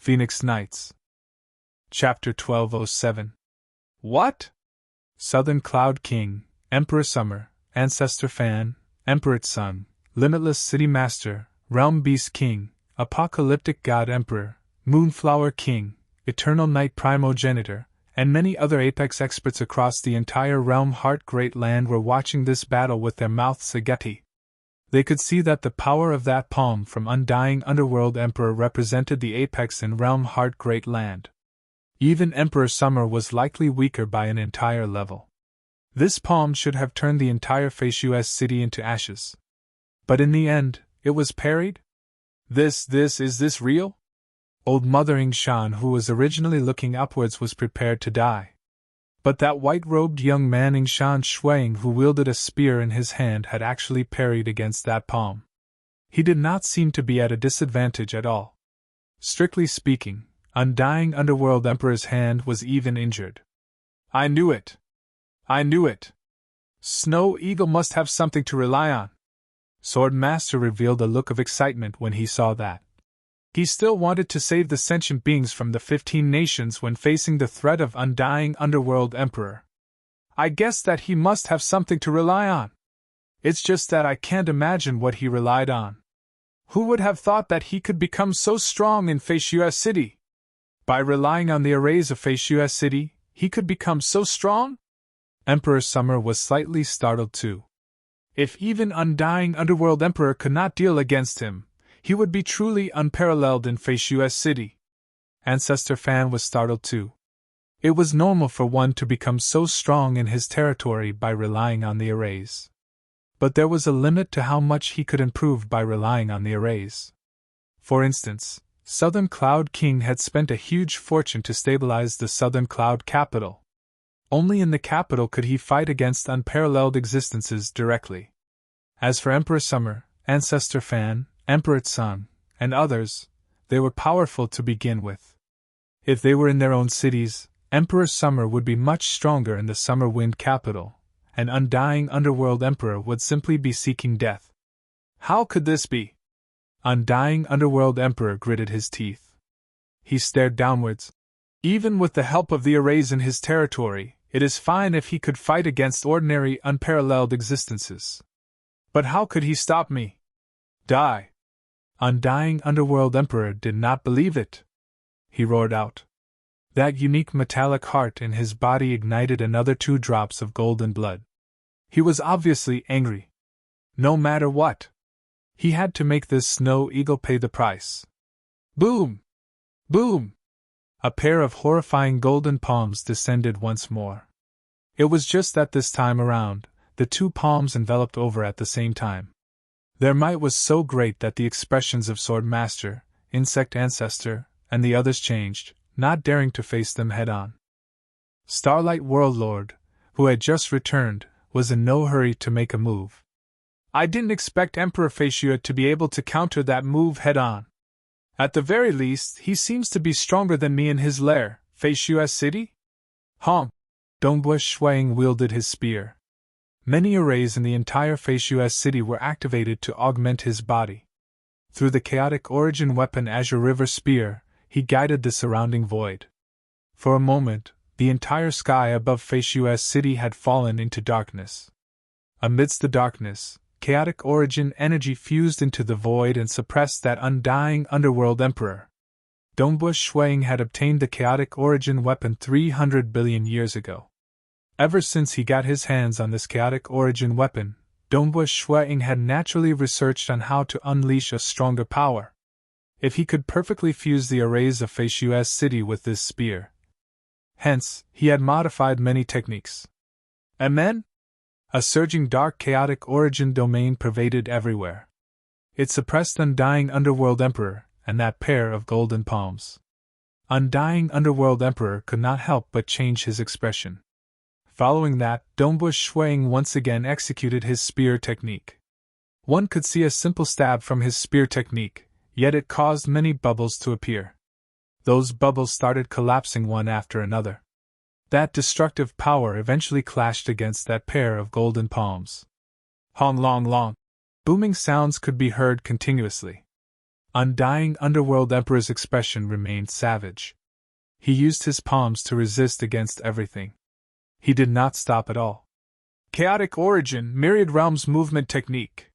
Phoenix Nights. Chapter 1207. What? Southern Cloud King, Emperor Summer, Ancestor Fan, Emperor Sun, Limitless City Master, Realm Beast King, Apocalyptic God Emperor, Moonflower King, Eternal Night Primogenitor, and many other Apex experts across the entire Realm Heart Great Land were watching this battle with their mouths agape. They could see that the power of that palm from Undying Underworld Emperor represented the apex in Realm Heart Great Land. Even Emperor Summer was likely weaker by an entire level. This palm should have turned the entire Facius city into ashes. But in the end, it was parried? Is this real? Old Mother Ying Shan, who was originally looking upwards, was prepared to die. But that white-robed young man Ying Shan Shuang, who wielded a spear in his hand, had actually parried against that palm. He did not seem to be at a disadvantage at all. Strictly speaking, Undying Underworld Emperor's hand was even injured. I knew it! Snow Eagle must have something to rely on. Sword Master revealed a look of excitement when he saw that. He still wanted to save the sentient beings from the 15 nations when facing the threat of Undying Underworld Emperor. I guess that he must have something to rely on. It's just that I can't imagine what he relied on. Who would have thought that he could become so strong in Facius City? By relying on the arrays of Facius City, he could become so strong? Emperor Summer was slightly startled too. If even Undying Underworld Emperor could not deal against him, he would be truly unparalleled in Facius City. Ancestor Fan was startled too. It was normal for one to become so strong in his territory by relying on the arrays. But there was a limit to how much he could improve by relying on the arrays. For instance, Southern Cloud King had spent a huge fortune to stabilize the Southern Cloud capital. Only in the capital could he fight against unparalleled existences directly. As for Emperor Summer, Ancestor Fan, Emperor Sun, and others, they were powerful to begin with. If they were in their own cities, Emperor Summer would be much stronger in the Summer Wind capital, and Undying Underworld Emperor would simply be seeking death. How could this be? Undying Underworld Emperor gritted his teeth. He stared downwards. Even with the help of the arrays in his territory, it is fine if he could fight against ordinary unparalleled existences. But how could he stop me? Die! Undying Underworld Emperor did not believe it. He roared out. That unique metallic heart in his body ignited another 2 drops of golden blood. He was obviously angry. No matter what, he had to make this Snow Eagle pay the price. Boom! Boom! A pair of horrifying golden palms descended once more. It was just that this time around, the 2 palms enveloped over at the same time. Their might was so great that the expressions of Sword Master, Insect Ancestor, and the others changed, not daring to face them head-on. Starlight Worldlord, who had just returned, was in no hurry to make a move. I didn't expect Emperor Facius to be able to counter that move head-on. At the very least, he seems to be stronger than me in his lair, Facius City? Dongbush Shuang wielded his spear. Many arrays in the entire Facius City were activated to augment his body. Through the chaotic origin weapon Azure River Spear, he guided the surrounding void. For a moment, the entire sky above Facius City had fallen into darkness. Amidst the darkness, chaotic origin energy fused into the void and suppressed that Undying Underworld Emperor. Dongbush Shuang had obtained the chaotic origin weapon 300 billion years ago. Ever since he got his hands on this chaotic origin weapon, Dongbush Shuang had naturally researched on how to unleash a stronger power. If he could perfectly fuse the arrays of Facius City with this spear. Hence, he had modified many techniques. Amen? A surging dark chaotic origin domain pervaded everywhere. It suppressed Undying Underworld Emperor and that pair of golden palms. Undying Underworld Emperor could not help but change his expression. Following that, Dongbush Shuang once again executed his spear technique. One could see a simple stab from his spear technique, yet it caused many bubbles to appear. Those bubbles started collapsing one after another. That destructive power eventually clashed against that pair of golden palms. Hong long long. Booming sounds could be heard continuously. Undying Underworld Emperor's expression remained savage. He used his palms to resist against everything. He did not stop at all. Chaotic Origin, Myriad Realms Movement Technique.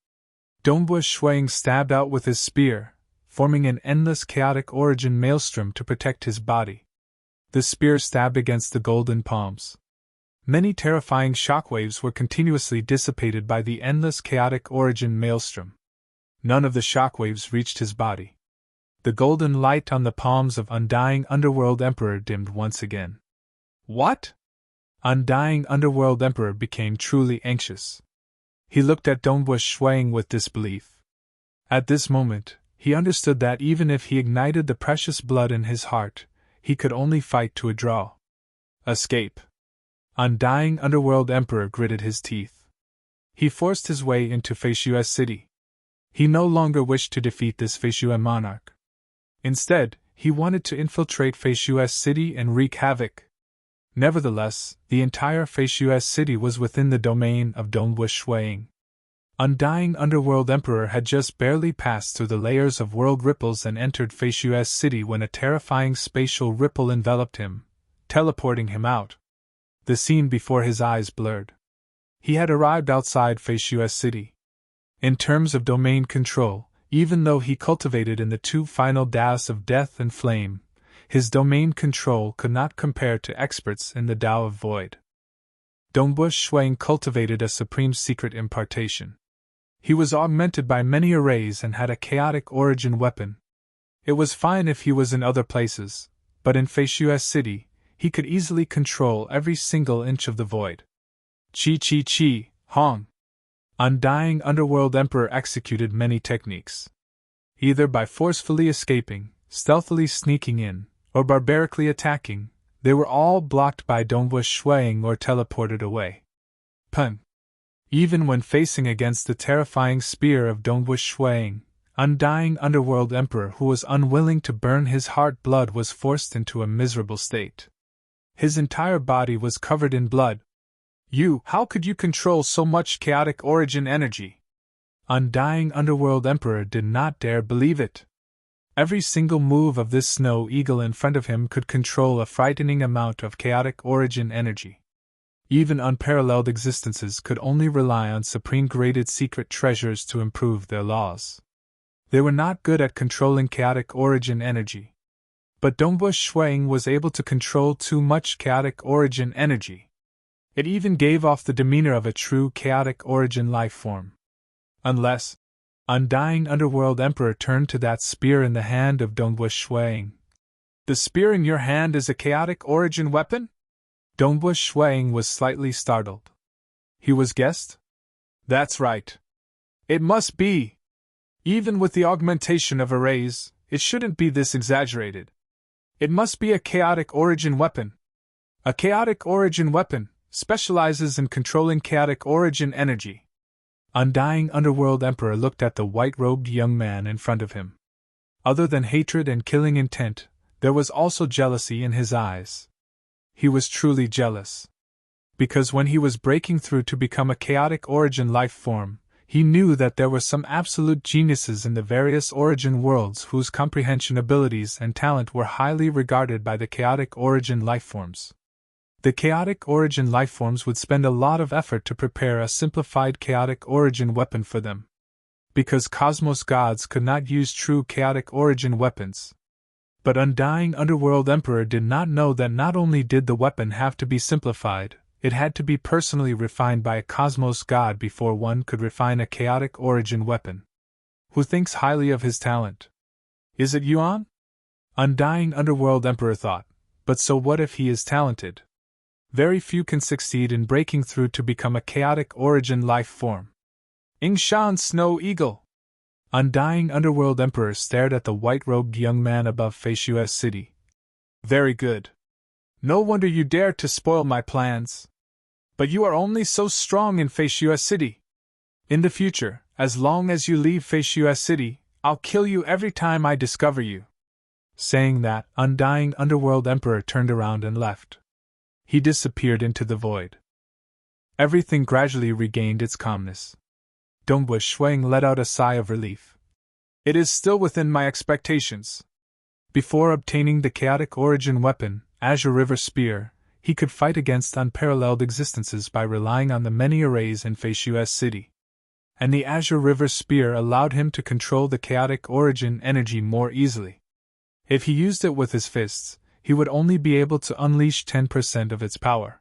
Dongbu Shuang stabbed out with his spear, forming an endless chaotic origin maelstrom to protect his body. The spear stabbed against the golden palms. Many terrifying shockwaves were continuously dissipated by the endless chaotic origin maelstrom. None of the shockwaves reached his body. The golden light on the palms of Undying Underworld Emperor dimmed once again. What? Undying Underworld Emperor became truly anxious. He looked at Dongbu Shuang with disbelief. At this moment, he understood that even if he ignited the precious blood in his heart, he could only fight to a draw. Escape. Undying Underworld Emperor gritted his teeth. He forced his way into Feishua's city. He no longer wished to defeat this Feishua monarch. Instead, he wanted to infiltrate Feishua's city and wreak havoc. Nevertheless, the entire Feishua's city was within the domain of Dongbu Shuang. Undying Underworld Emperor had just barely passed through the layers of world ripples and entered Feishua's city when a terrifying spatial ripple enveloped him, teleporting him out. The scene before his eyes blurred. He had arrived outside Feishua's city. In terms of domain control, even though he cultivated in the two final Taos of death and flame, his domain control could not compare to experts in the Tao of void. Dongbu Shuang cultivated a supreme secret impartation. He was augmented by many arrays and had a chaotic origin weapon. It was fine if he was in other places, but in Feishua's city, he could easily control every single inch of the void. Chi, Hong. Undying Underworld Emperor executed many techniques. Either by forcefully escaping, stealthily sneaking in, or barbarically attacking, they were all blocked by Dongbu Shuang or teleported away. Pun. Even when facing against the terrifying spear of Dongbu Shuang, Undying Underworld Emperor who was unwilling to burn his heart blood was forced into a miserable state. His entire body was covered in blood. How could you control so much chaotic origin energy? Undying Underworld Emperor did not dare believe it. Every single move of this snow eagle in front of him could control a frightening amount of chaotic origin energy. Even unparalleled existences could only rely on supreme-graded secret treasures to improve their laws. They were not good at controlling chaotic origin energy. But Dongbu Shuang was able to control too much chaotic origin energy. It even gave off the demeanor of a true chaotic origin life form. Unless, Undying Underworld Emperor turned to that spear in the hand of Dongbu Shuang. The spear in your hand is a chaotic origin weapon? Dongbu Shuang was slightly startled. He was guessed? That's right. It must be. Even with the augmentation of arrays, it shouldn't be this exaggerated. It must be a chaotic origin weapon. A chaotic origin weapon specializes in controlling chaotic origin energy. Undying Underworld Emperor looked at the white-robed young man in front of him. Other than hatred and killing intent, there was also jealousy in his eyes. He was truly jealous. Because when he was breaking through to become a chaotic origin life form, he knew that there were some absolute geniuses in the various origin worlds whose comprehension abilities and talent were highly regarded by the chaotic origin life forms. The chaotic origin lifeforms would spend a lot of effort to prepare a simplified chaotic origin weapon for them. Because cosmos gods could not use true chaotic origin weapons. But Undying Underworld Emperor did not know that not only did the weapon have to be simplified, it had to be personally refined by a cosmos god before one could refine a chaotic origin weapon. Who thinks highly of his talent? Is it Yuan? Undying Underworld Emperor thought, but so what if he is talented? Very few can succeed in breaking through to become a chaotic origin life form. Yingshan Snow Eagle. Undying Underworld Emperor stared at the white-robed young man above Feishua's city. Very good. No wonder you dare to spoil my plans. But you are only so strong in Feishua's city. In the future, as long as you leave Feishua's city, I'll kill you every time I discover you. Saying that, Undying Underworld Emperor turned around and left. He disappeared into the void. Everything gradually regained its calmness. Dongbu Shuang let out a sigh of relief. It is still within my expectations. Before obtaining the chaotic origin weapon, Azure River Spear, he could fight against unparalleled existences by relying on the many arrays in Feishua's city. And the Azure River Spear allowed him to control the chaotic origin energy more easily. If he used it with his fists, he would only be able to unleash 10% of its power.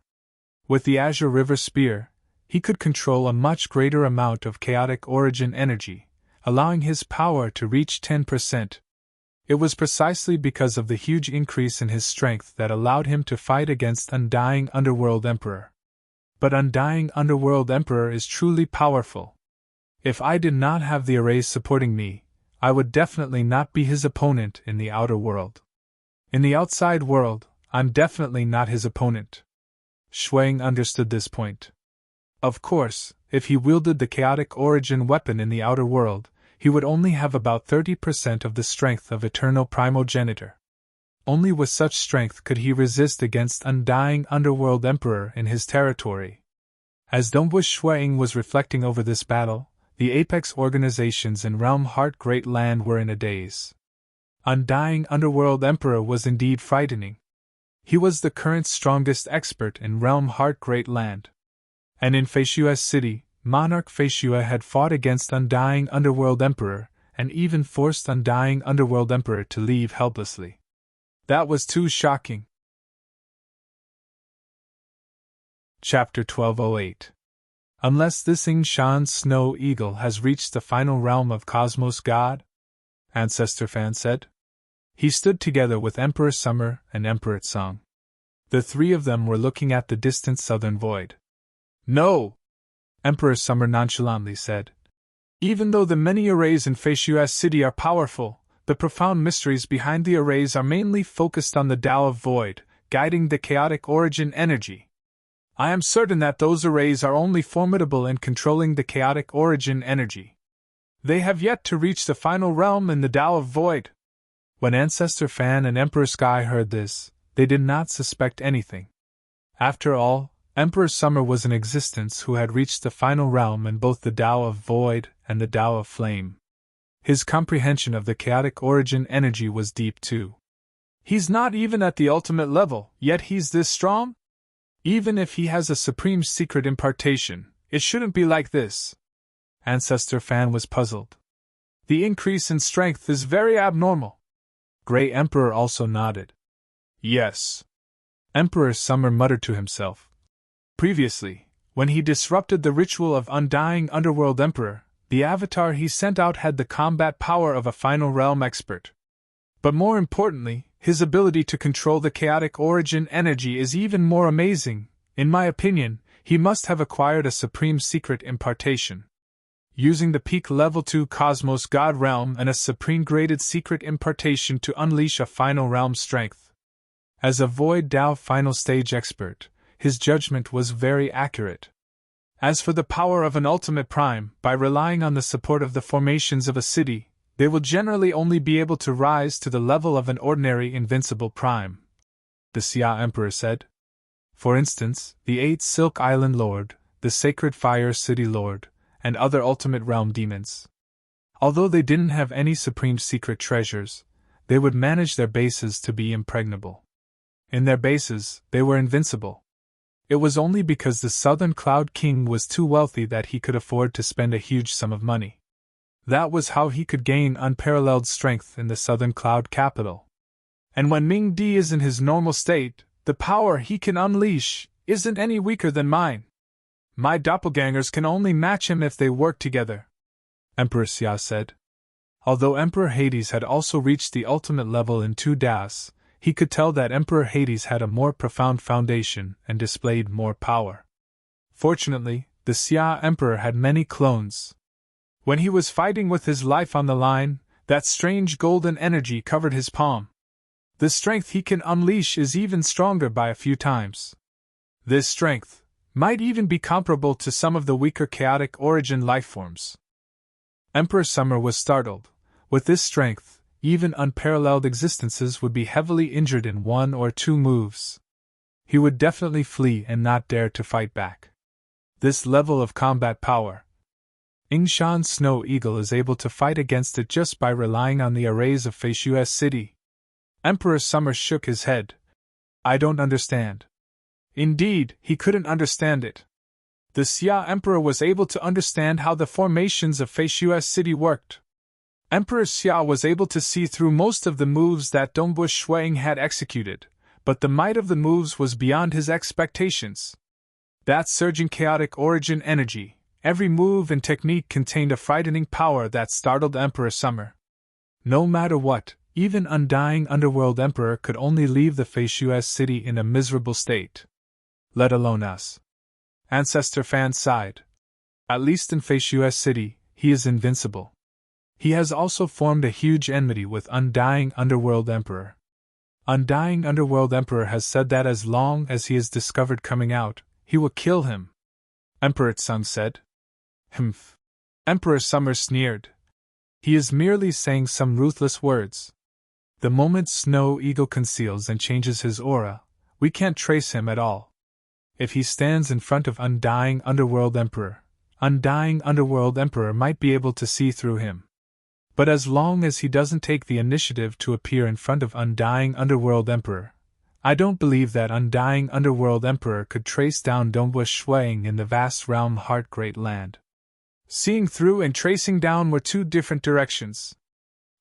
With the Azure River Spear, he could control a much greater amount of chaotic origin energy, allowing his power to reach 10%. It was precisely because of the huge increase in his strength that allowed him to fight against Undying Underworld Emperor. But Undying Underworld Emperor is truly powerful. If I did not have the arrays supporting me, I would definitely not be his opponent in the outer world. In the outside world, I'm definitely not his opponent. Shuang understood this point. Of course, if he wielded the chaotic origin weapon in the outer world, he would only have about 30% of the strength of Eternal Primogenitor. Only with such strength could he resist against Undying Underworld Emperor in his territory. As Dongbu Shuang was reflecting over this battle, the apex organizations in Realm Heart Great Land were in a daze. Undying Underworld Emperor was indeed frightening. He was the current strongest expert in Realm Heart Great Land. And in Feishua's city, Monarch Feishua had fought against Undying Underworld Emperor, and even forced Undying Underworld Emperor to leave helplessly. That was too shocking. Chapter 1208. Unless this Yingshan Snow Eagle has reached the final realm of Cosmos God? Ancestor Fan said. He stood together with Emperor Summer and Emperor Tsang. The three of them were looking at the distant southern void. No! Emperor Summer nonchalantly said. Even though the many arrays in Feishua's city are powerful, the profound mysteries behind the arrays are mainly focused on the Tao of Void, guiding the chaotic origin energy. I am certain that those arrays are only formidable in controlling the chaotic origin energy. They have yet to reach the final realm in the Tao of Void. When Ancestor Fan and Emperor Sky heard this, they did not suspect anything. After all, Emperor Summer was in existence who had reached the final realm in both the Tao of Void and the Tao of Flame. His comprehension of the chaotic origin energy was deep too. He's not even at the ultimate level, yet he's this strong? Even if he has a supreme secret impartation, it shouldn't be like this. Ancestor Fan was puzzled. The increase in strength is very abnormal. Grey Emperor also nodded. Yes. Emperor Summer muttered to himself. Previously, when he disrupted the ritual of Undying Underworld Emperor, the avatar he sent out had the combat power of a final realm expert. But more importantly, his ability to control the chaotic origin energy is even more amazing. In my opinion, he must have acquired a supreme secret impartation. Using the peak level 2 Cosmos God realm and a supreme graded secret impartation to unleash a final realm strength. As a Void Tao final stage expert, his judgment was very accurate. As for the power of an ultimate prime, by relying on the support of the formations of a city, they will generally only be able to rise to the level of an ordinary invincible prime, the Xia Emperor said. For instance, the 8 Silk Island Lord, the Sacred Fire City Lord, and other ultimate realm demons. Although they didn't have any supreme secret treasures, they would manage their bases to be impregnable. In their bases, they were invincible. It was only because the Southern Cloud King was too wealthy that he could afford to spend a huge sum of money. That was how he could gain unparalleled strength in the Southern Cloud capital. And when Ming Di is in his normal state, the power he can unleash isn't any weaker than mine. My doppelgangers can only match him if they work together, Emperor Xia said. Although Emperor Hades had also reached the ultimate level in 2 Daos, he could tell that Emperor Hades had a more profound foundation and displayed more power. Fortunately, the Xia Emperor had many clones. When he was fighting with his life on the line, that strange golden energy covered his palm. The strength he can unleash is even stronger by a few times. This strength might even be comparable to some of the weaker chaotic origin lifeforms. Emperor Summer was startled. With this strength, even unparalleled existences would be heavily injured in 1 or 2 moves. He would definitely flee and not dare to fight back. This level of combat power. Yingshan's Snow Eagle is able to fight against it just by relying on the arrays of Feishua's city. Emperor Summer shook his head. I don't understand. Indeed, he couldn't understand it. The Xia Emperor was able to understand how the formations of Feishua's city worked. Emperor Xia was able to see through most of the moves that Dongbush Shuang had executed, but the might of the moves was beyond his expectations. That surging chaotic origin energy, every move and technique contained a frightening power that startled Emperor Summer. No matter what, even Undying Underworld Emperor could only leave the Feishua's city in a miserable state. Let alone us. Ancestor Fan sighed. At least in Feishua's city, he is invincible. He has also formed a huge enmity with Undying Underworld Emperor. Undying Underworld Emperor has said that as long as he is discovered coming out, he will kill him. Emperor Tsung said. Humph. Emperor Summer sneered. He is merely saying some ruthless words. The moment Snow Eagle conceals and changes his aura, we can't trace him at all. If he stands in front of Undying Underworld Emperor might be able to see through him. But as long as he doesn't take the initiative to appear in front of Undying Underworld Emperor, I don't believe that Undying Underworld Emperor could trace down Dongbush Shuang in the vast realm Heart Great Land. Seeing through and tracing down were two different directions.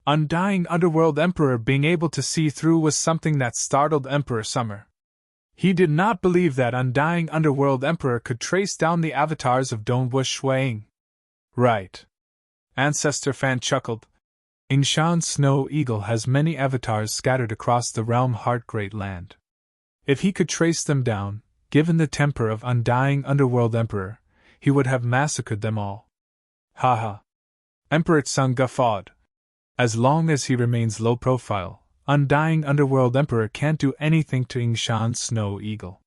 Undying Underworld Emperor being able to see through was something that startled Emperor Summer. He did not believe that Undying Underworld Emperor could trace down the avatars of Dongbush Shuang. Right. Ancestor Fan chuckled. Yingshan's Snow Eagle has many avatars scattered across the realm Heart Great Land. If he could trace them down, given the temper of Undying Underworld Emperor, he would have massacred them all. Haha. Emperor Tsung guffawed. As long as he remains low profile, Undying Underworld Emperor can't do anything to Yingshan's Snow Eagle.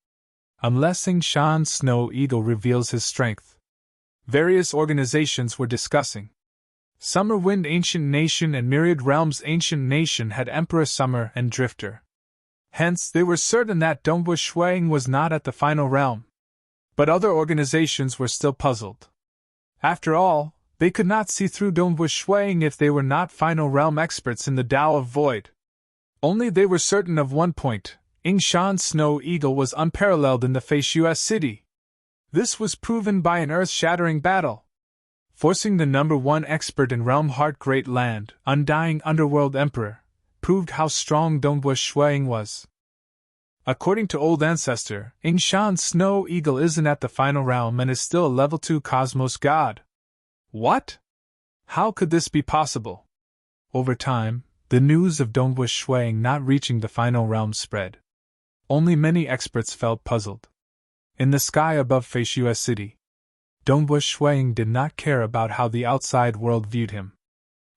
Unless Yingshan's Snow Eagle reveals his strength. Various organizations were discussing. Summer Wind Ancient Nation and Myriad Realms Ancient Nation had Emperor Summer and Drifter. Hence, they were certain that Dongbush Shuang was not at the final realm. But other organizations were still puzzled. After all, they could not see through Dongbush Shuang if they were not final realm experts in the Tao of Void. Only they were certain of one point: Yingshan's Snow Eagle was unparalleled in the Feishua's city. This was proven by an earth-shattering battle. Forcing the number one expert in Realm Heart Great Land, Undying Underworld Emperor, proved how strong Dongbush Shuang was. According to Old Ancestor, Yingshan's Snow Eagle isn't at the final realm and is still a level 2 Cosmos God. What? How could this be possible? Over time, the news of Dongbush Shuang not reaching the final realm spread. Only many experts felt puzzled. In the sky above Feishua's city, Dongbush Shuang did not care about how the outside world viewed him.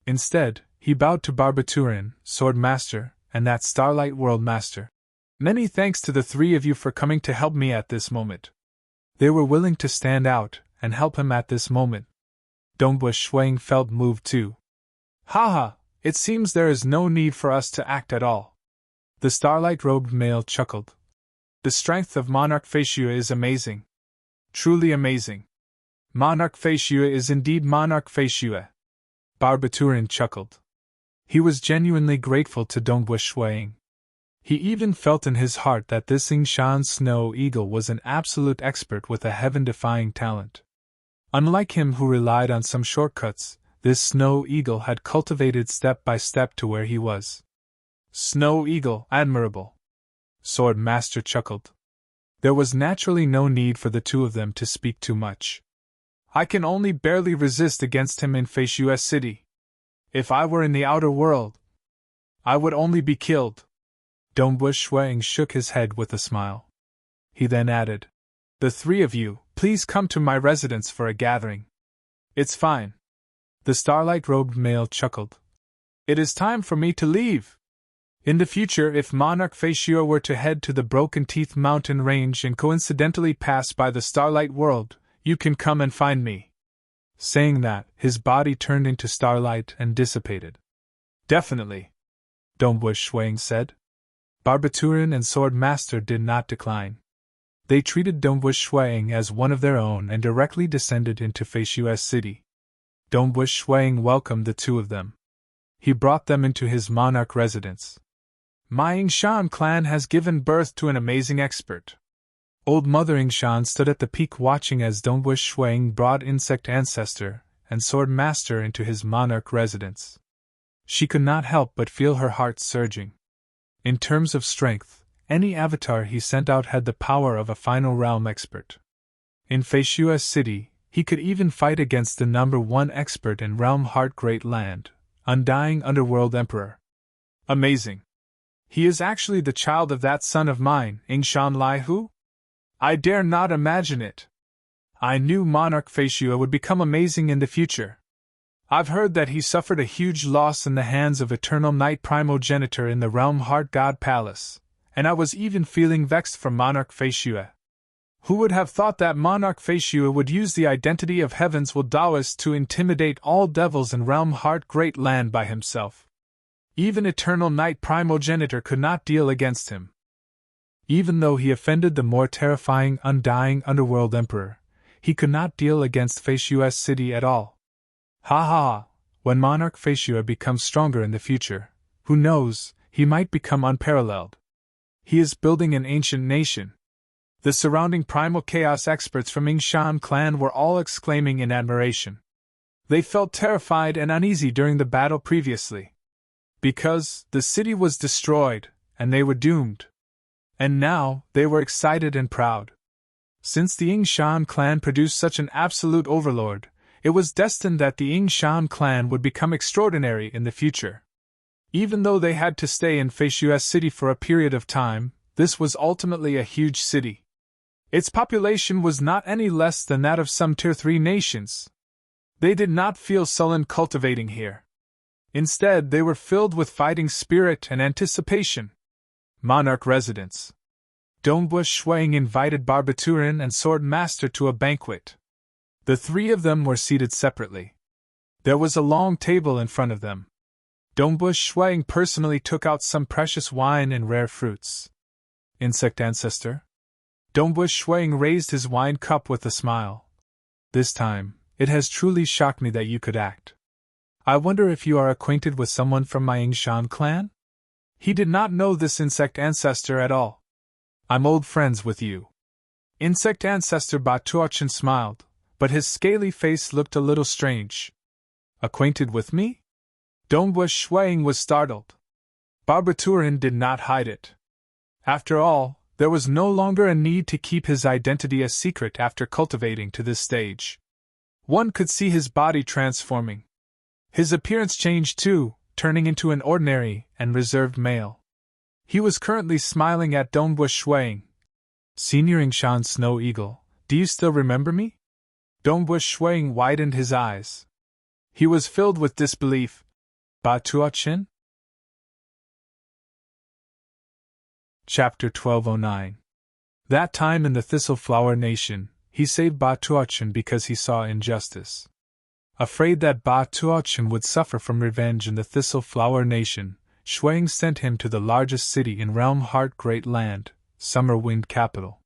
Instead, he bowed to Barbaturin, Sword Master, and that Starlight World Master. Many thanks to the three of you for coming to help me at this moment. They were willing to stand out and help him at this moment. Dongbush Shuang felt moved too. Haha, it seems there is no need for us to act at all. The starlight-robed male chuckled. The strength of Monarch Feishue is amazing. Truly amazing. Monarch Feishue is indeed Monarch Feishue. Barbaturin chuckled. He was genuinely grateful to Dongbush Shuang. He even felt in his heart that this Yingshan's Snow Eagle was an absolute expert with a heaven-defying talent. Unlike him who relied on some shortcuts, this Snow Eagle had cultivated step by step to where he was. Snow Eagle, admirable. Sword Master chuckled. There was naturally no need for the two of them to speak too much. I can only barely resist against him in Feishua's city. If I were in the outer world, I would only be killed. Dongbush Shuang shook his head with a smile. He then added, The three of you, please come to my residence for a gathering. It's fine. The starlight-robed male chuckled. It is time for me to leave. In the future, if Monarch Feishue were to head to the Broken Teeth mountain range and coincidentally pass by the Starlight World, you can come and find me. Saying that, his body turned into starlight and dissipated. Definitely, Dongbush Shuang said. Barbaturin and Sword Master did not decline. They treated Dongbush Shuang as one of their own and directly descended into Feishua's city. Dongbu Shuang welcomed the two of them. He brought them into his monarch residence. My Yingshan clan has given birth to an amazing expert. Old Mother Yingshan stood at the peak watching as Dongbu Shuang brought Insect Ancestor and Sword Master into his monarch residence. She could not help but feel her heart surging. In terms of strength, any avatar he sent out had the power of a final realm expert. In Feishua's city, he could even fight against the #1 expert in Realm Heart Great Land, Undying Underworld Emperor. Amazing! He is actually the child of that son of mine, Yingshan Lai Hu? I dare not imagine it. I knew Monarch Feishua would become amazing in the future. I've heard that he suffered a huge loss in the hands of Eternal Night Primogenitor in the Realm Heart God Palace, and I was even feeling vexed for Monarch Feishua. Who would have thought that Monarch Feishua would use the identity of Heaven's Will Taoist to intimidate all devils in Realm Heart Great Land by himself? Even Eternal Night Primogenitor could not deal against him. Even though he offended the more terrifying Undying Underworld Emperor, he could not deal against Feishua's city at all. Ha ha! When Monarch Feishua becomes stronger in the future, who knows, he might become unparalleled. He is building an ancient nation. The surrounding primal chaos experts from Yingshan clan were all exclaiming in admiration. They felt terrified and uneasy during the battle previously. Because the city was destroyed, and they were doomed. And now, they were excited and proud. Since the Yingshan clan produced such an absolute overlord, it was destined that the Yingshan clan would become extraordinary in the future. Even though they had to stay in Feishua's city for a period of time, this was ultimately a huge city. Its population was not any less than that of some Tier 3 nations. They did not feel sullen cultivating here. Instead, they were filled with fighting spirit and anticipation. Monarch Residence. Dongbu Shuang invited Barbaturin and Sword Master to a banquet. The three of them were seated separately. There was a long table in front of them. Dongbu Shuang personally took out some precious wine and rare fruits. Insect Ancestor? Dongbu Shuang raised his wine cup with a smile. This time, it has truly shocked me that you could act. I wonder if you are acquainted with someone from my Yingshan clan? He did not know this Insect Ancestor at all. I'm old friends with you. Insect Ancestor Batuochin smiled, but his scaly face looked a little strange. Acquainted with me? Dongbu Shuang was startled. Barbaturin did not hide it. After all, there was no longer a need to keep his identity a secret after cultivating to this stage. One could see his body transforming. His appearance changed too, turning into an ordinary and reserved male. He was currently smiling at Dongbu Shuang. Senior Yingshan Snow Eagle, do you still remember me? Dongbu Shuang widened his eyes. He was filled with disbelief. Batuochin? Chapter 1209. That time in the Thistleflower Nation, he saved Batuochin because he saw injustice. Afraid that Batuochin would suffer from revenge in the Thistleflower Nation, Shuang sent him to the largest city in Realm Heart Great Land, Summer Wind Capital.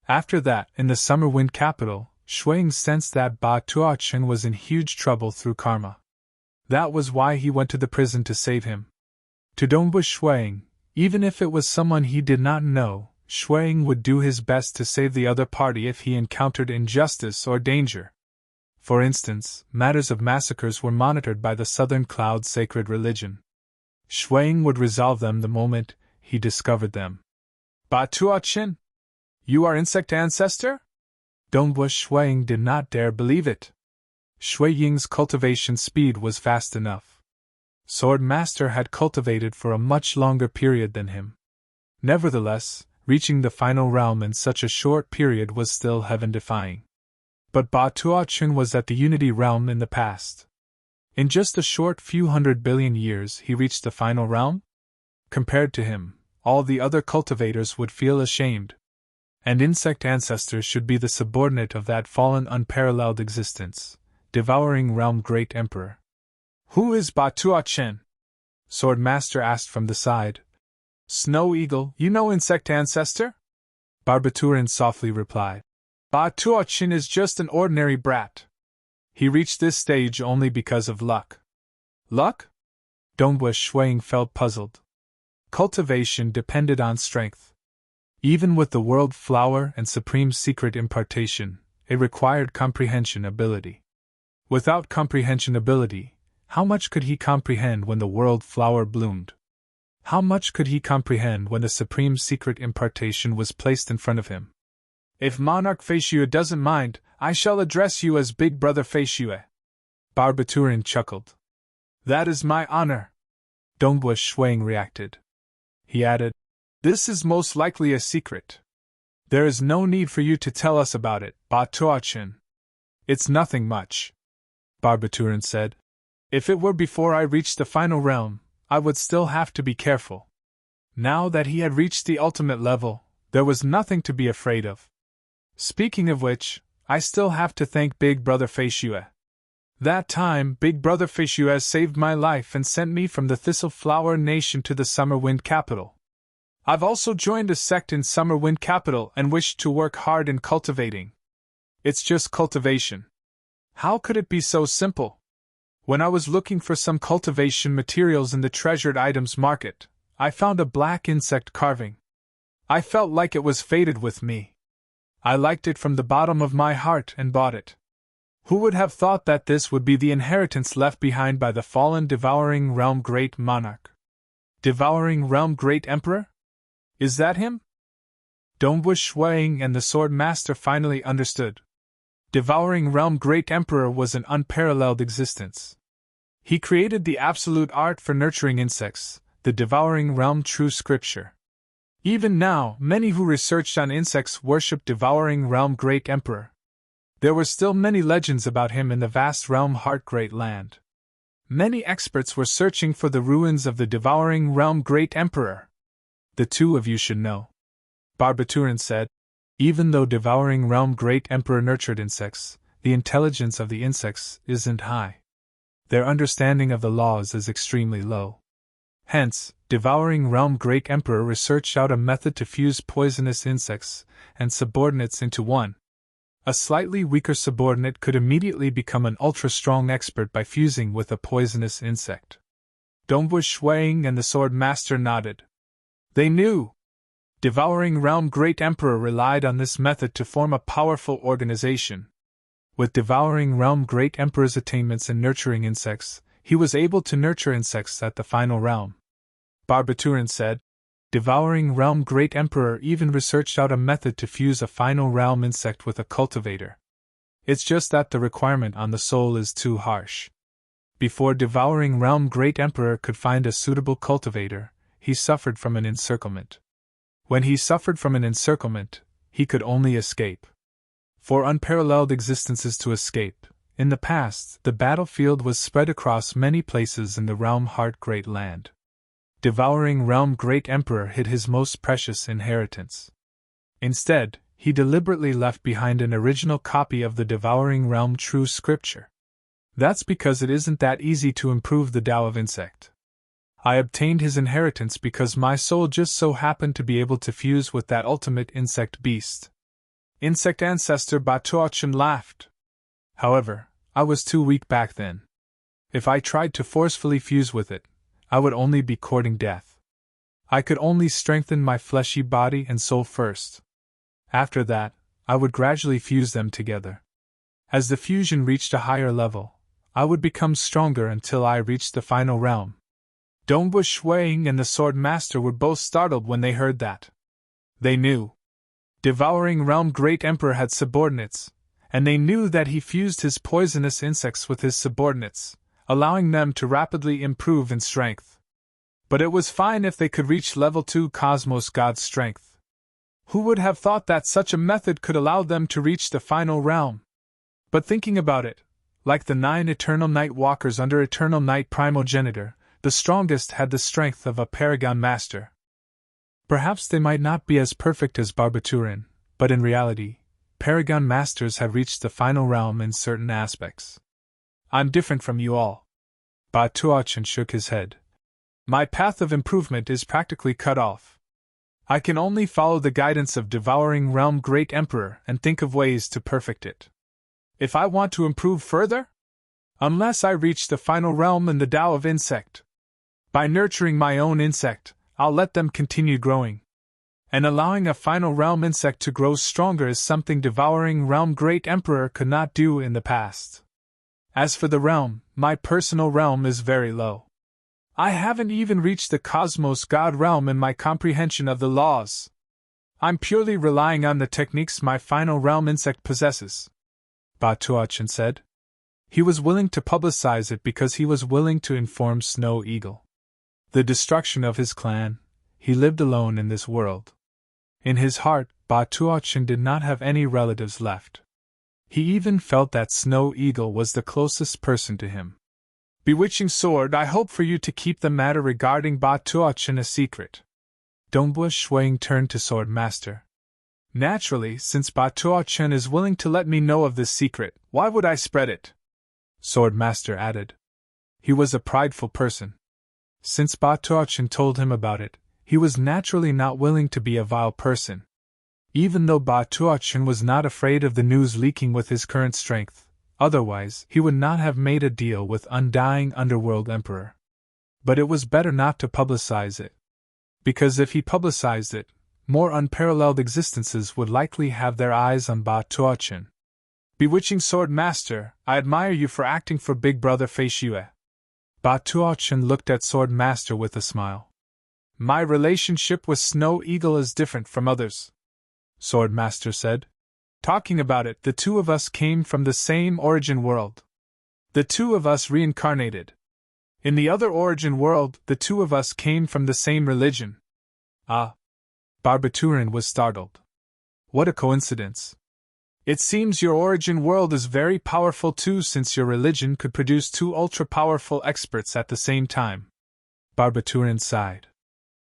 After that, in the Summer Wind Capital, Shuang sensed that Batuochin was in huge trouble through karma. That was why he went to the prison to save him. To Dongbu Shuang, even if it was someone he did not know, Shuang would do his best to save the other party if he encountered injustice or danger. For instance, matters of massacres were monitored by the Southern Cloud Sacred Religion. Shuang would resolve them the moment he discovered them. Batuochin? You are Insect Ancestor? Dongbu Shuang did not dare believe it. Shui Ying's cultivation speed was fast enough. Sword Master had cultivated for a much longer period than him. Nevertheless, reaching the final realm in such a short period was still heaven-defying. But Batuochin was at the Unity realm in the past. In just a short few 100 billion years he reached the final realm? Compared to him, all the other cultivators would feel ashamed. And Insect Ancestors should be the subordinate of that fallen unparalleled existence, devouring realm Great Emperor. Who is Batuochin? Sword Master asked from the side. Snow Eagle, you know Insect Ancestor? Barbaturin softly replied. Batuochin is just an ordinary brat. He reached this stage only because of luck. Luck? Dongbua Shuang felt puzzled. Cultivation depended on strength. Even with the world flower and supreme secret impartation, it required comprehension ability. Without comprehension ability, how much could he comprehend when the world flower bloomed? How much could he comprehend when the supreme secret impartation was placed in front of him? If Monarch Feishue doesn't mind, I shall address you as Big Brother Feishue. Barbaturin chuckled. That is my honor. Dongbua Shuang reacted. He added, This is most likely a secret. There is no need for you to tell us about it, Ba Tuachin. It's nothing much. Barbaturin said. If it were before I reached the final realm, I would still have to be careful. Now that he had reached the ultimate level, there was nothing to be afraid of. Speaking of which, I still have to thank Big Brother Feishue. That time, Big Brother Feishue saved my life and sent me from the Thistle Flower Nation to the Summerwind Capital. I've also joined a sect in Summerwind Capital and wished to work hard in cultivating. It's just cultivation. How could it be so simple? When I was looking for some cultivation materials in the treasured items market, I found a black insect carving. I felt like it was fated with me. I liked it from the bottom of my heart and bought it. Who would have thought that this would be the inheritance left behind by the fallen Devouring Realm Great Monarch? Devouring Realm Great Emperor? Is that him? Dongbua Shuang and the Sword Master finally understood. Devouring Realm Great Emperor was an unparalleled existence. He created the absolute art for nurturing insects, the Devouring Realm True Scripture. Even now, many who researched on insects worship Devouring Realm Great Emperor. There were still many legends about him in the vast realm Heart Great Land. Many experts were searching for the ruins of the Devouring Realm Great Emperor. The two of you should know. Barbaturin said. Even though Devouring Realm Great Emperor nurtured insects, the intelligence of the insects isn't high. Their understanding of the laws is extremely low. Hence, Devouring Realm Great Emperor researched out a method to fuse poisonous insects and subordinates into one. A slightly weaker subordinate could immediately become an ultra-strong expert by fusing with a poisonous insect. Dongbua Shuang and the Sword Master nodded. They knew. Devouring Realm Great Emperor relied on this method to form a powerful organization. With Devouring Realm Great Emperor's attainments in nurturing insects, he was able to nurture insects at the final realm. Barbaturin said. Devouring Realm Great Emperor even researched out a method to fuse a final realm insect with a cultivator. It's just that the requirement on the soul is too harsh. Before Devouring Realm Great Emperor could find a suitable cultivator, he suffered from an encirclement. When he suffered from an encirclement, he could only escape. For unparalleled existences to escape, in the past, the battlefield was spread across many places in the realm Heart Great Land. Devouring Realm Great Emperor hid his most precious inheritance. Instead, he deliberately left behind an original copy of the Devouring Realm True Scripture. That's because it isn't that easy to improve the Tao of insect. I obtained his inheritance because my soul just so happened to be able to fuse with that ultimate insect beast. Insect ancestor Batuachin laughed. However, I was too weak back then. If I tried to forcefully fuse with it, I would only be courting death. I could only strengthen my fleshy body and soul first. After that, I would gradually fuse them together. As the fusion reached a higher level, I would become stronger until I reached the final realm. Dongbua Shuang and the Sword Master were both startled when they heard that. They knew. Devouring Realm Great Emperor had subordinates, and they knew that he fused his poisonous insects with his subordinates, allowing them to rapidly improve in strength. But it was fine if they could reach level 2 Cosmos God's strength. Who would have thought that such a method could allow them to reach the final realm? But thinking about it, like the 9 Eternal Night Walkers under Eternal Night Primogenitor, the strongest had the strength of a Paragon Master. Perhaps they might not be as perfect as Barbaturin, but in reality, Paragon Masters have reached the final realm in certain aspects. I'm different from you all. Ba Tuachin shook his head. My path of improvement is practically cut off. I can only follow the guidance of Devouring Realm Great Emperor and think of ways to perfect it. If I want to improve further? Unless I reach the final realm in the Tao of insect. By nurturing my own insect, I'll let them continue growing. And allowing a final realm insect to grow stronger is something devouring realm great emperor could not do in the past. As for the realm, my personal realm is very low. I haven't even reached the cosmos god realm in my comprehension of the laws. I'm purely relying on the techniques my final realm insect possesses, Ba Tuochen said. He was willing to publicize it because he was willing to inform Snow Eagle. The destruction of his clan, he lived alone in this world. In his heart, Ba Tuochen did not have any relatives left. He even felt that Snow Eagle was the closest person to him. Bewitching Sword, I hope for you to keep the matter regarding Ba Tuochen a secret. Dongbua Shuang turned to Sword Master. Naturally, since Ba Tuochen is willing to let me know of this secret, why would I spread it? Sword Master added. He was a prideful person. Since Ba Tuochen told him about it, he was naturally not willing to be a vile person. Even though Ba Tuochen was not afraid of the news leaking with his current strength, otherwise he would not have made a deal with Undying Underworld Emperor. But it was better not to publicize it. Because if he publicized it, more unparalleled existences would likely have their eyes on Ba Tuochen. Bewitching Sword Master, I admire you for acting for Big Brother Fei Xue. Ba Tuochen looked at Sword Master with a smile. My relationship with Snow Eagle is different from others, Sword Master said. Talking about it, the two of us came from the same origin world. The two of us reincarnated. In the other origin world, the two of us came from the same religion. Ah. Barbaturin was startled. What a coincidence. It seems your origin world is very powerful too, since your religion could produce two ultra-powerful experts at the same time. Barbaturin sighed.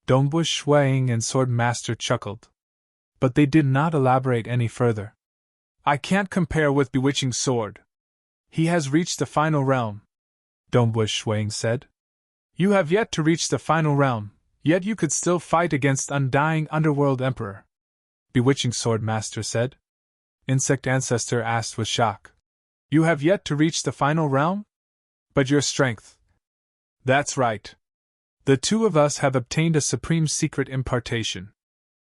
Dongbua Shuang and Sword Master chuckled. But they did not elaborate any further. I can't compare with Bewitching Sword. He has reached the final realm, Dongbua Shuang said. You have yet to reach the final realm, yet you could still fight against Undying Underworld Emperor, Bewitching Sword Master said. Insect Ancestor asked with shock. You have yet to reach the final realm? But your strength. That's right. The two of us have obtained a supreme secret impartation.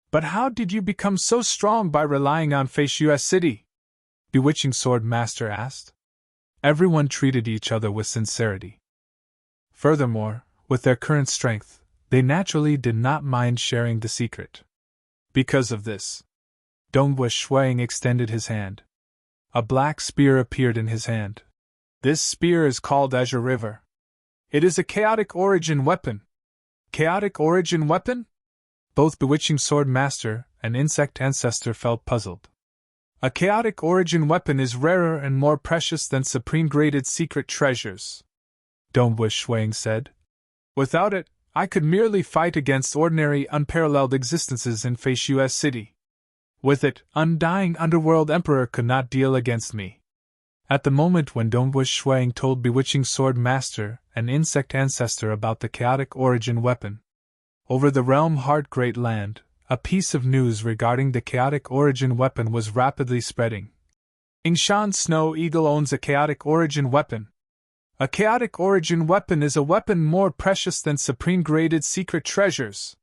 But how did you become so strong by relying on Fei Xue City? Bewitching Sword Master asked. Everyone treated each other with sincerity. Furthermore, with their current strength, they naturally did not mind sharing the secret. Because of this, Dongbua Shuang extended his hand. A black spear appeared in his hand. This spear is called Azure River. It is a chaotic origin weapon. Chaotic origin weapon? Both Bewitching Sword Master and Insect Ancestor felt puzzled. A chaotic origin weapon is rarer and more precious than supreme-graded secret treasures, Dongbua Shuang said. Without it, I could merely fight against ordinary, unparalleled existences in Fei Xue City. With it, Undying Underworld Emperor could not deal against me. At the moment when Dongbua Shuang told Bewitching Sword Master and Insect Ancestor about the chaotic origin weapon, over the realm Heart Great Land, a piece of news regarding the chaotic origin weapon was rapidly spreading. Yingshan Snow Eagle owns a chaotic origin weapon. A chaotic origin weapon is a weapon more precious than supreme-graded secret treasures.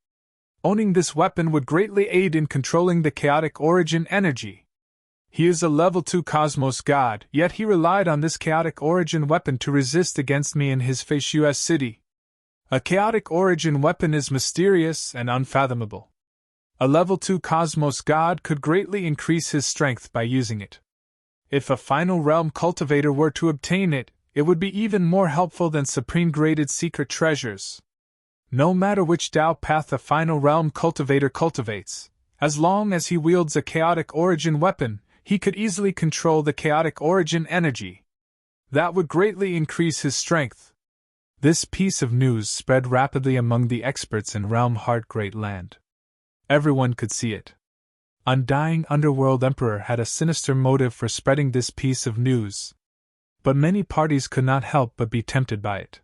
Owning this weapon would greatly aid in controlling the chaotic origin energy. He is a level 2 cosmos god, yet he relied on this chaotic origin weapon to resist against me in his Fei Xue City. A chaotic origin weapon is mysterious and unfathomable. A level 2 cosmos god could greatly increase his strength by using it. If a final realm cultivator were to obtain it, it would be even more helpful than supreme-graded secret treasures. No matter which Tao path a final realm cultivator cultivates, as long as he wields a chaotic origin weapon, he could easily control the chaotic origin energy. That would greatly increase his strength. This piece of news spread rapidly among the experts in Realm Heart Great Land. Everyone could see it. Undying Underworld Emperor had a sinister motive for spreading this piece of news. But many parties could not help but be tempted by it.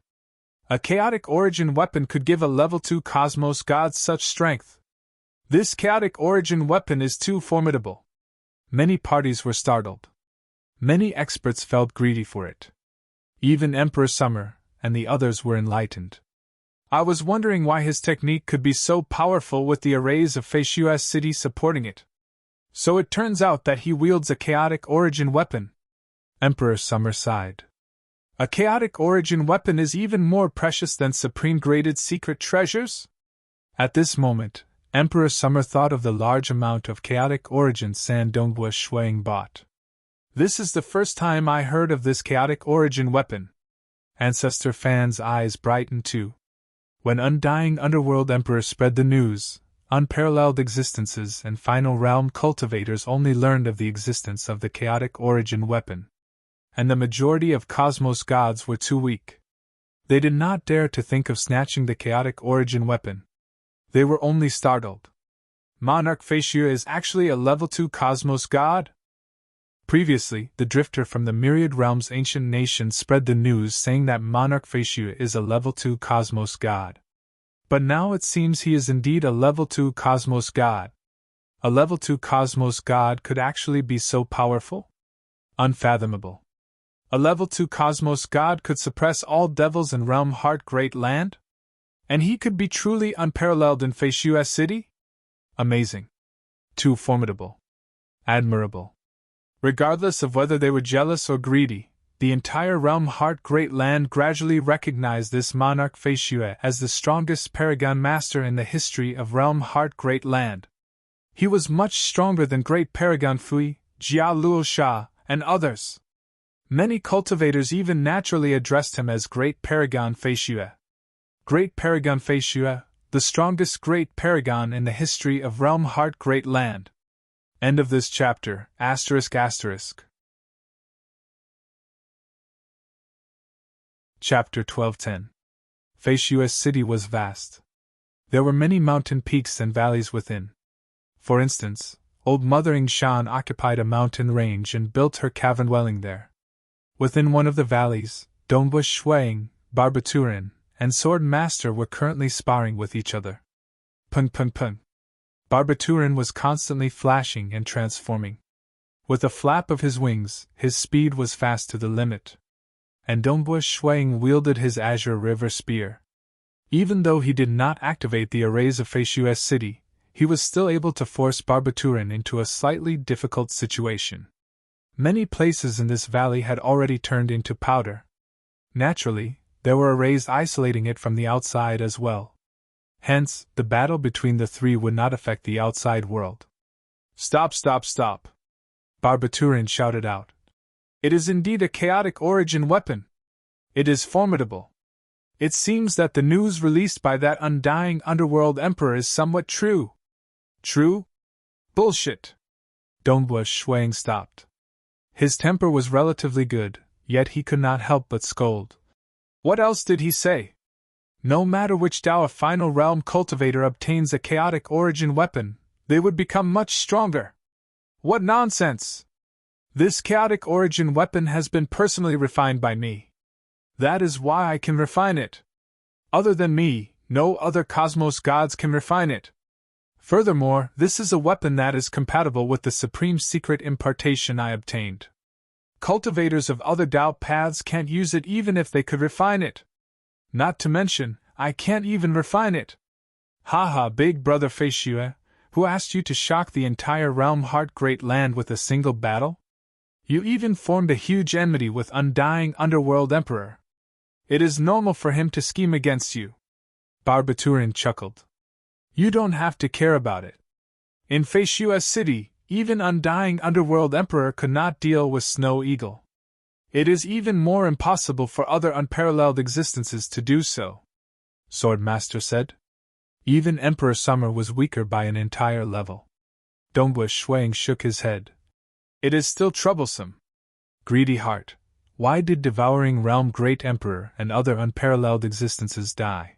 A chaotic origin weapon could give a level 2 cosmos god such strength. This chaotic origin weapon is too formidable. Many parties were startled. Many experts felt greedy for it. Even Emperor Summer and the others were enlightened. I was wondering why his technique could be so powerful with the arrays of Feishua's city supporting it. So it turns out that he wields a chaotic origin weapon. Emperor Summer sighed. A chaotic origin weapon is even more precious than supreme-graded secret treasures? At this moment, Emperor Summer thought of the large amount of chaotic origin sand Dongbua Shuang bought. This is the first time I heard of this chaotic origin weapon. Ancestor Fan's eyes brightened too. When Undying Underworld Emperor spread the news, unparalleled existences and final realm cultivators only learned of the existence of the chaotic origin weapon. And the majority of cosmos gods were too weak. They did not dare to think of snatching the chaotic origin weapon. They were only startled. Monarch Feishue is actually a level 2 cosmos god? Previously, the drifter from the Myriad Realm's ancient nation spread the news saying that Monarch Feishue is a level 2 cosmos god. But now it seems he is indeed a level 2 cosmos god. A level 2 cosmos god could actually be so powerful? Unfathomable. A level 2 cosmos god could suppress all devils in Realm Heart Great Land? And he could be truly unparalleled in Feishua's city? Amazing. Too formidable. Admirable. Regardless of whether they were jealous or greedy, the entire Realm Heart Great Land gradually recognized this monarch Feishue as the strongest Paragon Master in the history of Realm Heart Great Land. He was much stronger than Great Paragon Fui, Jia Luo Sha, and others. Many cultivators even naturally addressed him as Great Paragon Feishue. Great Paragon Feishue, the strongest Great Paragon in the history of Realm Heart Great Land. End of this chapter, ***. Chapter 12:10. Feishua's city was vast. There were many mountain peaks and valleys within. For instance, Old Mother Yingshan occupied a mountain range and built her cavern dwelling there. Within one of the valleys, Dongbua Shuang, Barbaturin, and Sword Master were currently sparring with each other. Pung pung pung. Barbaturin was constantly flashing and transforming. With a flap of his wings, his speed was fast to the limit. And Dongbua Shuang wielded his Azure River Spear. Even though he did not activate the arrays of Feishua's city, he was still able to force Barbaturin into a slightly difficult situation. Many places in this valley had already turned into powder. Naturally, there were arrays isolating it from the outside as well. Hence, the battle between the three would not affect the outside world. Stop, stop, stop! Barbaturin shouted out. It is indeed a chaotic origin weapon. It is formidable. It seems that the news released by that undying underworld emperor is somewhat true. True? Bullshit! Dongbua Shuang stopped. His temper was relatively good, yet he could not help but scold. What else did he say? No matter which Dao final realm cultivator obtains a chaotic origin weapon, they would become much stronger. What nonsense! This chaotic origin weapon has been personally refined by me. That is why I can refine it. Other than me, no other cosmos gods can refine it. Furthermore, this is a weapon that is compatible with the supreme secret impartation I obtained. Cultivators of other Dao paths can't use it even if they could refine it. Not to mention, I can't even refine it. Haha, big brother Feishue, who asked you to shock the entire Realm Heart Great Land with a single battle? You even formed a huge enmity with Undying Underworld Emperor. It is normal for him to scheme against you. Barbaturin chuckled. You don't have to care about it. In Feishua's city, even Undying Underworld Emperor could not deal with Snow Eagle. It is even more impossible for other unparalleled existences to do so, Sword Master said. Even Emperor Summer was weaker by an entire level. Dongbua Shuang shook his head. It is still troublesome. Greedy heart, why did Devouring Realm Great Emperor and other unparalleled existences die?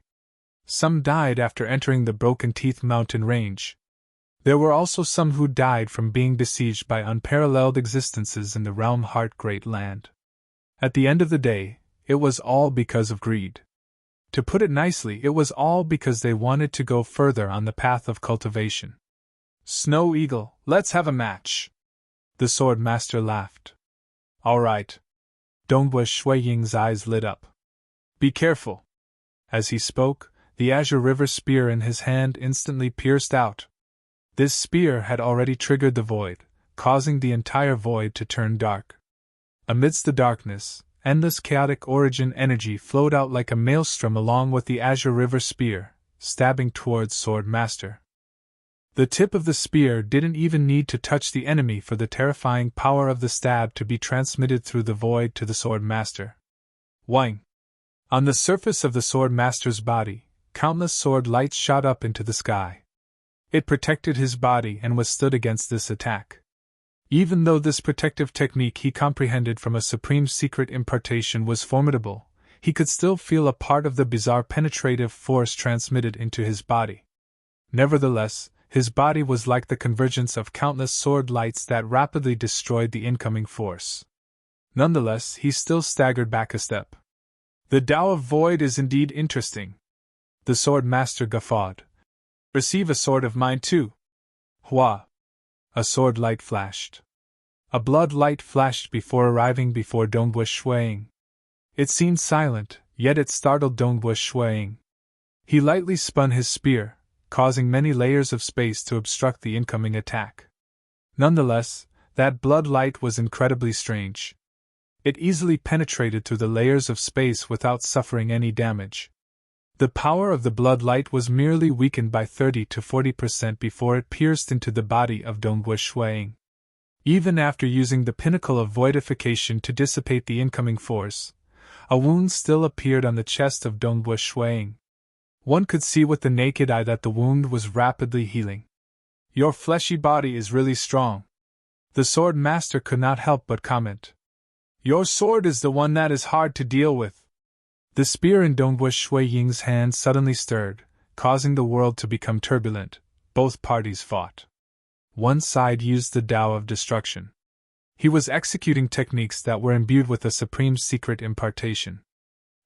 Some died after entering the Broken Teeth Mountain Range. There were also some who died from being besieged by unparalleled existences in the Realm Heart Great Land. At the end of the day, it was all because of greed. To put it nicely, it was all because they wanted to go further on the path of cultivation. Snow Eagle, let's have a match. The Sword Master laughed. All right. Dongwu Shui Ying's eyes lit up. Be careful. As he spoke, the Azure River spear in his hand instantly pierced out. This spear had already triggered the void, causing the entire void to turn dark. Amidst the darkness, endless chaotic origin energy flowed out like a maelstrom along with the Azure River spear, stabbing towards Sword Master. The tip of the spear didn't even need to touch the enemy for the terrifying power of the stab to be transmitted through the void to the Sword Master. Whing! On the surface of the Sword Master's body, countless sword lights shot up into the sky. It protected his body and withstood against this attack. Even though this protective technique he comprehended from a supreme secret impartation was formidable, he could still feel a part of the bizarre penetrative force transmitted into his body. Nevertheless, his body was like the convergence of countless sword lights that rapidly destroyed the incoming force. Nonetheless, he still staggered back a step. The Tao of Void is indeed interesting. The Sword Master guffawed. Receive a sword of mine too. Hua! A sword light flashed. A blood light flashed before arriving before Dongwu Shuiying. It seemed silent, yet it startled Dongwu Shuiying. He lightly spun his spear, causing many layers of space to obstruct the incoming attack. Nonetheless, that blood light was incredibly strange. It easily penetrated through the layers of space without suffering any damage. The power of the blood light was merely weakened by 30 to 40% before it pierced into the body of Dongwu Shuiying. Even after using the pinnacle of voidification to dissipate the incoming force, a wound still appeared on the chest of Dongwu Shuiying. One could see with the naked eye that the wound was rapidly healing. Your fleshy body is really strong. The Sword Master could not help but comment. Your sword is the one that is hard to deal with. The spear in Dongwu Shuiying's hand suddenly stirred, causing the world to become turbulent. Both parties fought. One side used the Tao of destruction. He was executing techniques that were imbued with a supreme secret impartation.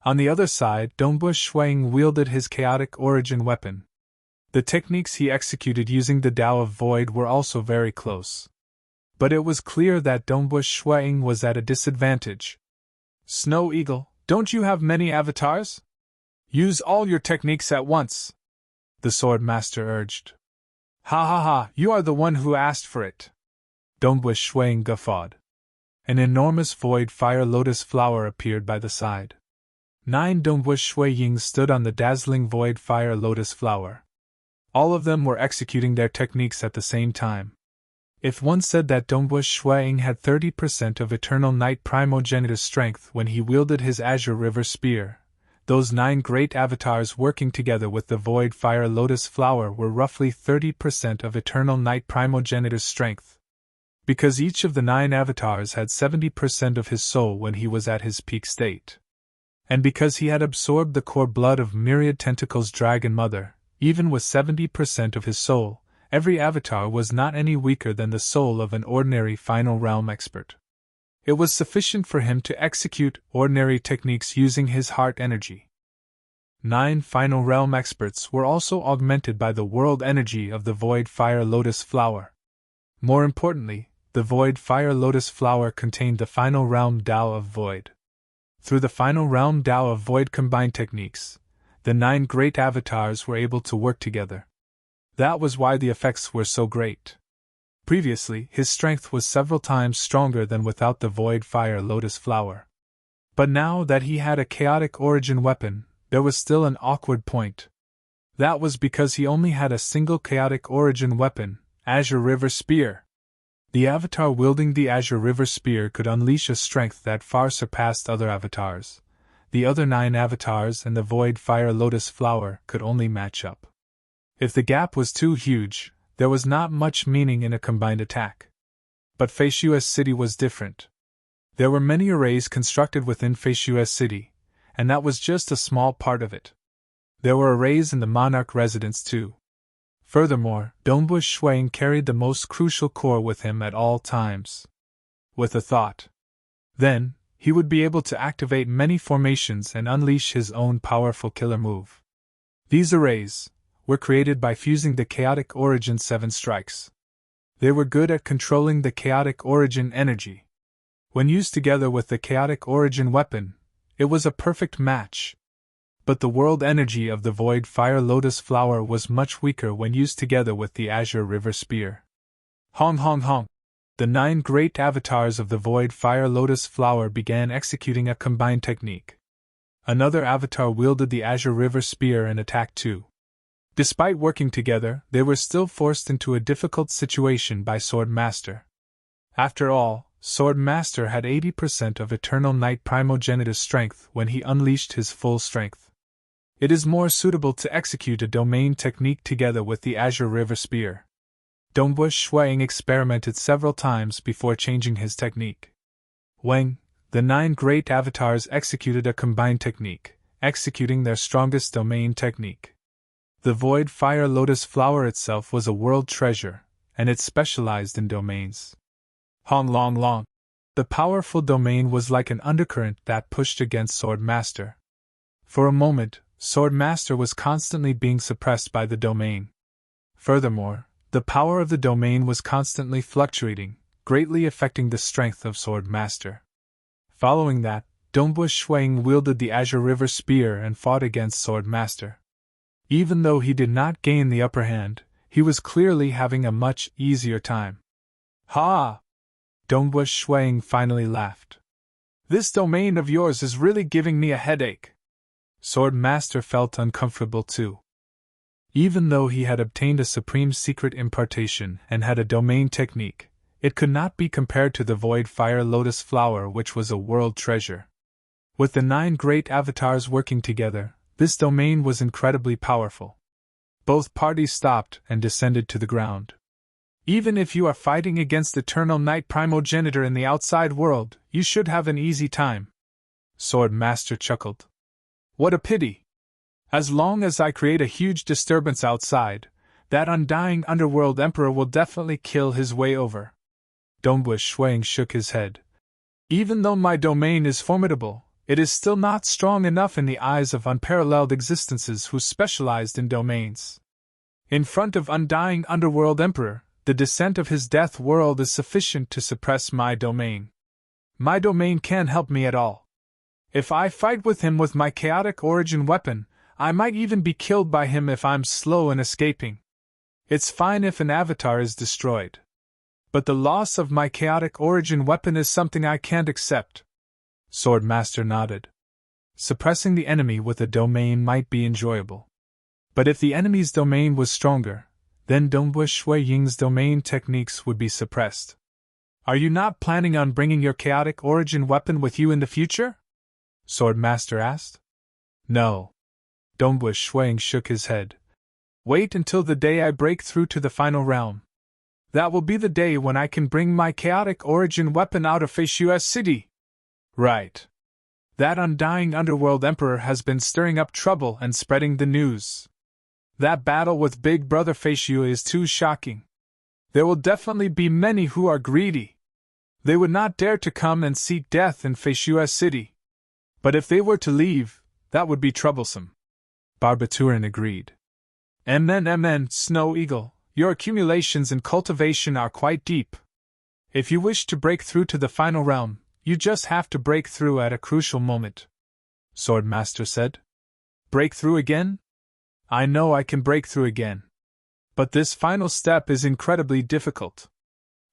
On the other side, Dongwu Shuiying wielded his chaotic origin weapon. The techniques he executed using the Tao of Void were also very close. But it was clear that Dongwu Shuiying was at a disadvantage. Snow Eagle, don't you have many avatars? Use all your techniques at once, the Sword Master urged. Ha ha ha, you are the one who asked for it. Dongwu Shuiying guffawed. An enormous void fire lotus flower appeared by the side. 9 Dongwu Shuiying stood on the dazzling void fire lotus flower. All of them were executing their techniques at the same time. If one said that Dongwu Shuiying had 30% of eternal night primogenitor strength when he wielded his Azure River spear, those 9 great avatars working together with the void fire lotus flower were roughly 30% of eternal night primogenitor strength. Because each of the 9 avatars had 70% of his soul when he was at his peak state. And because he had absorbed the core blood of Myriad Tentacles Dragon Mother, even with 70% of his soul, every avatar was not any weaker than the soul of an ordinary final realm expert. It was sufficient for him to execute ordinary techniques using his heart energy. 9 final realm experts were also augmented by the world energy of the Void Fire Lotus Flower. More importantly, the Void Fire Lotus Flower contained the final realm Tao of Void. Through the final realm Tao of Void combined techniques, the 9 great avatars were able to work together. That was why the effects were so great. Previously, his strength was several times stronger than without the Void Fire Lotus Flower. But now that he had a chaotic origin weapon, there was still an awkward point. That was because he only had a single chaotic origin weapon, Azure River Spear. The avatar wielding the Azure River Spear could unleash a strength that far surpassed other avatars. The other 9 avatars and the Void Fire Lotus Flower could only match up. If the gap was too huge, there was not much meaning in a combined attack. But Feishua's city was different. There were many arrays constructed within Feishua's city, and that was just a small part of it. There were arrays in the monarch residence too. Furthermore, Dongwu Shuiying carried the most crucial core with him at all times. With a thought. Then, he would be able to activate many formations and unleash his own powerful killer move. These arrays were created by fusing the chaotic origin 7 strikes. They were good at controlling the chaotic origin energy. When used together with the chaotic origin weapon, it was a perfect match. But the world energy of the void fire lotus flower was much weaker when used together with the azure river spear. Hong hong hong! The 9 great avatars of the void fire lotus flower began executing a combined technique. Another avatar wielded the azure river spear and attacked too. Despite working together, they were still forced into a difficult situation by Sword Master. After all, Sword Master had 80% of Eternal Night Primogenitus strength when he unleashed his full strength. It is more suitable to execute a domain technique together with the Azure River Spear. Dongbush Shuang experimented several times before changing his technique. When the 9 great avatars executed a combined technique, executing their strongest domain technique. The Void Fire Lotus Flower itself was a world treasure, and it specialized in domains. Hong Long Long. The powerful domain was like an undercurrent that pushed against Sword Master. For a moment, Sword Master was constantly being suppressed by the domain. Furthermore, the power of the domain was constantly fluctuating, greatly affecting the strength of Sword Master. Following that, Dongbush Shuang wielded the Azure River Spear and fought against Sword Master. Even though he did not gain the upper hand, he was clearly having a much easier time. Ha! Dongbush Shuang finally laughed. This domain of yours is really giving me a headache. Sword Master felt uncomfortable too. Even though he had obtained a supreme secret impartation and had a domain technique, it could not be compared to the Void Fire Lotus Flower, which was a world treasure. With the 9 great avatars working together, this domain was incredibly powerful. Both parties stopped and descended to the ground. Even if you are fighting against Eternal Night Primogenitor in the outside world, you should have an easy time. Sword Master chuckled. What a pity! As long as I create a huge disturbance outside, that undying underworld emperor will definitely kill his way over. Dongbush Shuang shook his head. Even though my domain is formidable, it is still not strong enough in the eyes of unparalleled existences who specialized in domains. In front of undying underworld emperor, the descent of his death world is sufficient to suppress my domain. My domain can't help me at all. If I fight with him with my chaotic origin weapon, I might even be killed by him if I'm slow in escaping. It's fine if an avatar is destroyed. But the loss of my chaotic origin weapon is something I can't accept. Sword Master nodded. Suppressing the enemy with a domain might be enjoyable. But if the enemy's domain was stronger, then Dongbush Shui Ying's domain techniques would be suppressed. Are you not planning on bringing your chaotic origin weapon with you in the future? Sword Master asked. No. Dongbush Shuang shook his head. Wait until the day I break through to the final realm. That will be the day when I can bring my chaotic origin weapon out of Feishua's city. Right. That undying underworld emperor has been stirring up trouble and spreading the news. That battle with Big Brother Feishua is too shocking. There will definitely be many who are greedy. They would not dare to come and seek death in Feishua's city. But if they were to leave, that would be troublesome. Barbaturin agreed. MN, Snow Eagle, your accumulations in cultivation are quite deep. If you wish to break through to the final realm, you just have to break through at a crucial moment. Sword Master said. Break through again? I know I can break through again. But this final step is incredibly difficult.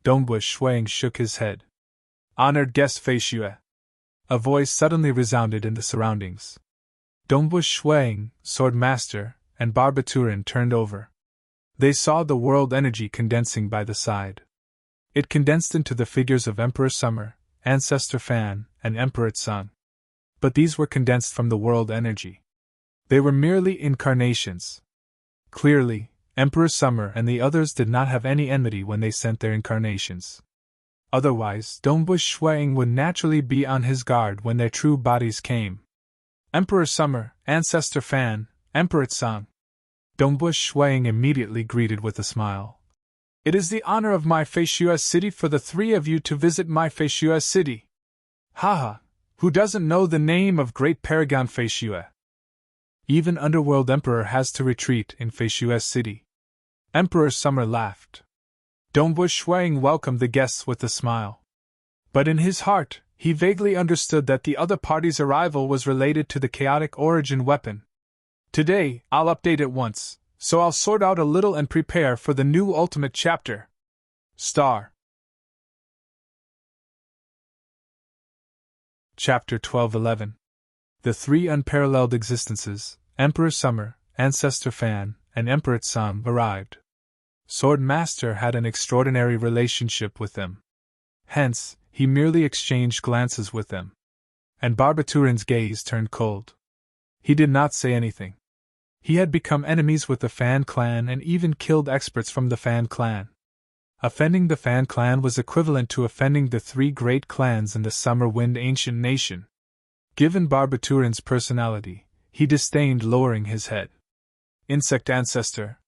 Dongbush Shuang shook his head. Honored guest Feishue. A voice suddenly resounded in the surroundings. Dongbush Shuang, Sword Master, and Barbaturin turned over. They saw the world energy condensing by the side. It condensed into the figures of Emperor Summer, Ancestor Fan, and Emperor Tsang. But these were condensed from the world energy. They were merely incarnations. Clearly, Emperor Summer and the others did not have any enmity when they sent their incarnations. Otherwise, Dongbush Shuang would naturally be on his guard when their true bodies came. Emperor Summer, Ancestor Fan, Emperor Tsang. Dongbush Shuang immediately greeted with a smile. It is the honor of my Feishua city for the 3 of you to visit my Feishua city. Haha, who doesn't know the name of Great Paragon Feishua? Even Underworld Emperor has to retreat in Feishua city. Emperor Summer laughed. Dongbush Shuang welcomed the guests with a smile. But in his heart, he vaguely understood that the other party's arrival was related to the chaotic origin weapon. Today, I'll update it once, so I'll sort out a little and prepare for the new ultimate chapter. Star. Chapter 12:11. The three unparalleled existences, Emperor Summer, Ancestor Fan, and Emperor Sam, arrived. Sword Master had an extraordinary relationship with them. Hence, he merely exchanged glances with them. And Barbaturin's gaze turned cold. He did not say anything. He had become enemies with the Fan clan and even killed experts from the Fan clan. Offending the Fan clan was equivalent to offending the three great clans in the Summer Wind ancient nation. Given Barbaturin's personality, he disdained lowering his head. Insect Ancestor.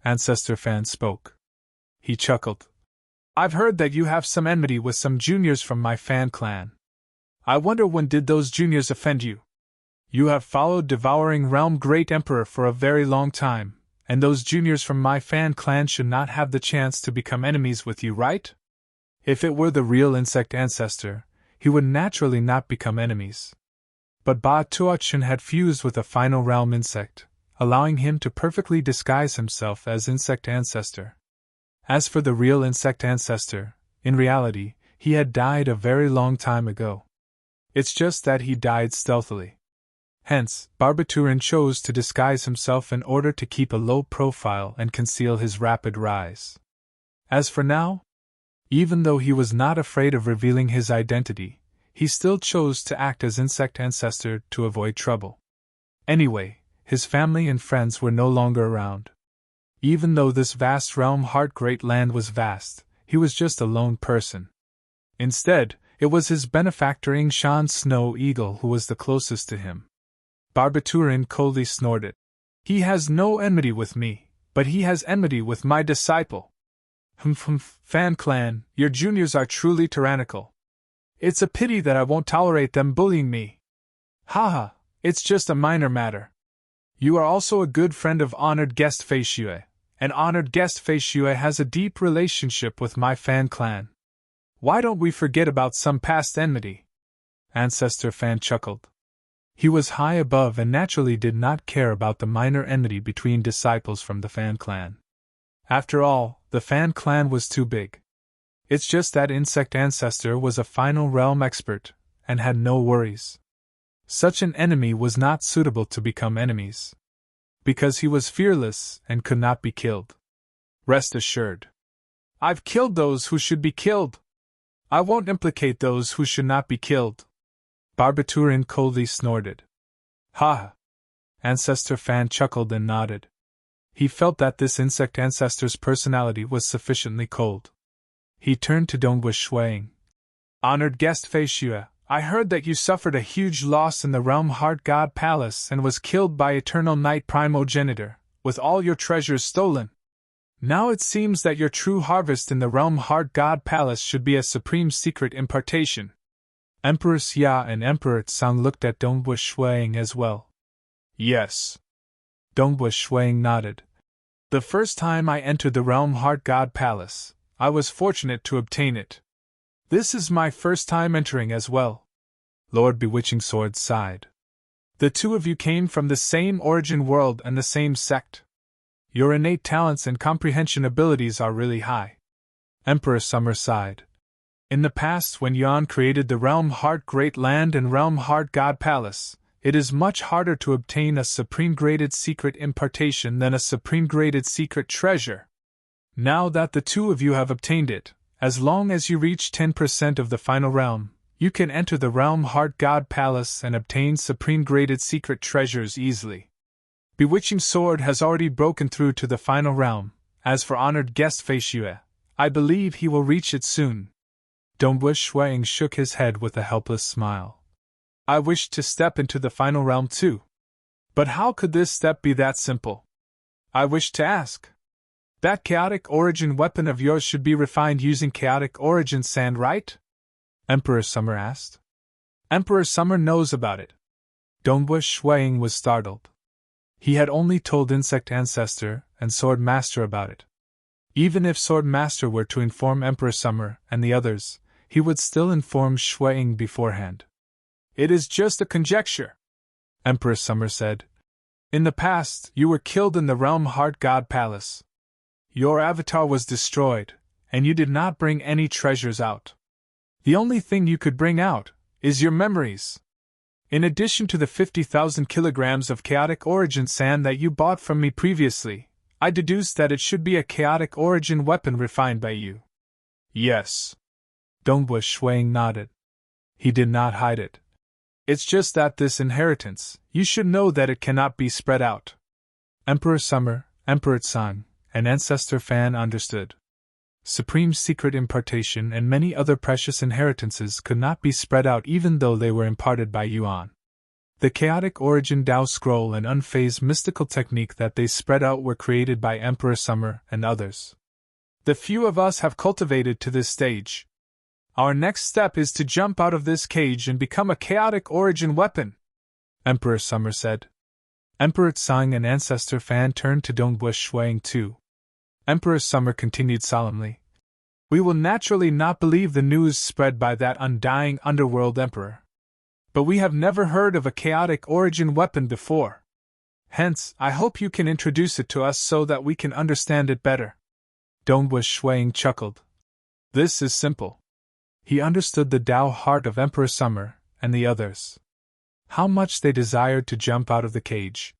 Ancestor Fan spoke. He chuckled. I've heard that you have some enmity with some juniors from my Fan clan. I wonder when did those juniors offend you? You have followed Devouring Realm Great Emperor for a very long time, and those juniors from my Fan clan should not have the chance to become enemies with you, right? If it were the real Insect Ancestor, he would naturally not become enemies. But Ba Tuachin had fused with a final realm insect, allowing him to perfectly disguise himself as Insect Ancestor. As for the real Insect Ancestor, in reality, he had died a very long time ago. It's just that he died stealthily. Hence, Barbaturin chose to disguise himself in order to keep a low profile and conceal his rapid rise. As for now, even though he was not afraid of revealing his identity, he still chose to act as Insect Ancestor to avoid trouble. Anyway, his family and friends were no longer around. Even though this vast realm Heart Great Land was vast, he was just a lone person. Instead, it was his benefactor Yingshan Snow Eagle who was the closest to him. Barbaturin coldly snorted. He has no enmity with me, but he has enmity with my disciple. Fan clan, your juniors are truly tyrannical. It's a pity that I won't tolerate them bullying me. Haha, it's just a minor matter. You are also a good friend of Honored Guest Fei Xue, and Honored Guest Fei Xue has a deep relationship with my Fan clan. Why don't we forget about some past enmity? Ancestor Fan chuckled. He was high above and naturally did not care about the minor enmity between disciples from the Fan clan. After all, the Fan clan was too big. It's just that Insect Ancestor was a final realm expert, and had no worries. Such an enemy was not suitable to become enemies. Because he was fearless and could not be killed. Rest assured. I've killed those who should be killed. I won't implicate those who should not be killed. Barbaturin coldly snorted. Ha! Ancestor Fan chuckled and nodded. He felt that this Insect Ancestor's personality was sufficiently cold. He turned to Dongwu Shuang. Honored Guest Fei Xue, I heard that you suffered a huge loss in the Realm Heart God Palace and was killed by Eternal Night Primogenitor, with all your treasures stolen. Now it seems that your true harvest in the Realm Heart God Palace should be a supreme secret impartation. Emperor Xia and Emperor Tsang looked at Dongwu Shuang as well. Yes. Dongwu Shuang nodded. The first time I entered the Realm Heart God Palace, I was fortunate to obtain it. This is my first time entering as well. Lord Bewitching Sword sighed. The two of you came from the same origin world and the same sect. Your innate talents and comprehension abilities are really high. Emperor Summer sighed. In the past, when Yuan created the Realm Heart Great Land and Realm Heart God Palace, it is much harder to obtain a supreme-graded secret impartation than a supreme-graded secret treasure. Now that the two of you have obtained it, as long as you reach 10% of the final realm, you can enter the Realm Heart God Palace and obtain supreme-graded secret treasures easily. Bewitching Sword has already broken through to the final realm. As for Honored Guest Fei Xue, I believe he will reach it soon. Dongwu Shuang shook his head with a helpless smile. I wished to step into the final realm too. But how could this step be that simple? I wish to ask. That chaotic origin weapon of yours should be refined using chaotic origin sand, right? Emperor Summer asked. Emperor Summer knows about it. Dongwu Shuang was startled. He had only told Insect Ancestor and Sword Master about it. Even if Sword Master were to inform Emperor Summer and the others, he would still inform Ying beforehand. "It is just a conjecture," Emperor Summer said. "In the past, you were killed in the Realm Heart God Palace. Your avatar was destroyed, and you did not bring any treasures out. The only thing you could bring out is your memories. In addition to the 50,000 kilograms of chaotic origin sand that you bought from me previously, I deduced that it should be a chaotic origin weapon refined by you." "Yes." Dongwu Ying nodded. He did not hide it. "It's just that this inheritance, you should know that it cannot be spread out." Emperor Summer, Emperor Tsang, and Ancestor Fan understood. Supreme secret impartation and many other precious inheritances could not be spread out even though they were imparted by Yuan. The chaotic origin Tao scroll and unphased mystical technique that they spread out were created by Emperor Summer and others. The few of us have cultivated to this stage. Our next step is to jump out of this cage and become a chaotic origin weapon, Emperor Summer said. Emperor Tsang and Ancestor Fan turned to Dongwu Ying too. Emperor Summer continued solemnly. "We will naturally not believe the news spread by that undying underworld emperor. But we have never heard of a chaotic origin weapon before. Hence, I hope you can introduce it to us so that we can understand it better." Dongwu Ying chuckled. "This is simple." He understood the Tao heart of Emperor Summer and the others. How much they desired to jump out of the cage.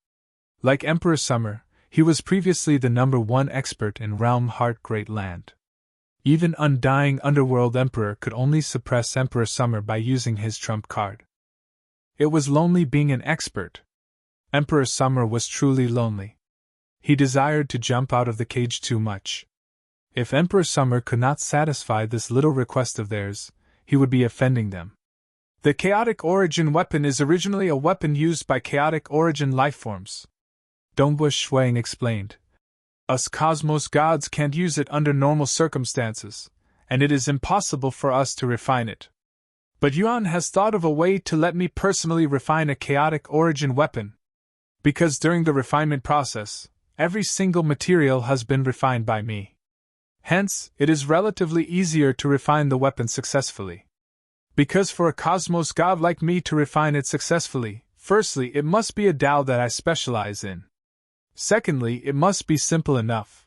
Like Emperor Summer, he was previously the #1 expert in Realm Heart Great Land. Even undying Underworld Emperor could only suppress Emperor Summer by using his trump card. It was lonely being an expert. Emperor Summer was truly lonely. He desired to jump out of the cage too much. If Emperor Summer could not satisfy this little request of theirs, he would be offending them. The chaotic origin weapon is originally a weapon used by chaotic origin lifeforms, Dongwu Ying explained. Us cosmos gods can't use it under normal circumstances, and it is impossible for us to refine it. But Yuan has thought of a way to let me personally refine a chaotic origin weapon. Because during the refinement process, every single material has been refined by me. Hence, it is relatively easier to refine the weapon successfully. Because for a cosmos god like me to refine it successfully, firstly, it must be a Tao that I specialize in. Secondly, it must be simple enough.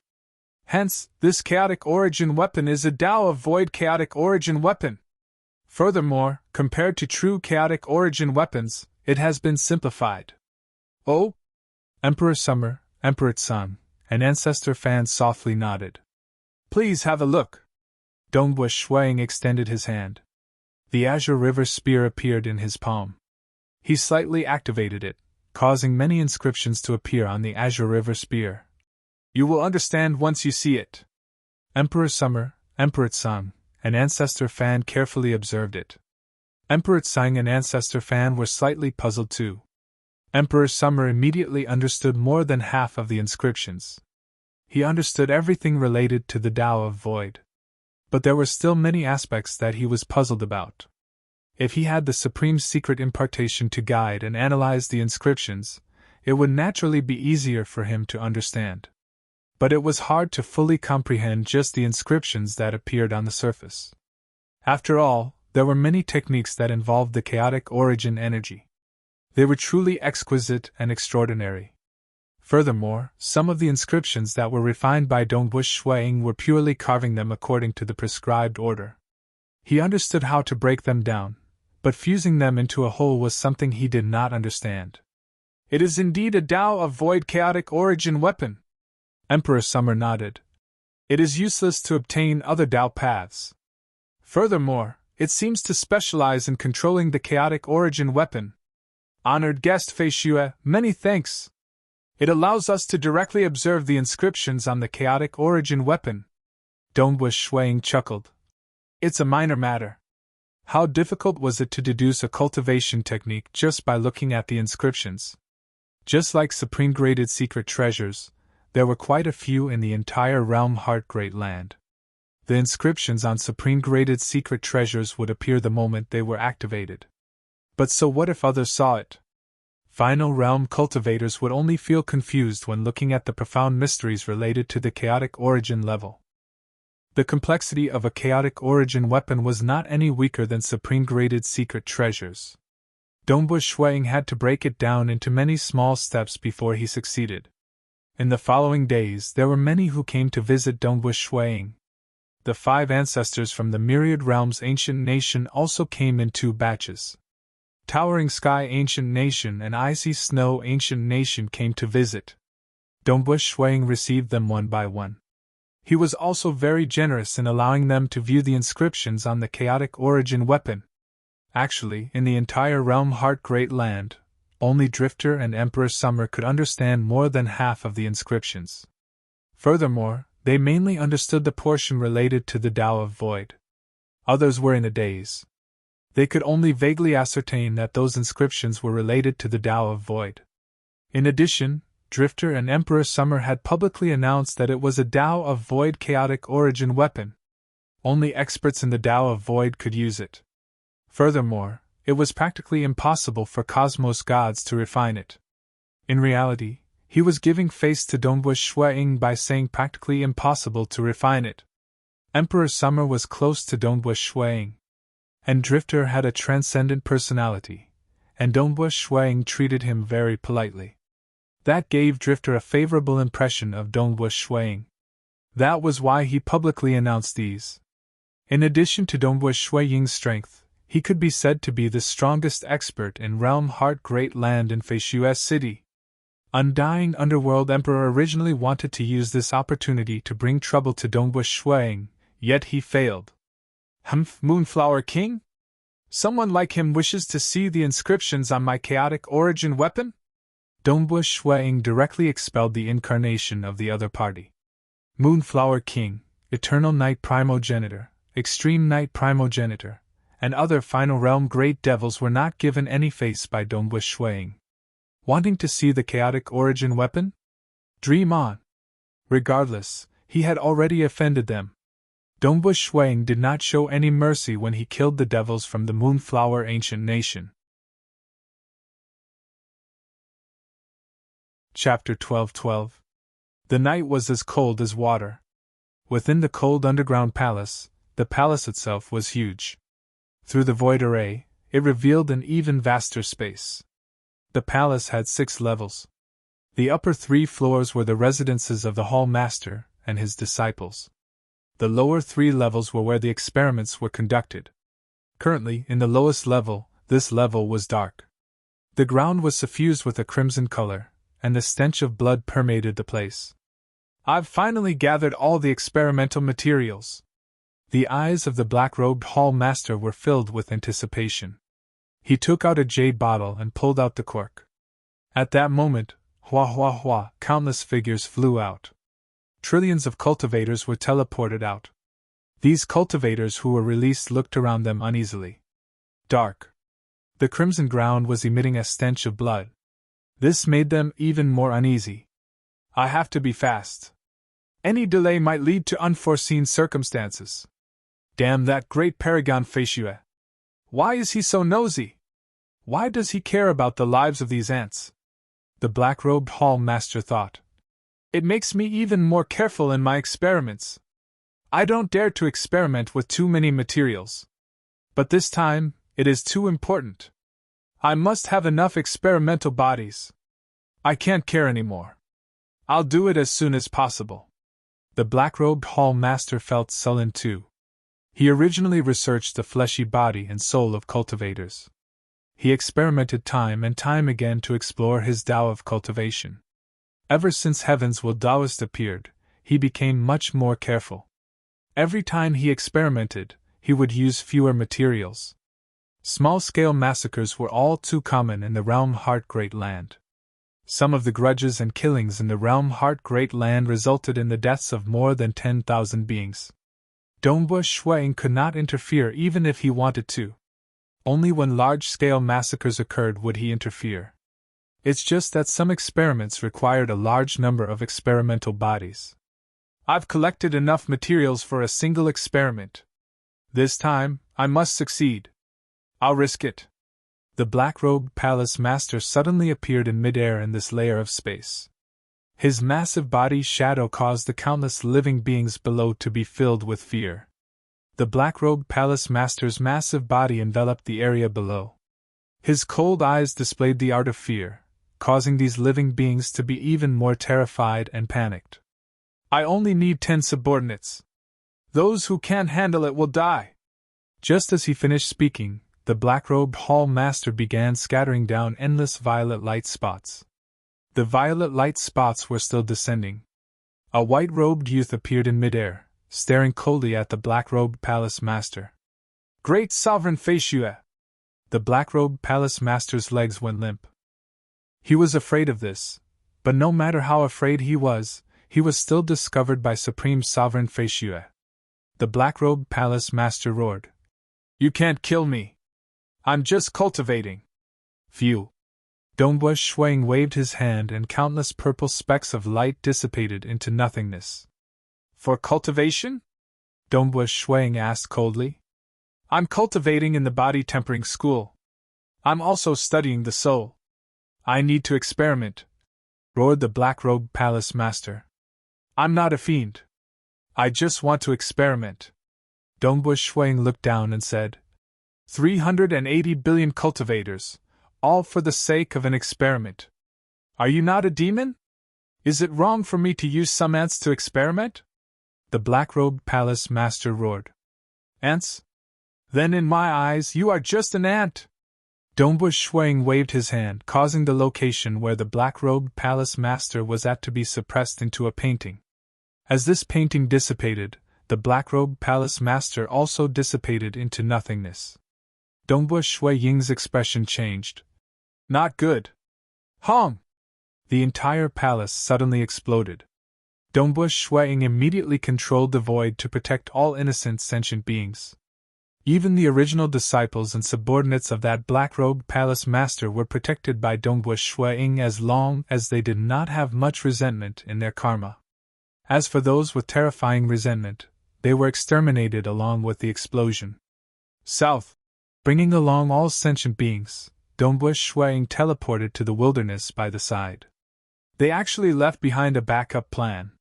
Hence, this chaotic origin weapon is a Tao of void chaotic origin weapon. Furthermore, compared to true chaotic origin weapons, it has been simplified. Oh? Emperor Summer, Emperor Tsang, and Ancestor Fan softly nodded. Please have a look. Dongwu Ying extended his hand. The Azure River Spear appeared in his palm. He slightly activated it, causing many inscriptions to appear on the Azure River Spear. You will understand once you see it. Emperor Summer, Emperor Tsang, and Ancestor Fan carefully observed it. Emperor Tsang and Ancestor Fan were slightly puzzled too. Emperor Summer immediately understood more than half of the inscriptions. He understood everything related to the Tao of Void. But there were still many aspects that he was puzzled about. If he had the supreme secret impartation to guide and analyze the inscriptions, it would naturally be easier for him to understand. But it was hard to fully comprehend just the inscriptions that appeared on the surface. After all, there were many techniques that involved the chaotic origin energy. They were truly exquisite and extraordinary. Furthermore, some of the inscriptions that were refined by Dongwu Ying were purely carving them according to the prescribed order. He understood how to break them down, but fusing them into a whole was something he did not understand. It is indeed a Tao of void chaotic origin weapon. Emperor Summer nodded. It is useless to obtain other Tao paths. Furthermore, it seems to specialize in controlling the chaotic origin weapon. Honored guest Fei Xue, many thanks. It allows us to directly observe the inscriptions on the chaotic origin weapon. Dongwu Ying chuckled. It's a minor matter. How difficult was it to deduce a cultivation technique just by looking at the inscriptions? Just like supreme graded secret treasures, there were quite a few in the entire Realm Heart Great Land. The inscriptions on supreme graded secret treasures would appear the moment they were activated. But so what if others saw it? Final realm cultivators would only feel confused when looking at the profound mysteries related to the chaotic origin level. The complexity of a chaotic origin weapon was not any weaker than supreme-graded secret treasures. Dongbu Shuang had to break it down into many small steps before he succeeded. In the following days, there were many who came to visit Dongbu Shuang. The 5 ancestors from the Myriad Realms Ancient Nation also came in 2 batches. Towering Sky Ancient Nation and Icy Snow Ancient Nation came to visit. Dongbu Shuang received them one by one. He was also very generous in allowing them to view the inscriptions on the chaotic origin weapon. Actually, in the entire Realm Heart Great Land, only Drifter and Emperor Summer could understand more than half of the inscriptions. Furthermore, they mainly understood the portion related to the Tao of Void. Others were in a daze. They could only vaguely ascertain that those inscriptions were related to the Tao of Void. In addition, Drifter and Emperor Summer had publicly announced that it was a Tao of Void chaotic origin weapon. Only experts in the Tao of Void could use it. Furthermore, it was practically impossible for Cosmos gods to refine it. In reality, he was giving face to Dongbu Shuang by saying practically impossible to refine it. Emperor Summer was close to Dongbu Shuang. And Drifter had a transcendent personality, and Dongbu Shuang treated him very politely. That gave Drifter a favorable impression of Dongbu Shuang. That was why he publicly announced these. In addition to Dongbu Shuang's strength, he could be said to be the strongest expert in Realm Heart Great Land in Feishu's city. Undying Underworld Emperor originally wanted to use this opportunity to bring trouble to Dongbu Shuang, yet he failed. Humph, Moonflower King? Someone like him wishes to see the inscriptions on my chaotic origin weapon? Dongbu Shuang directly expelled the incarnation of the other party. Moonflower King, Eternal Night Primogenitor, Extreme Night Primogenitor, and other Final Realm Great Devils were not given any face by Dongbu Shuang. Wanting to see the chaotic origin weapon? Dream on. Regardless, he had already offended them. Dongbu Shuang did not show any mercy when he killed the devils from the Moonflower Ancient Nation. Chapter 12:12. The night was as cold as water. Within the cold underground palace, the palace itself was huge. Through the void array, it revealed an even vaster space. The palace had 6 levels. The upper 3 floors were the residences of the Hall Master and his disciples. The lower 3 levels were where the experiments were conducted. Currently, in the lowest level, this level was dark. The ground was suffused with a crimson color, and the stench of blood permeated the place. I've finally gathered all the experimental materials. The eyes of the black-robed Hall Master were filled with anticipation. He took out a jade bottle and pulled out the cork. At that moment, hua, countless figures flew out. Trillions of cultivators were teleported out. These cultivators who were released looked around them uneasily. Dark. The crimson ground was emitting a stench of blood. This made them even more uneasy. I have to be fast. Any delay might lead to unforeseen circumstances. Damn that great paragon Feishue. Why is he so nosy? Why does he care about the lives of these ants? The black-robed Hall Master thought. It makes me even more careful in my experiments. I don't dare to experiment with too many materials. But this time, it is too important. I must have enough experimental bodies. I can't care anymore. I'll do it as soon as possible. The black-robed Hall Master felt sullen too. He originally researched the fleshy body and soul of cultivators. He experimented time and time again to explore his Tao of cultivation. Ever since Heaven's Will Taoist appeared, he became much more careful. Every time he experimented, he would use fewer materials. Small-scale massacres were all too common in the Realm Heart Great Land. Some of the grudges and killings in the Realm Heart Great Land resulted in the deaths of more than 10,000 beings. Dongbu Shuang could not interfere even if he wanted to. Only when large-scale massacres occurred would he interfere. It's just that some experiments required a large number of experimental bodies. I've collected enough materials for a single experiment. This time, I must succeed. I'll risk it. The black-robed palace master suddenly appeared in midair in this layer of space. His massive body's shadow caused the countless living beings below to be filled with fear. The black-robed palace master's massive body enveloped the area below. His cold eyes displayed the art of fear, causing these living beings to be even more terrified and panicked. I only need 10 subordinates. Those who can't handle it will die. Just as he finished speaking, the black-robed hall master began scattering down endless violet light spots. The violet light spots were still descending. A white-robed youth appeared in midair, staring coldly at the black-robed palace master. Great Sovereign Feishue! The black-robed palace master's legs went limp. He was afraid of this, but no matter how afraid he was still discovered by Supreme Sovereign Feishue. The black-robed palace master roared. You can't kill me. I'm just cultivating. Phew. Dongbua Shuang waved his hand and countless purple specks of light dissipated into nothingness. For cultivation? Dongbua Shuang asked coldly. I'm cultivating in the body tempering school. I'm also studying the soul. I need to experiment, roared the black-robed palace master. I'm not a fiend. I just want to experiment. Dongbua Shuang looked down and said, 380 billion cultivators, all for the sake of an experiment. Are you not a demon? Is it wrong for me to use some ants to experiment? The black-robed palace master roared. Ants? Then in my eyes you are just an ant! Dongbua Shuang waved his hand, causing the location where the black-robed palace master was at to be suppressed into a painting. As this painting dissipated, the black-robed palace master also dissipated into nothingness. Dongbua Ying's expression changed. Not good. Hong! The entire palace suddenly exploded. Dongbua Ying immediately controlled the void to protect all innocent sentient beings. Even the original disciples and subordinates of that black-robed palace master were protected by Dongbua Ying as long as they did not have much resentment in their karma. As for those with terrifying resentment, they were exterminated along with the explosion. South, bringing along all sentient beings, Dongbua Ying teleported to the wilderness by the side. They actually left behind a backup plan.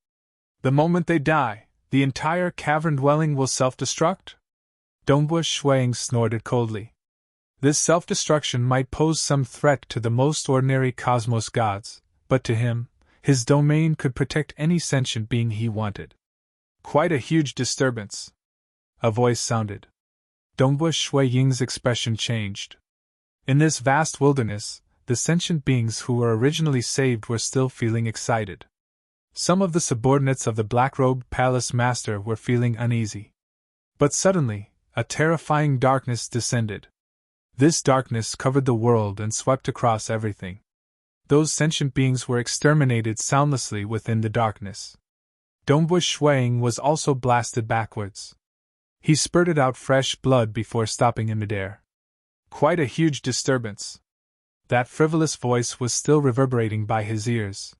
The moment they die, the entire cavern dwelling will self-destruct? Dongbua Ying snorted coldly. This self-destruction might pose some threat to the most ordinary cosmos gods, but to him, his domain could protect any sentient being he wanted. Quite a huge disturbance. A voice sounded. Dongbua Ying's expression changed. In this vast wilderness, the sentient beings who were originally saved were still feeling excited. Some of the subordinates of the black-robed palace master were feeling uneasy. But suddenly, a terrifying darkness descended. This darkness covered the world and swept across everything. Those sentient beings were exterminated soundlessly within the darkness. Dongbua Ying was also blasted backwards. He spurted out fresh blood before stopping in midair. Quite a huge disturbance. That frivolous voice was still reverberating by his ears.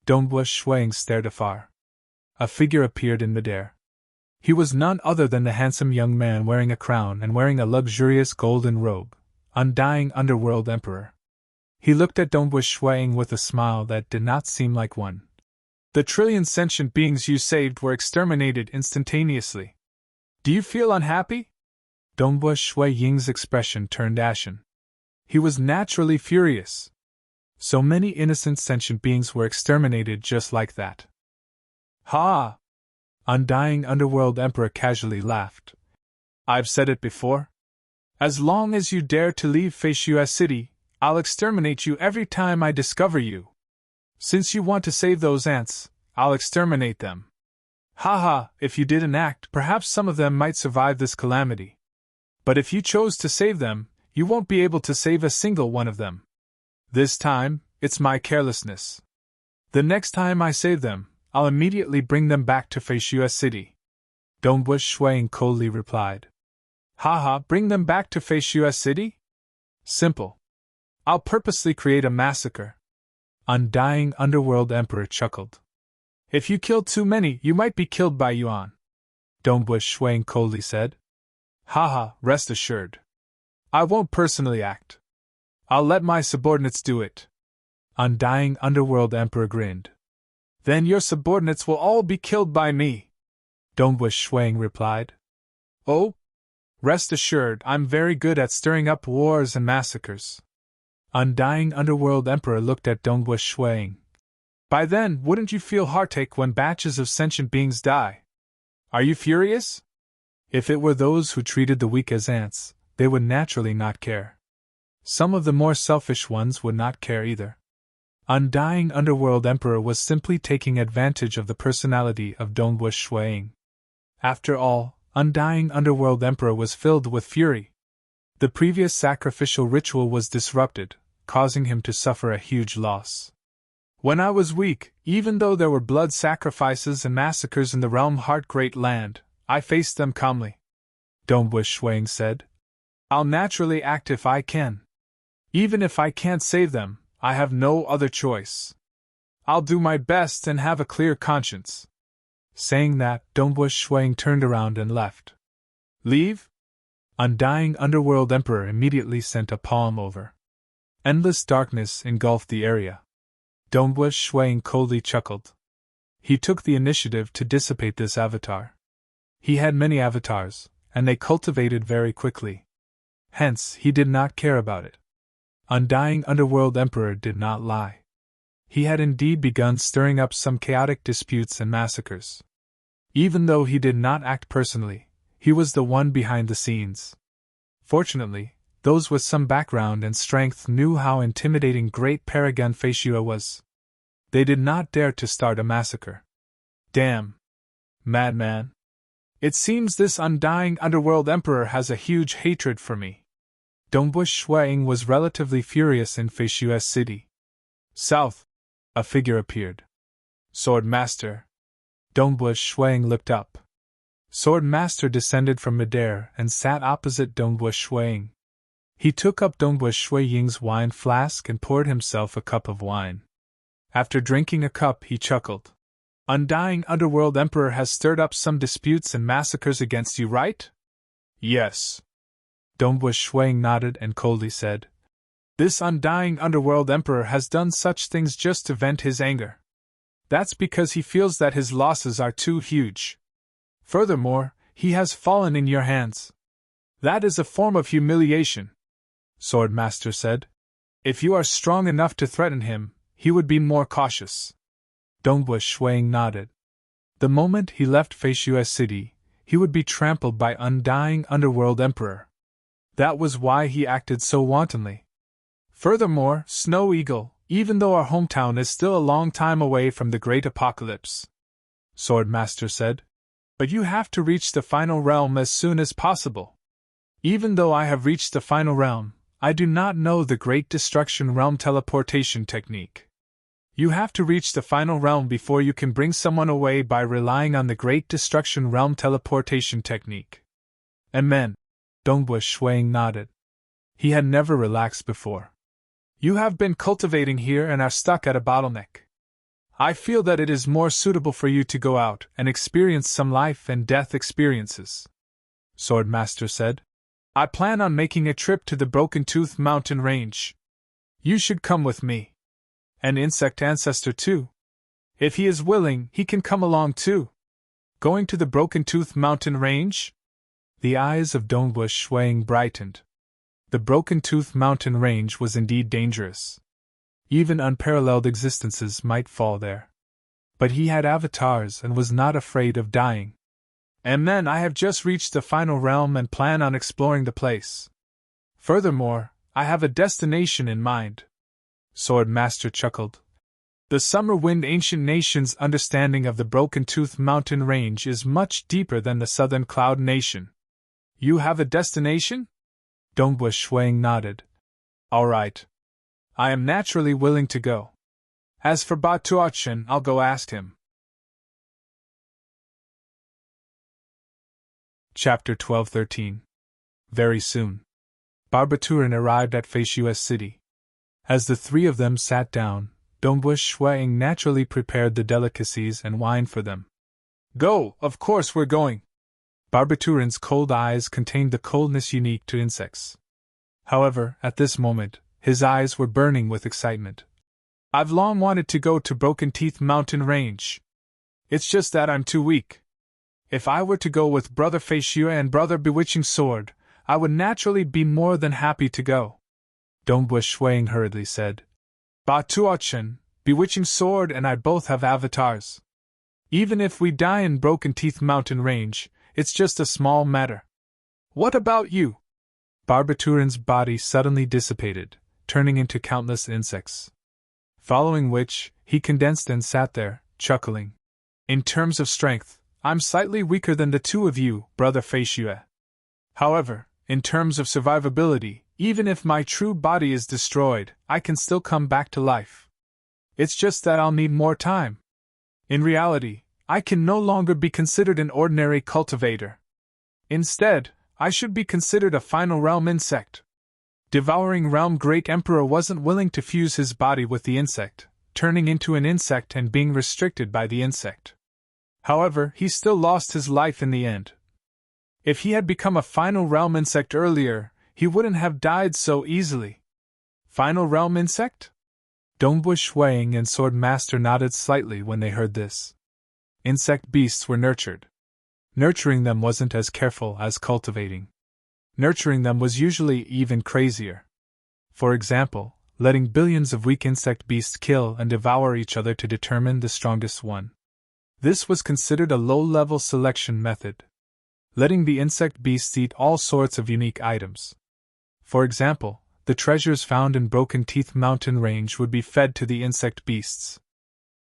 Dongbua Ying stared afar. A figure appeared in midair. He was none other than the handsome young man wearing a crown and wearing a luxurious golden robe, Undying Underworld Emperor. He looked at Dongbua Ying with a smile that did not seem like one. The trillion sentient beings you saved were exterminated instantaneously. Do you feel unhappy? Dongbua Ying's expression turned ashen. He was naturally furious. So many innocent sentient beings were exterminated just like that. Ha! Undying Underworld Emperor casually laughed. I've said it before. As long as you dare to leave Feishue City, I'll exterminate you every time I discover you. Since you want to save those ants, I'll exterminate them. Haha, if you didn't act, perhaps some of them might survive this calamity. But if you chose to save them, you won't be able to save a single one of them. This time, it's my carelessness. The next time I save them, I'll immediately bring them back to Feishue City. Dongbua Ying coldly replied. Haha, bring them back to Feishue City? Simple. I'll purposely create a massacre. Undying Underworld Emperor chuckled. If you kill too many, you might be killed by Yuan. Dongbua Ying coldly said. Haha, rest assured. I won't personally act. I'll let my subordinates do it. Undying Underworld Emperor grinned. Then your subordinates will all be killed by me, Dongbush Shuang replied. Oh? Rest assured, I'm very good at stirring up wars and massacres. Undying Underworld Emperor looked at Dongbush Shuang. By then, wouldn't you feel heartache when batches of sentient beings die? Are you furious? If it were those who treated the weak as ants, they would naturally not care. Some of the more selfish ones would not care either. Undying Underworld Emperor was simply taking advantage of the personality of Dongbush Shuang. After all, Undying Underworld Emperor was filled with fury. The previous sacrificial ritual was disrupted, causing him to suffer a huge loss. When I was weak, even though there were blood sacrifices and massacres in the realm Heart Great Land, I faced them calmly, Dongbush Shuang said. I'll naturally act if I can. Even if I can't save them, I have no other choice. I'll do my best and have a clear conscience. Saying that, Dongbush Shuang turned around and left. Leave? Undying Underworld Emperor immediately sent a palm over. Endless darkness engulfed the area. Dongbush Shuang coldly chuckled. He took the initiative to dissipate this avatar. He had many avatars, and they cultivated very quickly. Hence, he did not care about it. Undying Underworld Emperor did not lie. He had indeed begun stirring up some chaotic disputes and massacres. Even though he did not act personally, he was the one behind the scenes. Fortunately, those with some background and strength knew how intimidating Great Paragon Feishua was. They did not dare to start a massacre. Damn! Madman! It seems this Undying Underworld Emperor has a huge hatred for me. Dongbush Shuang was relatively furious in Feishua's city. South. A figure appeared. Sword Master. Dongbush Shuang looked up. Sword Master descended from midair and sat opposite Dongbush Shuang. He took up Dongbush Shuang's wine flask and poured himself a cup of wine. After drinking a cup, he chuckled. Undying Underworld Emperor has stirred up some disputes and massacres against you, right? Yes. Dongbush Shuang nodded and coldly said, This Undying Underworld Emperor has done such things just to vent his anger. That's because he feels that his losses are too huge. Furthermore, he has fallen in your hands. That is a form of humiliation, Sword Master said. If you are strong enough to threaten him, he would be more cautious. Dongbush Shuang nodded. The moment he left Feishua City, he would be trampled by Undying Underworld Emperor. That was why he acted so wantonly. Furthermore, Snow Eagle, even though our hometown is still a long time away from the Great Apocalypse, Sword Master said, but you have to reach the final realm as soon as possible. Even though I have reached the final realm, I do not know the Great Destruction Realm teleportation technique. You have to reach the final realm before you can bring someone away by relying on the Great Destruction Realm teleportation technique. Amen. Dongbush Shuang nodded. He had never relaxed before. You have been cultivating here and are stuck at a bottleneck. I feel that it is more suitable for you to go out and experience some life and death experiences, Sword Master said. I plan on making a trip to the Broken Tooth Mountain Range. You should come with me. An insect ancestor too. If he is willing, he can come along too. Going to the Broken Tooth Mountain Range? The eyes of Dongbush Shuang brightened. The Broken Tooth Mountain Range was indeed dangerous. Even unparalleled existences might fall there. But he had avatars and was not afraid of dying. And then I have just reached the final realm and plan on exploring the place. Furthermore, I have a destination in mind. Sword Master chuckled. The Summer Wind Ancient Nation's understanding of the Broken Tooth Mountain Range is much deeper than the Southern Cloud Nation. You have a destination? Dongbush Shuang nodded. All right. I am naturally willing to go. As for Batuachen, I'll go ask him. Chapter 12-13. Very soon. Barbaturin arrived at Feishua City. As the three of them sat down, Dongbush Shuang naturally prepared the delicacies and wine for them. Go, of course we're going. Barbaturin's cold eyes contained the coldness unique to insects. However, at this moment, his eyes were burning with excitement. I've long wanted to go to Broken Teeth Mountain Range. It's just that I'm too weak. If I were to go with Brother Feishue and Brother Bewitching Sword, I would naturally be more than happy to go. Dongbu Shuang hurriedly said. Ba Tuochen, Bewitching Sword and I both have avatars. Even if we die in Broken Teeth Mountain Range, it's just a small matter. What about you? Barbaturan's body suddenly dissipated, turning into countless insects. Following which, he condensed and sat there, chuckling. In terms of strength, I'm slightly weaker than the two of you, Brother Feishue. However, in terms of survivability, even if my true body is destroyed, I can still come back to life. It's just that I'll need more time. In reality, I can no longer be considered an ordinary cultivator. Instead, I should be considered a final realm insect. Devouring Realm Great Emperor wasn't willing to fuse his body with the insect, turning into an insect and being restricted by the insect. However, he still lost his life in the end. If he had become a final realm insect earlier, he wouldn't have died so easily. Final realm insect? Dongbu Shuang and Sword Master nodded slightly when they heard this. Insect beasts were nurtured. Nurturing them wasn't as careful as cultivating. Nurturing them was usually even crazier. For example, letting billions of weak insect beasts kill and devour each other to determine the strongest one. This was considered a low-level selection method. Letting the insect beasts eat all sorts of unique items. For example, the treasures found in Broken Teeth Mountain Range would be fed to the insect beasts.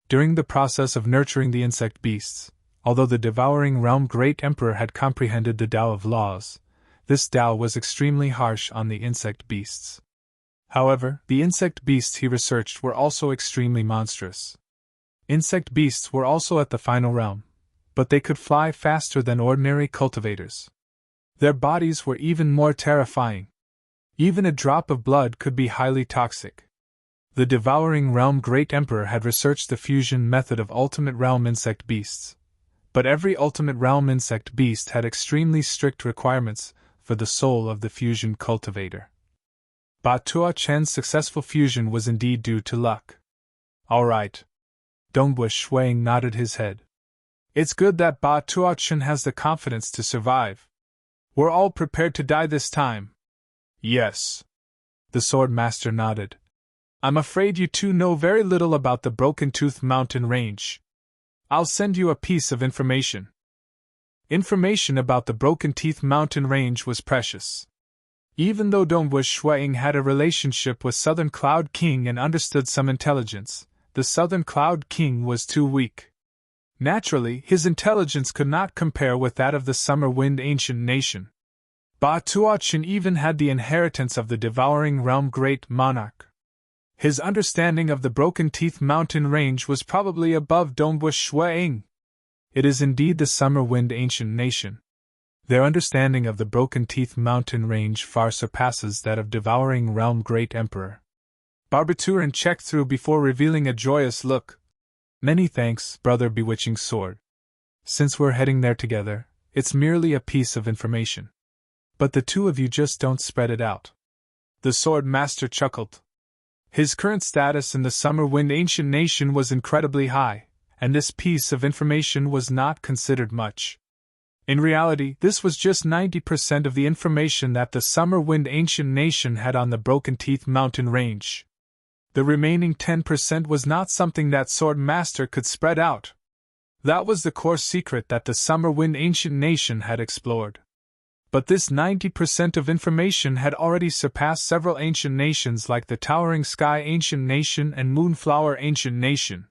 During the process of nurturing the insect beasts, although the devouring realm Great Emperor had comprehended the Tao of laws, this Tao was extremely harsh on the insect beasts. However, the insect beasts he researched were also extremely monstrous. Insect beasts were also at the final realm, but they could fly faster than ordinary cultivators. Their bodies were even more terrifying. Even a drop of blood could be highly toxic. The devouring realm Great Emperor had researched the fusion method of ultimate realm insect beasts, but every ultimate realm insect beast had extremely strict requirements for the soul of the fusion cultivator. Ba Tuochen's successful fusion was indeed due to luck. All right. Dongbu Shuang nodded his head. It's good that Ba Tuochen has the confidence to survive. We're all prepared to die this time. Yes. The Sword Master nodded. I'm afraid you two know very little about the Broken Tooth Mountain Range. I'll send you a piece of information. Information about the Broken Teeth Mountain Range was precious. Even though Dongbu Shuang had a relationship with Southern Cloud King and understood some intelligence, the Southern Cloud King was too weak. Naturally, his intelligence could not compare with that of the Summer Wind Ancient Nation. Ba Tuochen even had the inheritance of the Devouring Realm Great Monarch. His understanding of the Broken Teeth Mountain Range was probably above Dongbu Shuang. It is indeed the Summer Wind Ancient Nation. Their understanding of the Broken Teeth Mountain Range far surpasses that of Devouring Realm Great Emperor. Barbaturan checked through before revealing a joyous look. Many thanks, Brother Bewitching Sword. Since we're heading there together, it's merely a piece of information. But the two of you just don't spread it out. The Sword Master chuckled. His current status in the Summer Wind Ancient Nation was incredibly high, and this piece of information was not considered much. In reality, this was just 90% of the information that the Summer Wind Ancient Nation had on the Broken Teeth Mountain Range. The remaining 10% was not something that Sword Master could spread out. That was the core secret that the Summer Wind Ancient Nation had explored. But this 90% of information had already surpassed several ancient nations like the Towering Sky Ancient Nation and Moonflower Ancient Nation.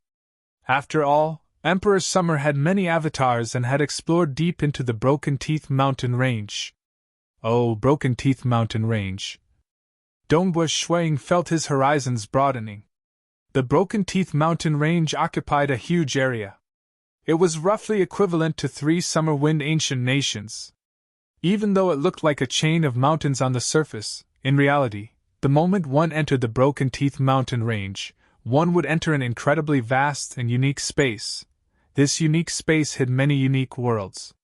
After all, Emperor Summer had many avatars and had explored deep into the Broken Teeth Mountain Range. Oh, Broken Teeth Mountain Range. Dongbu Shuang felt his horizons broadening. The Broken Teeth Mountain Range occupied a huge area. It was roughly equivalent to 3 Summer Wind Ancient Nations. Even though it looked like a chain of mountains on the surface, in reality, the moment one entered the Broken Teeth Mountain Range, one would enter an incredibly vast and unique space. This unique space hid many unique worlds.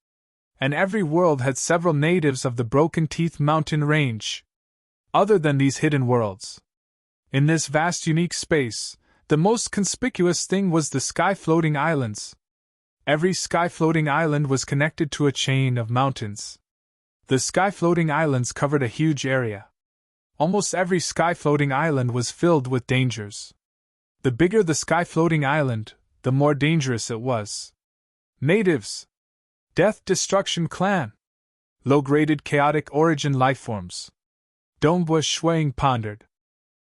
And every world had several natives of the Broken Teeth Mountain Range. Other than these hidden worlds, in this vast unique space, The most conspicuous thing was the sky-floating islands. Every sky-floating island was connected to a chain of mountains. The sky-floating islands covered a huge area. Almost every sky-floating island was filled with dangers. The bigger the sky-floating island, the more dangerous it was. Natives. Death Destruction Clan. Low-graded chaotic origin lifeforms. Dongbu Shuang pondered.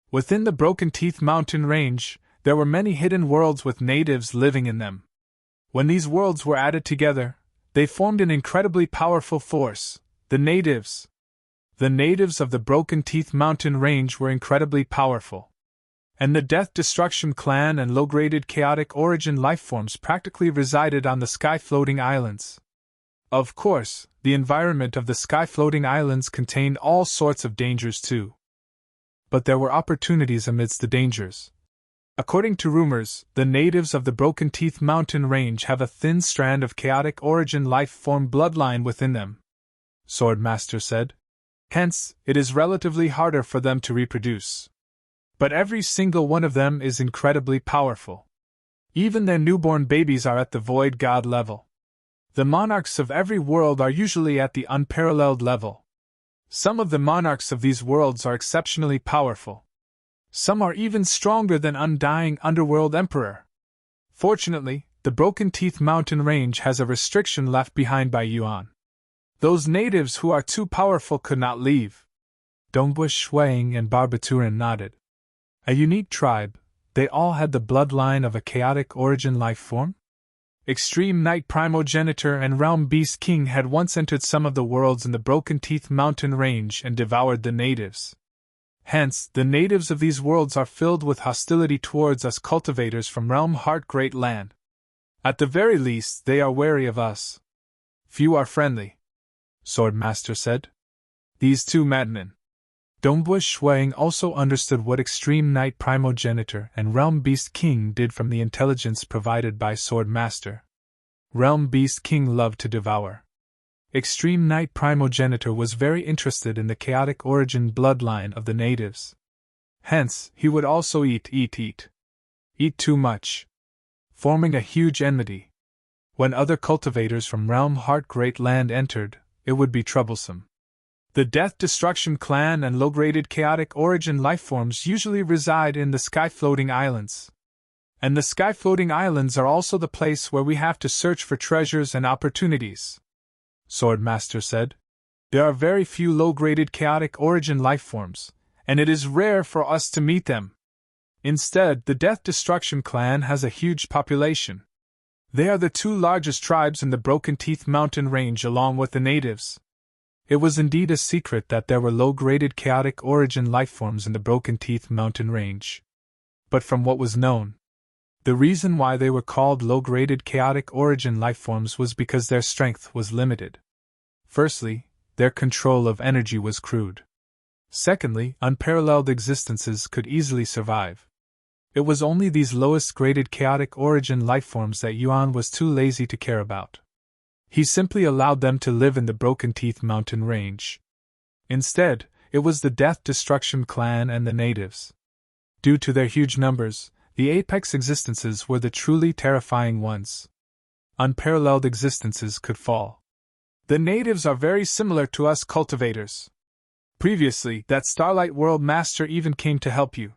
Within the Broken Teeth mountain range, there were many hidden worlds with natives living in them. When these worlds were added together, they formed an incredibly powerful force, the natives. The natives of the Broken Teeth mountain range were incredibly powerful. And the Death Destruction Clan and low-graded chaotic origin lifeforms practically resided on the sky-floating islands. Of course, the environment of the sky-floating islands contained all sorts of dangers too. But there were opportunities amidst the dangers. According to rumors, the natives of the Broken Teeth mountain range have a thin strand of chaotic origin life form bloodline within them, Swordmaster said. Hence, it is relatively harder for them to reproduce. But every single one of them is incredibly powerful. Even their newborn babies are at the Void God level. The monarchs of every world are usually at the unparalleled level. Some of the monarchs of these worlds are exceptionally powerful. Some are even stronger than Undying Underworld Emperor. Fortunately, the Broken Teeth mountain range has a restriction left behind by Yuan. Those natives who are too powerful could not leave. Dongbu Shuang and Barbaturan nodded. A unique tribe, they all had the bloodline of a chaotic origin life form? Extreme Knight Primogenitor and Realm Beast King had once entered some of the worlds in the Broken Teeth mountain range and devoured the natives. Hence, the natives of these worlds are filled with hostility towards us cultivators from Realm Heart Great Land. At the very least, they are wary of us. Few are friendly, Swordmaster said. These two madmen. Dongbu Shuang also understood what Extreme Knight Primogenitor and Realm Beast King did from the intelligence provided by Swordmaster. Realm Beast King loved to devour. Extreme Knight Primogenitor was very interested in the chaotic origin bloodline of the natives. Hence, he would also eat too much, forming a huge enmity. When other cultivators from Realm Heart Great Land entered, it would be troublesome. The Death Destruction Clan and low-graded chaotic origin lifeforms usually reside in the sky-floating islands. And the sky-floating islands are also the place where we have to search for treasures and opportunities, Swordmaster said. There are very few low-graded chaotic origin lifeforms, and it is rare for us to meet them. Instead, the Death Destruction Clan has a huge population. They are the two largest tribes in the Broken Teeth mountain range along with the natives. It was indeed a secret that there were low-graded chaotic origin lifeforms in the Broken Teeth mountain range. But from what was known, the reason why they were called low-graded chaotic origin lifeforms was because their strength was limited. Firstly, their control of energy was crude. Secondly, unparalleled existences could easily survive. It was only these lowest-graded chaotic origin lifeforms that Yuan was too lazy to care about. He simply allowed them to live in the Broken Teeth mountain range. Instead, it was the Death Destruction Clan and the natives. Due to their huge numbers, the apex existences were the truly terrifying ones. Unparalleled existences could fall. The natives are very similar to us cultivators. Previously, that Starlight World Master even came to help you,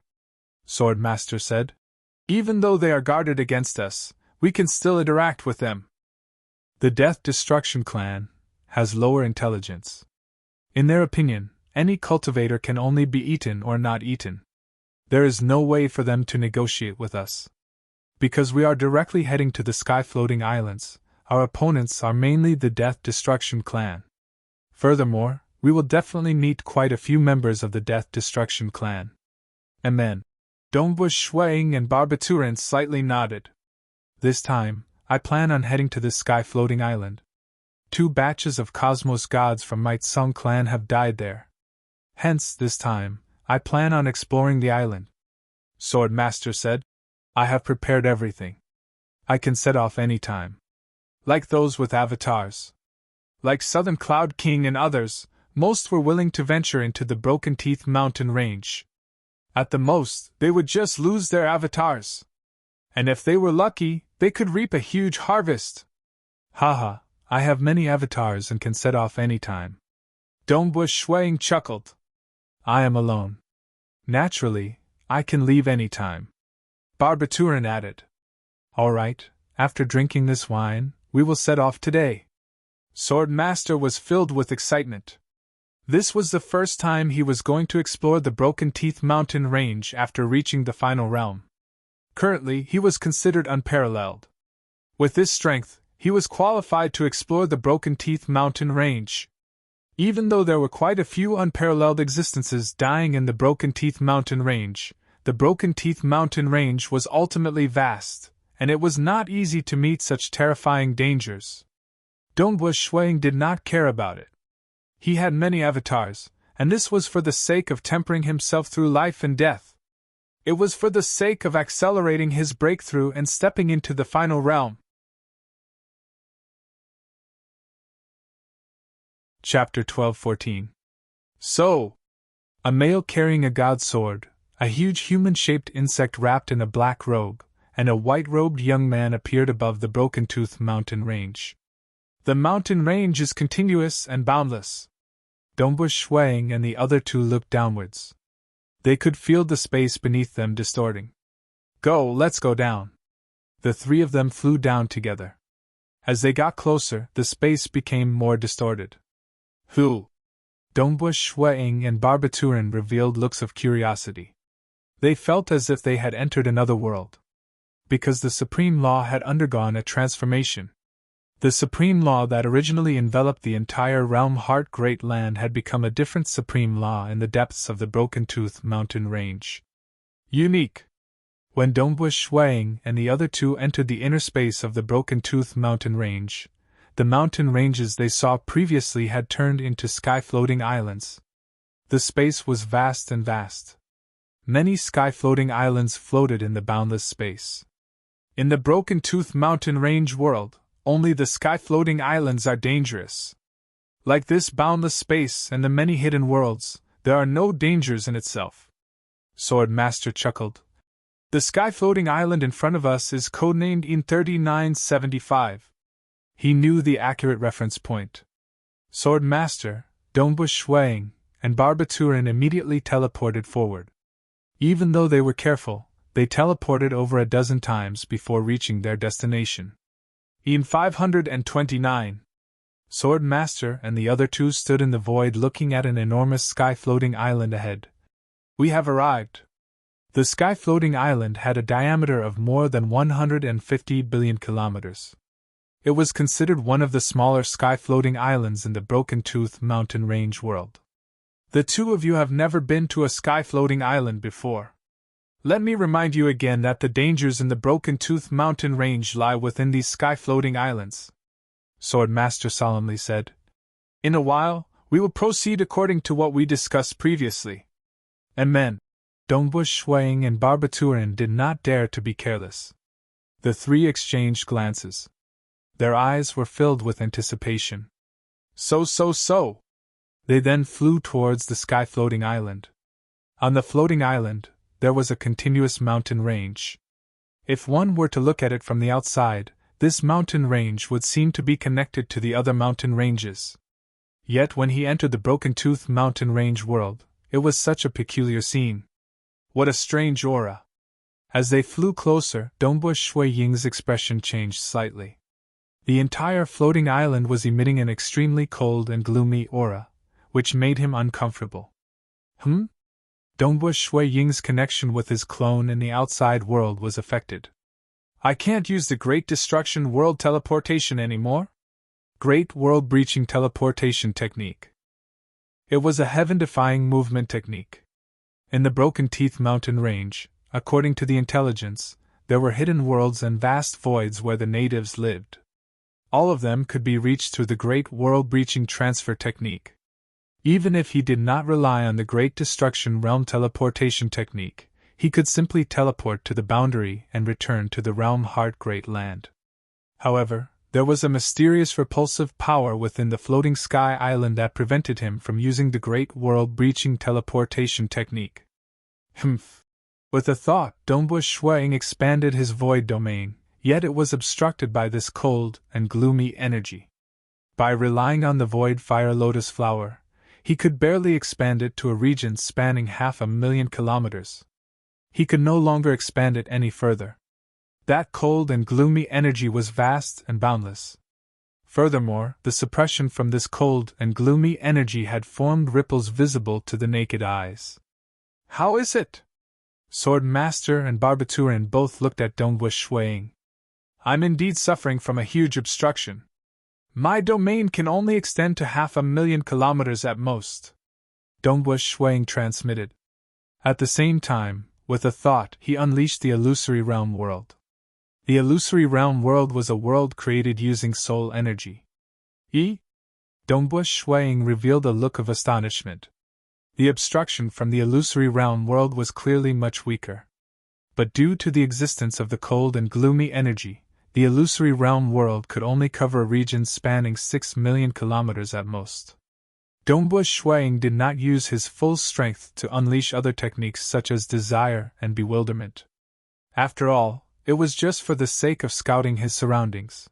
Swordmaster said. Even though they are guarded against us, we can still interact with them. The Death Destruction Clan has lower intelligence. In their opinion, any cultivator can only be eaten or not eaten. There is no way for them to negotiate with us. Because we are directly heading to the sky-floating islands, our opponents are mainly the Death Destruction Clan. Furthermore, we will definitely meet quite a few members of the Death Destruction Clan. And then, Dongbu Shuang and Barbaturan slightly nodded. This time, I plan on heading to this sky-floating island. 2 batches of Cosmos gods from Might Sung clan have died there. Hence, this time, I plan on exploring the island. Swordmaster said. I have prepared everything. I can set off any time. Like those with avatars. Like Southern Cloud King and others, most were willing to venture into the Broken Teeth mountain range. At the most, they would just lose their avatars. And if they were lucky, they could reap a huge harvest. Haha, I have many avatars and can set off any time. Dombush Shuang chuckled. I am alone. Naturally, I can leave any time. Barbaturan added. All right, after drinking this wine, we will set off today. Swordmaster was filled with excitement. This was the first time he was going to explore the Broken Teeth mountain range after reaching the final realm. Currently, he was considered unparalleled. With this strength, he was qualified to explore the Broken Teeth mountain range. Even though there were quite a few unparalleled existences dying in the Broken Teeth mountain range, the Broken Teeth mountain range was ultimately vast, and it was not easy to meet such terrifying dangers. Dombush Shuang did not care about it. He had many avatars, and this was for the sake of tempering himself through life and death. It was for the sake of accelerating his breakthrough and stepping into the final realm. Chapter 12-14. So, a male carrying a god sword, a huge human-shaped insect wrapped in a black robe, and a white-robed young man appeared above the Broken Tooth mountain range. The mountain range is continuous and boundless. Dombush Shuang and the other two looked downwards. They could feel the space beneath them distorting. Let's go down. The three of them flew down together. As they got closer, the space became more distorted. Who? Dombush Shuang and Barbaturan revealed looks of curiosity. They felt as if they had entered another world. Because the Supreme Law had undergone a transformation. The Supreme Law that originally enveloped the entire realm Heart Great Land had become a different Supreme Law in the depths of the Broken Tooth mountain range. Unique. When Dombush Shuang and the other two entered the inner space of the Broken Tooth mountain range, the mountain ranges they saw previously had turned into sky-floating islands. The space was vast and vast. Many sky-floating islands floated in the boundless space. In the Broken Tooth mountain range world, only the sky-floating islands are dangerous. Like this boundless space and the many hidden worlds, there are no dangers in itself. Swordmaster chuckled. The sky-floating island in front of us is codenamed in 3975. He knew the accurate reference point. Swordmaster, Dombush Shuang, and Barbaturan immediately teleported forward. Even though they were careful, they teleported over a dozen times before reaching their destination. In 529. Swordmaster and the other two stood in the void looking at an enormous sky-floating island ahead. We have arrived. The sky-floating island had a diameter of more than 150 billion kilometers. It was considered one of the smaller sky-floating islands in the Broken Tooth mountain range world. The two of you have never been to a sky-floating island before. Let me remind you again that the dangers in the Broken Tooth mountain range lie within these sky-floating islands. Swordmaster solemnly said. In a while, we will proceed according to what we discussed previously. And men, Dombush Shuang and Barbaturan did not dare to be careless. The three exchanged glances. Their eyes were filled with anticipation. So. They then flew towards the sky-floating island. On the floating island, there was a continuous mountain range. If one were to look at it from the outside, this mountain range would seem to be connected to the other mountain ranges. Yet when he entered the Broken Tooth mountain range world, it was such a peculiar scene. What a strange aura! As they flew closer, Dombush Ying's expression changed slightly. The entire floating island was emitting an extremely cold and gloomy aura, which made him uncomfortable. Dombush Ying's connection with his clone in the outside world was affected. I can't use the Great Destruction World Teleportation anymore? Great World Breaching Teleportation Technique. It was a heaven-defying movement technique. In the Broken Teeth mountain range, according to the intelligence, there were hidden worlds and vast voids where the natives lived. All of them could be reached through the Great World Breaching Transfer Technique. Even if he did not rely on the Great Destruction Realm Teleportation Technique, he could simply teleport to the boundary and return to the realm Heart Great Land. However, there was a mysterious repulsive power within the floating sky island that prevented him from using the Great World Breaching Teleportation Technique. Humph. With a thought, Dongbu Shuang expanded his void domain, yet it was obstructed by this cold and gloomy energy. By relying on the void fire lotus flower, he could barely expand it to a region spanning 500,000 kilometers. He could no longer expand it any further. That cold and gloomy energy was vast and boundless. Furthermore, the suppression from this cold and gloomy energy had formed ripples visible to the naked eyes. How is it? Sword Master and Barbaturan both looked at Dongbu Shuang. I'm indeed suffering from a huge obstruction. My domain can only extend to 500,000 kilometers at most. Dongbu Shuang transmitted. At the same time, with a thought, he unleashed the illusory realm world. The illusory realm world was a world created using soul energy. Dongbu Shuang revealed a look of astonishment. The obstruction from the illusory realm world was clearly much weaker. But due to the existence of the cold and gloomy energy, the illusory realm world could only cover a region spanning 6 million kilometers at most. Dongbu Shuang did not use his full strength to unleash other techniques such as desire and bewilderment. After all, it was just for the sake of scouting his surroundings.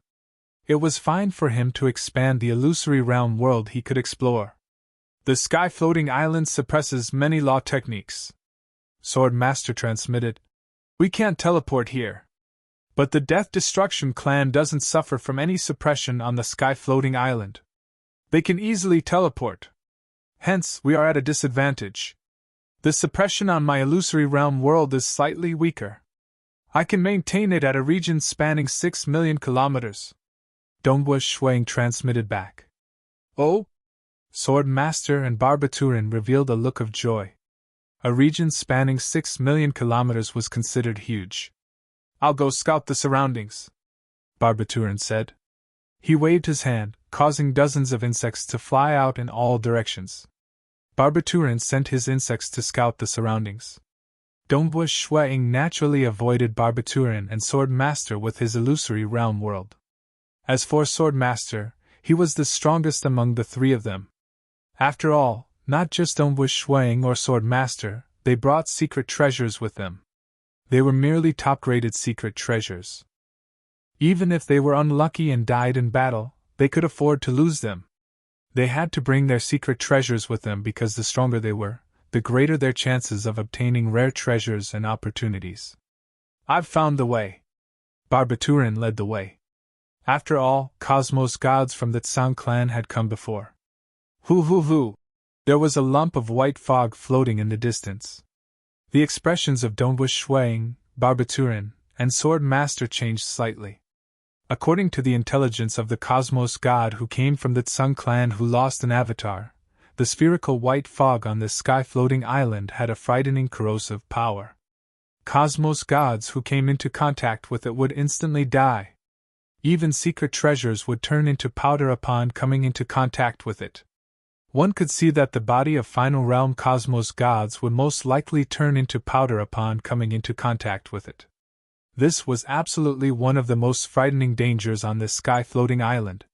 It was fine for him to expand the illusory realm world he could explore. The sky-floating island suppresses many law techniques. Sword Master transmitted. We can't teleport here. But the Death Destruction clan doesn't suffer from any suppression on the sky-floating island. They can easily teleport. Hence, we are at a disadvantage. The suppression on my illusory realm world is slightly weaker. I can maintain it at a region spanning 6 million kilometers. Dongbu Shuang transmitted back. Oh? Sword Master and Barbaturan revealed a look of joy. A region spanning 6 million kilometers was considered huge. I'll go scout the surroundings, Barbaturan said. He waved his hand, causing dozens of insects to fly out in all directions. Barbaturan sent his insects to scout the surroundings. Dongbu Shuang naturally avoided Barbaturan and Sword Master with his illusory realm world. As for Sword Master, he was the strongest among the three of them. After all, not just Dongbu Shuang or Sword Master, they brought secret treasures with them. They were merely top-graded secret treasures. Even if they were unlucky and died in battle, they could afford to lose them. They had to bring their secret treasures with them because the stronger they were, the greater their chances of obtaining rare treasures and opportunities. I've found the way. Barbaturan led the way. After all, Cosmos gods from the Tsang clan had come before. Hoo! There was a lump of white fog floating in the distance. The expressions of Dongbu Shuang, Barbaturan, and Sword Master changed slightly. According to the intelligence of the Cosmos god who came from the Tsang clan who lost an avatar, the spherical white fog on this sky-floating island had a frightening corrosive power. Cosmos gods who came into contact with it would instantly die. Even secret treasures would turn into powder upon coming into contact with it. One could see that the body of Final Realm Cosmos gods would most likely turn into powder upon coming into contact with it. This was absolutely one of the most frightening dangers on this sky-floating island.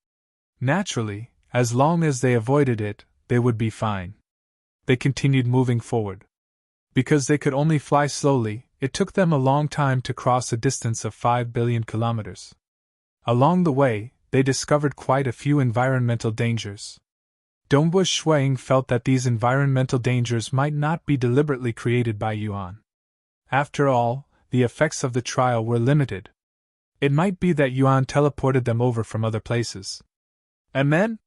Naturally, as long as they avoided it, they would be fine. They continued moving forward. Because they could only fly slowly, it took them a long time to cross a distance of 5 billion kilometers. Along the way, they discovered quite a few environmental dangers. Dongbu Shuang felt that these environmental dangers might not be deliberately created by Yuan. After all, the effects of the trial were limited. It might be that Yuan teleported them over from other places. And then?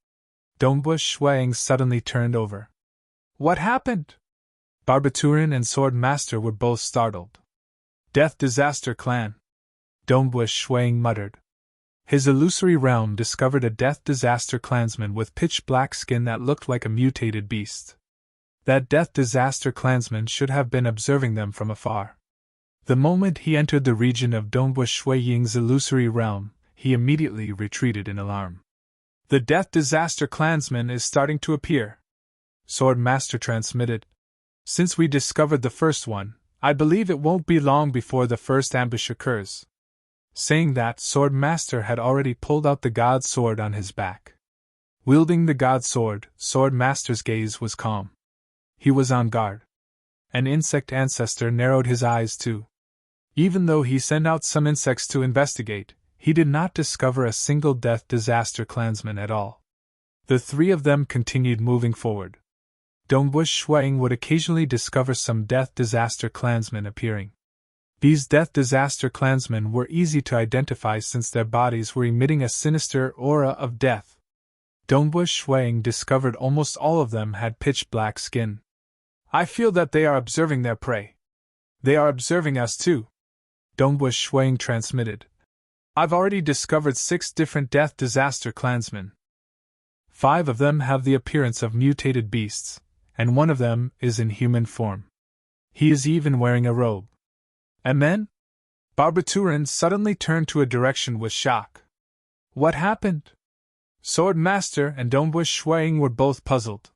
Dongbu Shuang suddenly turned over. What happened? Barbaturan and Sword Master were both startled. Death Disaster Clan, Dongbu Shuang muttered. His illusory realm discovered a Death Disaster clansman with pitch-black skin that looked like a mutated beast. That Death Disaster clansman should have been observing them from afar. The moment he entered the region of Dongbu Shuiying's illusory realm, he immediately retreated in alarm. The Death Disaster clansman is starting to appear, Sword Master transmitted. Since we discovered the first one, I believe it won't be long before the first ambush occurs. Saying that, Sword Master had already pulled out the god sword on his back. Wielding the god sword, Sword Master's gaze was calm. He was on guard. An insect ancestor narrowed his eyes too. Even though he sent out some insects to investigate, he did not discover a single death disaster clansman at all. The three of them continued moving forward. Dongbush Shuang would occasionally discover some death disaster clansmen appearing. These death disaster clansmen were easy to identify since their bodies were emitting a sinister aura of death. Dongbush Shuang discovered almost all of them had pitch black skin. I feel that they are observing their prey. They are observing us too, Dongbush Shuang transmitted. I've already discovered 6 different death disaster clansmen. 5 of them have the appearance of mutated beasts, and 1 of them is in human form. He is even wearing a robe. And then? Barbaturin suddenly turned to a direction with shock. What happened? Sword Master and Dongbush Shuang were both puzzled.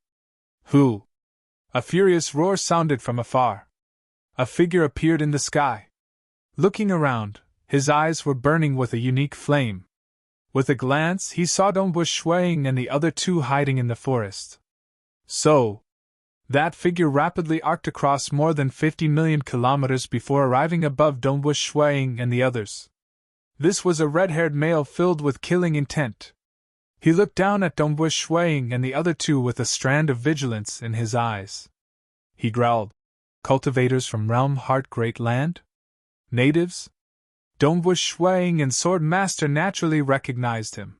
Who? A furious roar sounded from afar. A figure appeared in the sky. Looking around, his eyes were burning with a unique flame. With a glance, he saw Dongbush Shuang and the other 2 hiding in the forest. So, that figure rapidly arced across more than 50 million kilometers before arriving above Dongbush Shuang and the others. This was a red-haired male filled with killing intent. He looked down at Dongbush Shuang and the other 2 with a strand of vigilance in his eyes. He growled, "Cultivators from Realm Heart Great Land? Natives?" Dongbush Shuang and Sword Master naturally recognized him.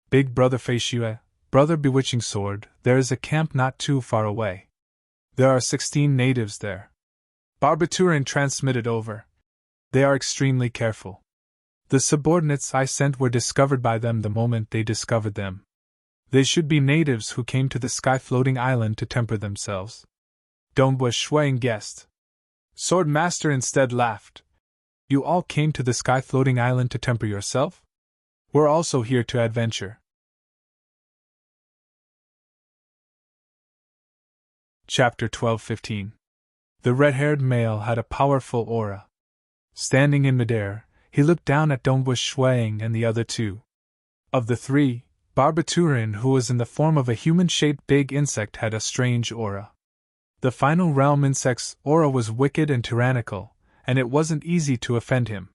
"Big Brother Feishue, Brother Bewitching Sword, there is a camp not too far away. There are 16 natives there." Barbaturin transmitted over. "They are extremely careful. The subordinates I sent were discovered by them the moment they discovered them. They should be natives who came to the sky-floating island to temper themselves." Dongbush Shuang guessed. Sword Master instead laughed. "You all came to the sky-floating island to temper yourself? We're also here to adventure." Chapter 12-15. The red-haired male had a powerful aura. Standing in midair, he looked down at Dongbush Shuang and the other 2. Of the 3, Barbaturin, who was in the form of a human-shaped big insect, had a strange aura. The final realm insect's aura was wicked and tyrannical, and it wasn't easy to offend him.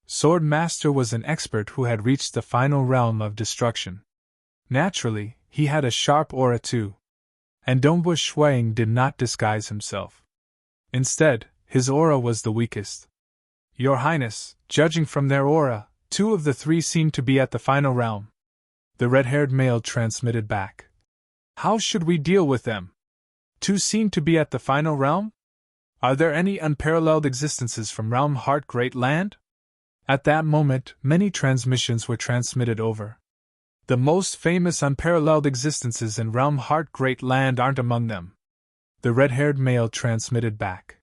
Sword Master was an expert who had reached the final realm of destruction. Naturally, he had a sharp aura too. And Dongbush Shuang did not disguise himself. Instead, his aura was the weakest. "Your Highness, judging from their aura, 2 of the 3 seem to be at the final realm," the red-haired male transmitted back. "How should we deal with them? 2 seem to be at the final realm? Are there any unparalleled existences from Realm Heart Great Land?" At that moment, many transmissions were transmitted over. "The most famous unparalleled existences in Realm Heart Great Land aren't among them," the red-haired male transmitted back.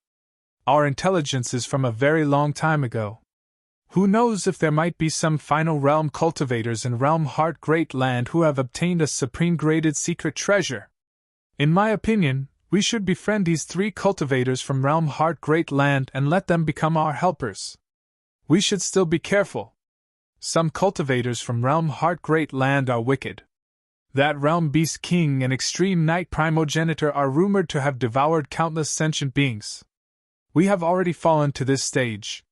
"Our intelligence is from a very long time ago. Who knows if there might be some final realm cultivators in Realm Heart Great Land who have obtained a supreme-graded secret treasure. In my opinion, we should befriend these 3 cultivators from Realm Heart Great Land and let them become our helpers. We should still be careful. Some cultivators from Realm Heart Great Land are wicked. That Realm Beast King and Extreme Night Primogenitor are rumored to have devoured countless sentient beings. We have already fallen to this stage.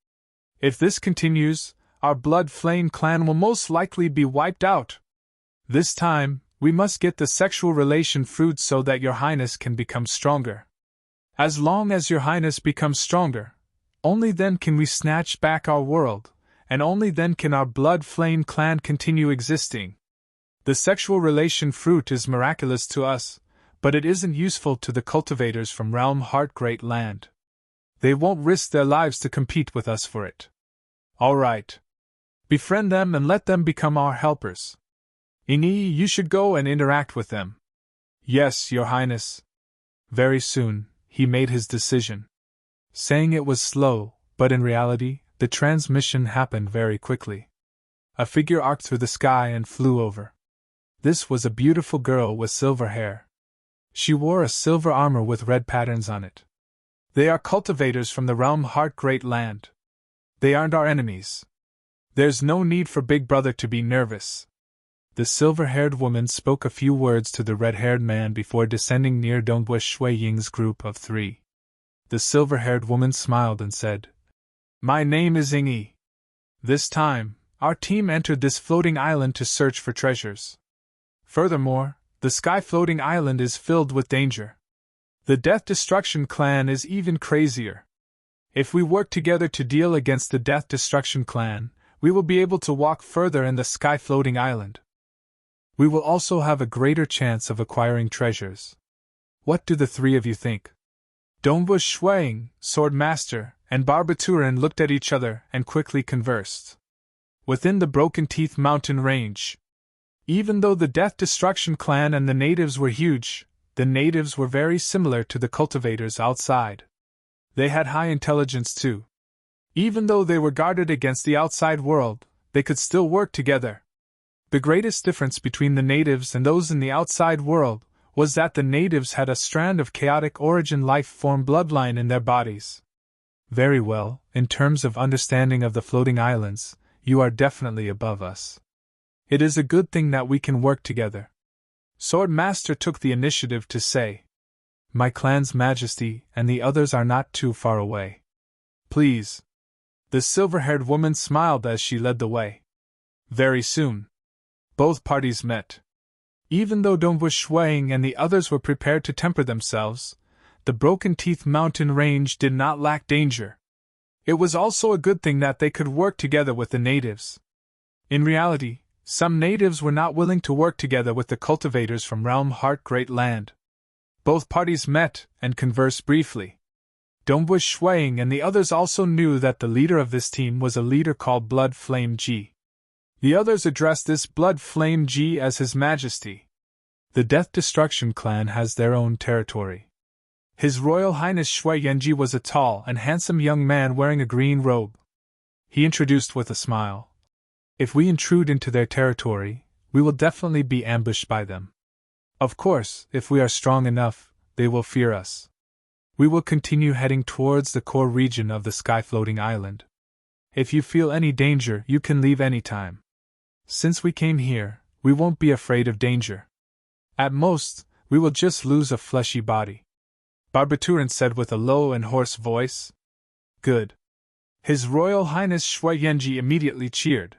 If this continues, our Blood Flame clan will most likely be wiped out. This time, we must get the sexual relation fruit so that Your Highness can become stronger. As long as Your Highness becomes stronger, only then can we snatch back our world, and only then can our Blood Flame clan continue existing. The sexual relation fruit is miraculous to us, but it isn't useful to the cultivators from Realm Heart Great Land. They won't risk their lives to compete with us for it. All right. Befriend them and let them become our helpers. Ini, you should go and interact with them." "Yes, Your Highness." Very soon, he made his decision. Saying it was slow, but in reality, the transmission happened very quickly. A figure arced through the sky and flew over. This was a beautiful girl with silver hair. She wore a silver armor with red patterns on it. "They are cultivators from the Realm Heart Great Land. They aren't our enemies. There's no need for Big Brother to be nervous." The silver-haired woman spoke a few words to the red-haired man before descending near Dongbush Shui Ying's group of 3. The silver-haired woman smiled and said, "My name is Ying. This time, our team entered this floating island to search for treasures. Furthermore, the sky-floating island is filled with danger. The Death Destruction clan is even crazier. If we work together to deal against the Death Destruction clan, we will be able to walk further in the sky-floating island. We will also have a greater chance of acquiring treasures. What do the three of you think?" Dombush Shuang, Sword Master, and Barbaturin looked at each other and quickly conversed. Within the Broken Teeth mountain range, even though the Death Destruction clan and the natives were huge, the natives were very similar to the cultivators outside. They had high intelligence too. Even though they were guarded against the outside world, they could still work together. The greatest difference between the natives and those in the outside world was that the natives had a strand of chaotic origin life form bloodline in their bodies. Very well, in terms of understanding of the floating islands, you are definitely above us. It is a good thing that we can work together. Sword Master took the initiative to say, "My clan's majesty and the others are not too far away. Please." The silver-haired woman smiled as she led the way. Very soon, both parties met. Even though Dombush Shuang and the others were prepared to temper themselves, the Broken Teeth mountain range did not lack danger. It was also a good thing that they could work together with the natives. In reality, some natives were not willing to work together with the cultivators from Realm Heart Great Land. Both parties met and conversed briefly. Dombush Shuang and the others also knew that the leader of this team was a leader called Blood Flame Ji. The others addressed this Blood Flame Ji as His Majesty. The Death Destruction clan has their own territory. His Royal Highness Shui Yanji was a tall and handsome young man wearing a green robe. He introduced with a smile. "If we intrude into their territory, we will definitely be ambushed by them. Of course, if we are strong enough, they will fear us. We will continue heading towards the core region of the sky-floating island. If you feel any danger, you can leave any time. Since we came here, we won't be afraid of danger. At most, we will just lose a fleshy body," Barbaturin said with a low and hoarse voice. "Good." His Royal Highness Shui Yanji immediately cheered.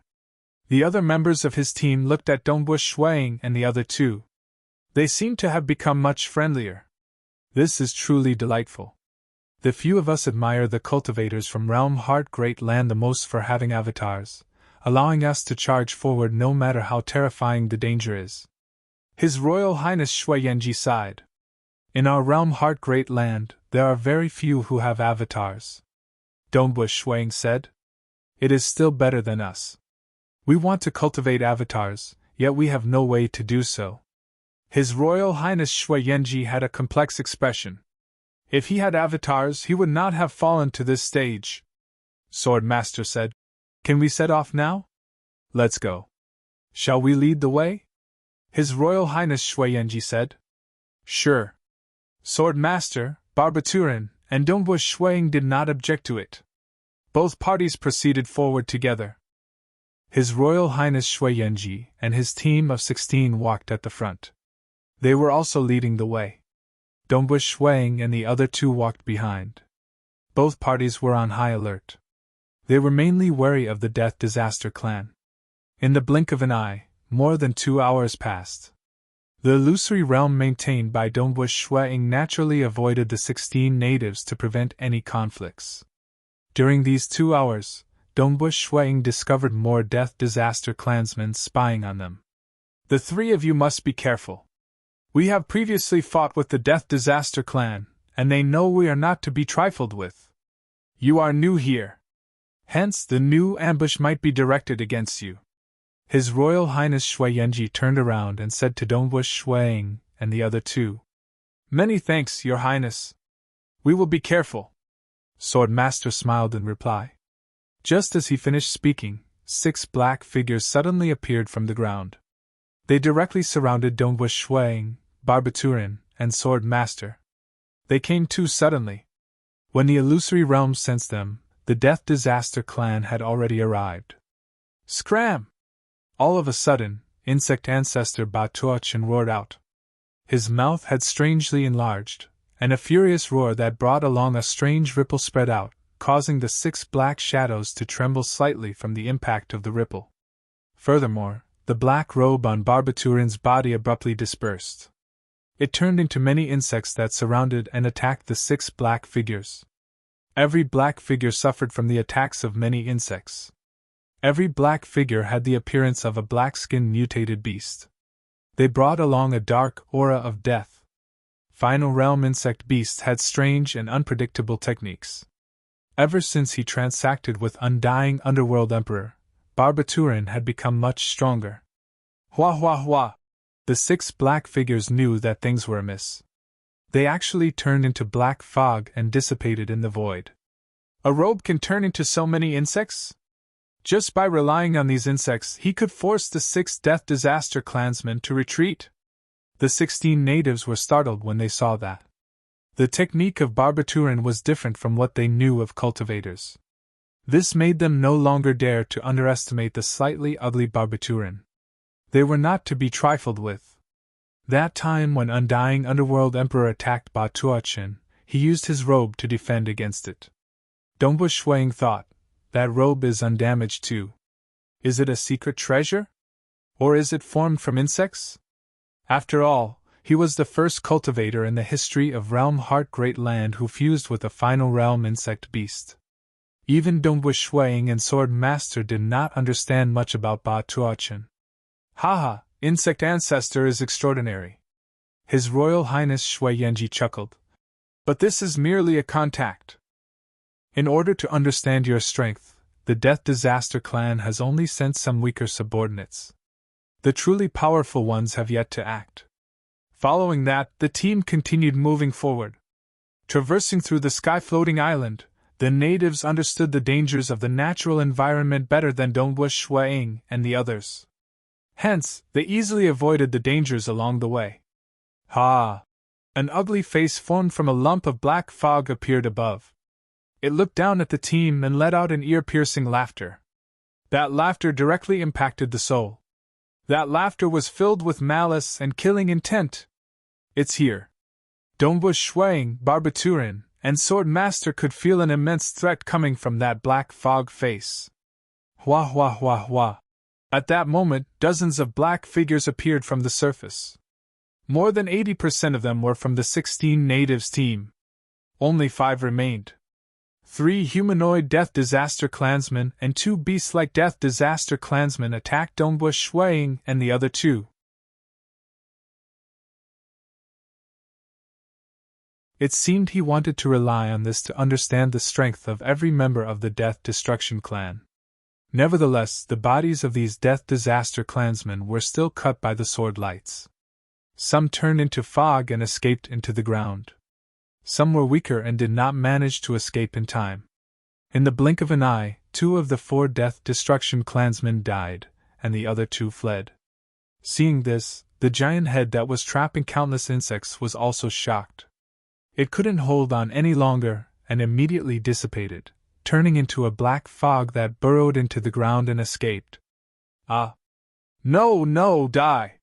The other members of his team looked at Dombush Shuang and the other two. They seemed to have become much friendlier. This is truly delightful. The few of us admire the cultivators from Realm Heart Great Land the most for having avatars, allowing us to charge forward no matter how terrifying the danger is. His Royal Highness Shui Yanji sighed. In our Realm Heart Great Land, there are very few who have avatars. Dombush Shuang said. It is still better than us. We want to cultivate avatars, yet we have no way to do so. His Royal Highness Shui Yanji had a complex expression. If he had avatars, he would not have fallen to this stage. Sword Master said, "Can we set off now? Let's go. Shall we lead the way?" His Royal Highness Shui Yanji said. Sure. Sword Master, Barbaturin, and Dombush Shuang did not object to it. Both parties proceeded forward together. His Royal Highness Shui Yanji and his team of 16 walked at the front. They were also leading the way. Dombush Shuang and the other two walked behind. Both parties were on high alert. They were mainly wary of the Death Disaster clan. In the blink of an eye, more than 2 hours passed. The illusory realm maintained by Dombush Shuang naturally avoided the 16 natives to prevent any conflicts. During these 2 hours, Dombush Shuang discovered more Death Disaster clansmen spying on them. The three of you must be careful. We have previously fought with the Death Disaster clan, and they know we are not to be trifled with. You are new here. Hence, the new ambush might be directed against you. His Royal Highness Shui Yanji turned around and said to Dombush Shuang and the other two, "Many thanks, Your Highness. We will be careful." Sword Master smiled in reply. Just as he finished speaking, 6 black figures suddenly appeared from the ground. They directly surrounded Dombush Shuang, Barbaturin, and Sword Master. They came too suddenly. When the illusory realm sensed them, the Death Disaster clan had already arrived. Scram! All of a sudden, Insect Ancestor Batuachin roared out. His mouth had strangely enlarged, and a furious roar that brought along a strange ripple spread out, causing the 6 black shadows to tremble slightly from the impact of the ripple. Furthermore, the black robe on Barbaturin's body abruptly dispersed. It turned into many insects that surrounded and attacked the 6 black figures. Every black figure suffered from the attacks of many insects. Every black figure had the appearance of a black-skinned mutated beast. They brought along a dark aura of death. Final realm insect beasts had strange and unpredictable techniques. Ever since he transacted with undying underworld emperor, Barbaturin had become much stronger. Hua hua hua! The 6 black figures knew that things were amiss. They actually turned into black fog and dissipated in the void. A robe can turn into so many insects? Just by relying on these insects, he could force the 6 Death Disaster clansmen to retreat. The 16 natives were startled when they saw that. The technique of Barbaturin was different from what they knew of cultivators. This made them no longer dare to underestimate the slightly ugly Barbaturin. They were not to be trifled with. That time when Undying Underworld Emperor attacked Batuachin, he used his robe to defend against it. Dongbu Shuang thought, that robe is undamaged too. Is it a secret treasure? Or is it formed from insects? After all, he was the first cultivator in the history of Realm Heart Great Land who fused with a final realm insect beast. Even Dongbu Shuang and Sword Master did not understand much about Ba Tuachin. Haha, insect ancestor is extraordinary. His Royal Highness Shui Yanji chuckled. But this is merely a contact. In order to understand your strength, the Death Disaster clan has only sent some weaker subordinates. The truly powerful ones have yet to act. Following that, the team continued moving forward. Traversing through the sky-floating island, the natives understood the dangers of the natural environment better than Dongbu Shuang and the others. Hence, they easily avoided the dangers along the way. Ha! An ugly face formed from a lump of black fog appeared above. It looked down at the team and let out an ear-piercing laughter. That laughter directly impacted the soul. That laughter was filled with malice and killing intent. It's here. Dongbu Shuang, Barbaturin, and Sword Master could feel an immense threat coming from that black fog face. Hua hua hua hua. At that moment, dozens of black figures appeared from the surface. More than 80% of them were from the 16 natives team. Only 5 remained. 3 humanoid Death Disaster clansmen and 2 beast-like Death Disaster clansmen attacked Dongbu Shuang and the other 2. It seemed he wanted to rely on this to understand the strength of every member of the Death Destruction clan. Nevertheless, the bodies of these Death Disaster clansmen were still cut by the sword lights. Some turned into fog and escaped into the ground. Some were weaker and did not manage to escape in time. In the blink of an eye, 2 of the 4 Death Destruction clansmen died, and the other 2 fled. Seeing this, the giant head that was trapping countless insects was also shocked. It couldn't hold on any longer, and immediately dissipated, turning into a black fog that burrowed into the ground and escaped. Ah! No, die!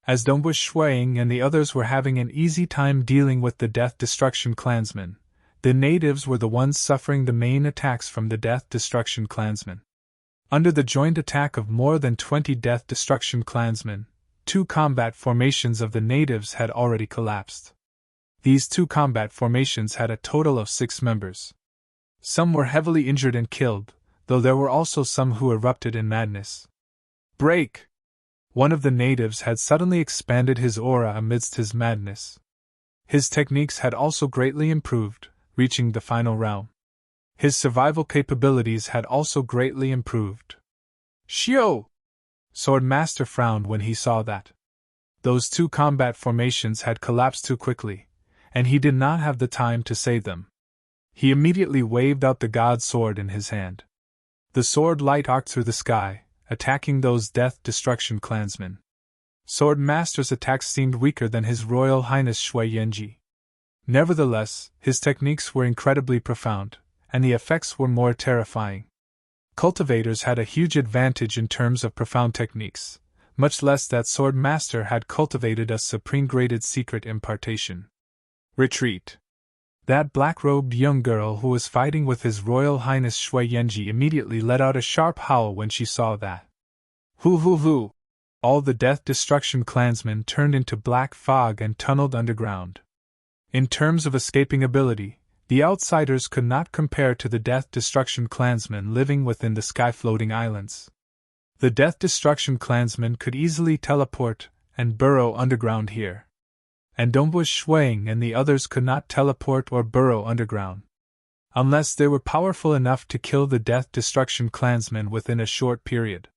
As Dongbu Shuang and the others were having an easy time dealing with the Death Destruction clansmen, the natives were the ones suffering the main attacks from the Death Destruction clansmen. Under the joint attack of more than 20 Death Destruction clansmen, 2 combat formations of the natives had already collapsed. These 2 combat formations had a total of 6 members. Some were heavily injured and killed, though there were also some who erupted in madness. Break! One of the natives had suddenly expanded his aura amidst his madness. His techniques had also greatly improved, reaching the final realm. His survival capabilities had also greatly improved. Shio! Sword Master frowned when he saw that. Those 2 combat formations had collapsed too quickly, and he did not have the time to save them. He immediately waved out the god sword in his hand. The sword light arced through the sky, attacking those Death Destruction clansmen. Sword Master's attacks seemed weaker than his Royal Highness Shui Yanji. Nevertheless, his techniques were incredibly profound, and the effects were more terrifying. Cultivators had a huge advantage in terms of profound techniques, much less that Sword Master had cultivated a supreme graded secret impartation. Retreat. That black-robed young girl who was fighting with His Royal Highness Shui Yenji immediately let out a sharp howl when she saw that. Hoo hoo hoo! All the Death Destruction clansmen turned into black fog and tunneled underground. In terms of escaping ability, the outsiders could not compare to the Death Destruction clansmen living within the sky-floating islands. The Death Destruction clansmen could easily teleport and burrow underground here. And Dongbu Shuang and the others could not teleport or burrow underground. Unless they were powerful enough to kill the Death Destruction clansmen within a short period.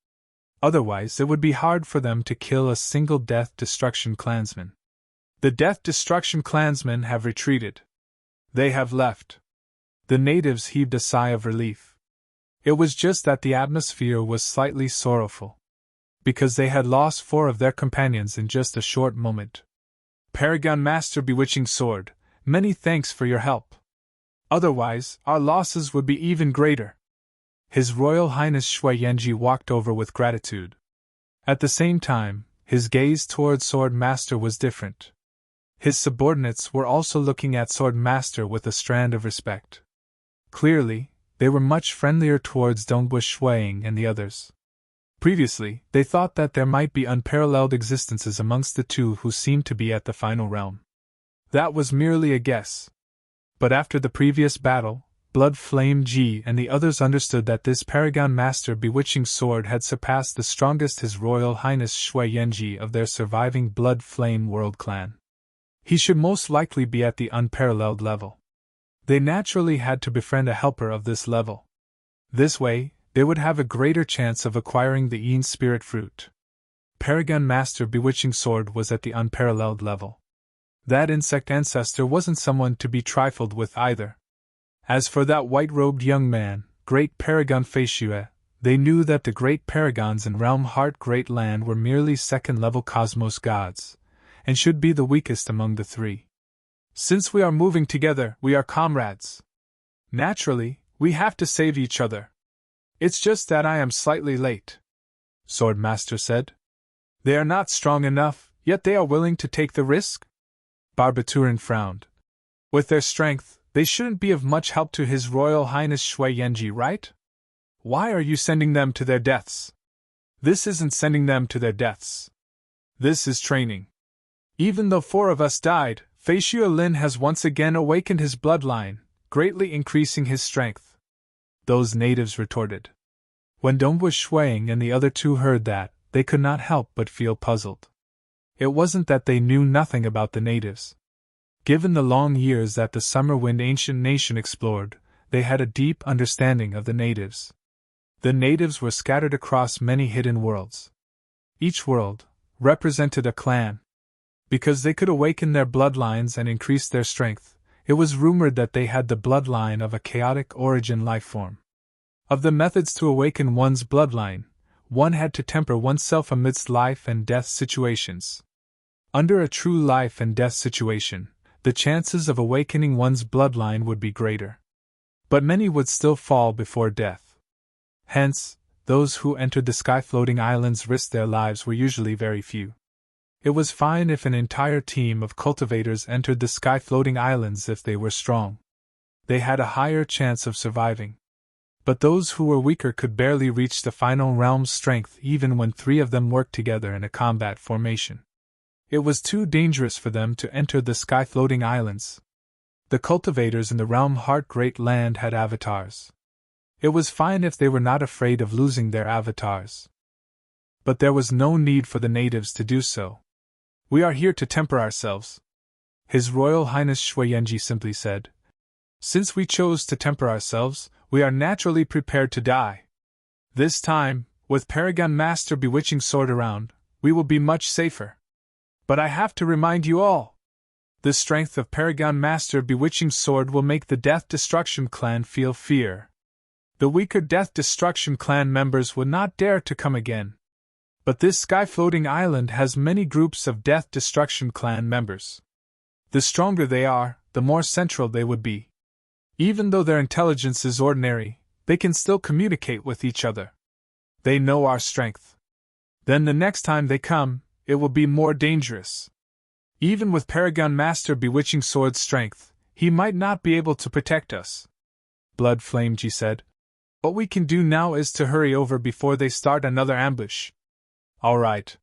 Otherwise, it would be hard for them to kill a single Death Destruction clansman. The Death Destruction clansmen have retreated. They have left. The natives heaved a sigh of relief. It was just that the atmosphere was slightly sorrowful. Because they had lost 4 of their companions in just a short moment. Paragon Master Bewitching Sword, many thanks for your help. Otherwise, our losses would be even greater. His Royal Highness Shui Yenji walked over with gratitude. At the same time, his gaze toward Sword Master was different. His subordinates were also looking at Sword Master with a strand of respect. Clearly, they were much friendlier towards Dongbu Shuang and the others. Previously, they thought that there might be unparalleled existences amongst the two who seemed to be at the final realm. That was merely a guess. But after the previous battle, Blood Flame Ji and the others understood that this Paragon Master Bewitching Sword had surpassed the strongest His Royal Highness Shui Yenji of their surviving Blood Flame World Clan. He should most likely be at the unparalleled level. They naturally had to befriend a helper of this level. This way, they would have a greater chance of acquiring the Yin Spirit Fruit. Paragon Master Bewitching Sword was at the unparalleled level. That insect ancestor wasn't someone to be trifled with either. As for that white-robed young man, Great Paragon Feishue, they knew that the great paragons in Realm Heart Great Land were merely second-level cosmos gods, and should be the weakest among the 3. Since we are moving together, we are comrades. Naturally, we have to save each other. It's just that I am slightly late, Sword Master said. They are not strong enough, yet they are willing to take the risk? Barbaturin frowned. With their strength, they shouldn't be of much help to His Royal Highness Shui Yenji, right? Why are you sending them to their deaths? This isn't sending them to their deaths. This is training. Even though 4 of us died, Fei Lin has once again awakened his bloodline, greatly increasing his strength. Those natives retorted. When Dongbu Shuang and the other 2 heard that, they could not help but feel puzzled. It wasn't that they knew nothing about the natives. Given the long years that the Summer Wind Ancient Nation explored, they had a deep understanding of the natives. The natives were scattered across many hidden worlds. Each world represented a clan. Because they could awaken their bloodlines and increase their strength, it was rumored that they had the bloodline of a chaotic origin lifeform. Of the methods to awaken one's bloodline, one had to temper oneself amidst life and death situations. Under a true life and death situation, the chances of awakening one's bloodline would be greater. But many would still fall before death. Hence, those who entered the sky-floating islands risked their lives were usually very few. It was fine if an entire team of cultivators entered the sky-floating islands if they were strong. They had a higher chance of surviving. But those who were weaker could barely reach the final realm's strength even when 3 of them worked together in a combat formation. It was too dangerous for them to enter the sky-floating islands. The cultivators in the Realm Heart Great Land had avatars. It was fine if they were not afraid of losing their avatars. But there was no need for the natives to do so. We are here to temper ourselves, His Royal Highness Shui Yenji simply said. Since we chose to temper ourselves, we are naturally prepared to die. This time, with Paragon Master Bewitching Sword around, we will be much safer. But I have to remind you all. The strength of Paragon Master Bewitching Sword will make the Death Destruction Clan feel fear. The weaker Death Destruction Clan members would not dare to come again. But this sky-floating island has many groups of Death Destruction Clan members. The stronger they are, the more central they would be. Even though their intelligence is ordinary, they can still communicate with each other. They know our strength. Then the next time they come, it will be more dangerous. Even with Paragon Master Bewitching Sword's strength, he might not be able to protect us. Blood Flame G said. What we can do now is to hurry over before they start another ambush. All right.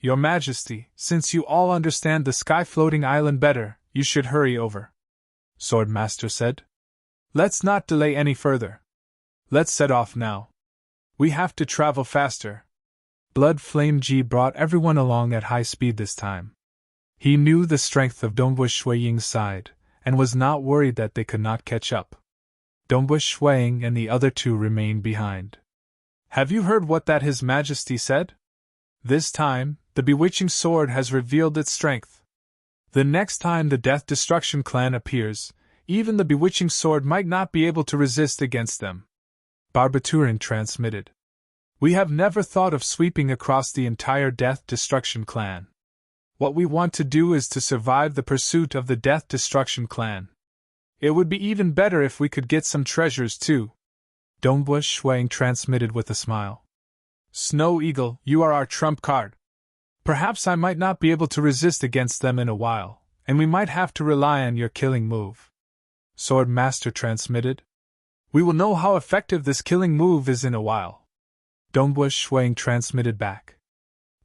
Your Majesty, since you all understand the sky-floating island better, you should hurry over. Swordmaster said. Let's not delay any further. Let's set off now. We have to travel faster. Blood Flame G brought everyone along at high speed this time. He knew the strength of Dongbu Shuiying's side, and was not worried that they could not catch up. Dongbu Shuiying and the other two remained behind. Have you heard what that His Majesty said? This time, the Bewitching Sword has revealed its strength. The next time the Death Destruction clan appears, even the Bewitching Sword might not be able to resist against them. Barbaturin transmitted. We have never thought of sweeping across the entire Death Destruction clan. What we want to do is to survive the pursuit of the Death Destruction clan. It would be even better if we could get some treasures too. Dongbu Shuiying transmitted with a smile. Snow Eagle, you are our trump card. Perhaps I might not be able to resist against them in a while, and we might have to rely on your killing move. Sword Master transmitted. We will know how effective this killing move is in a while. Dongbu Shuiying transmitted back.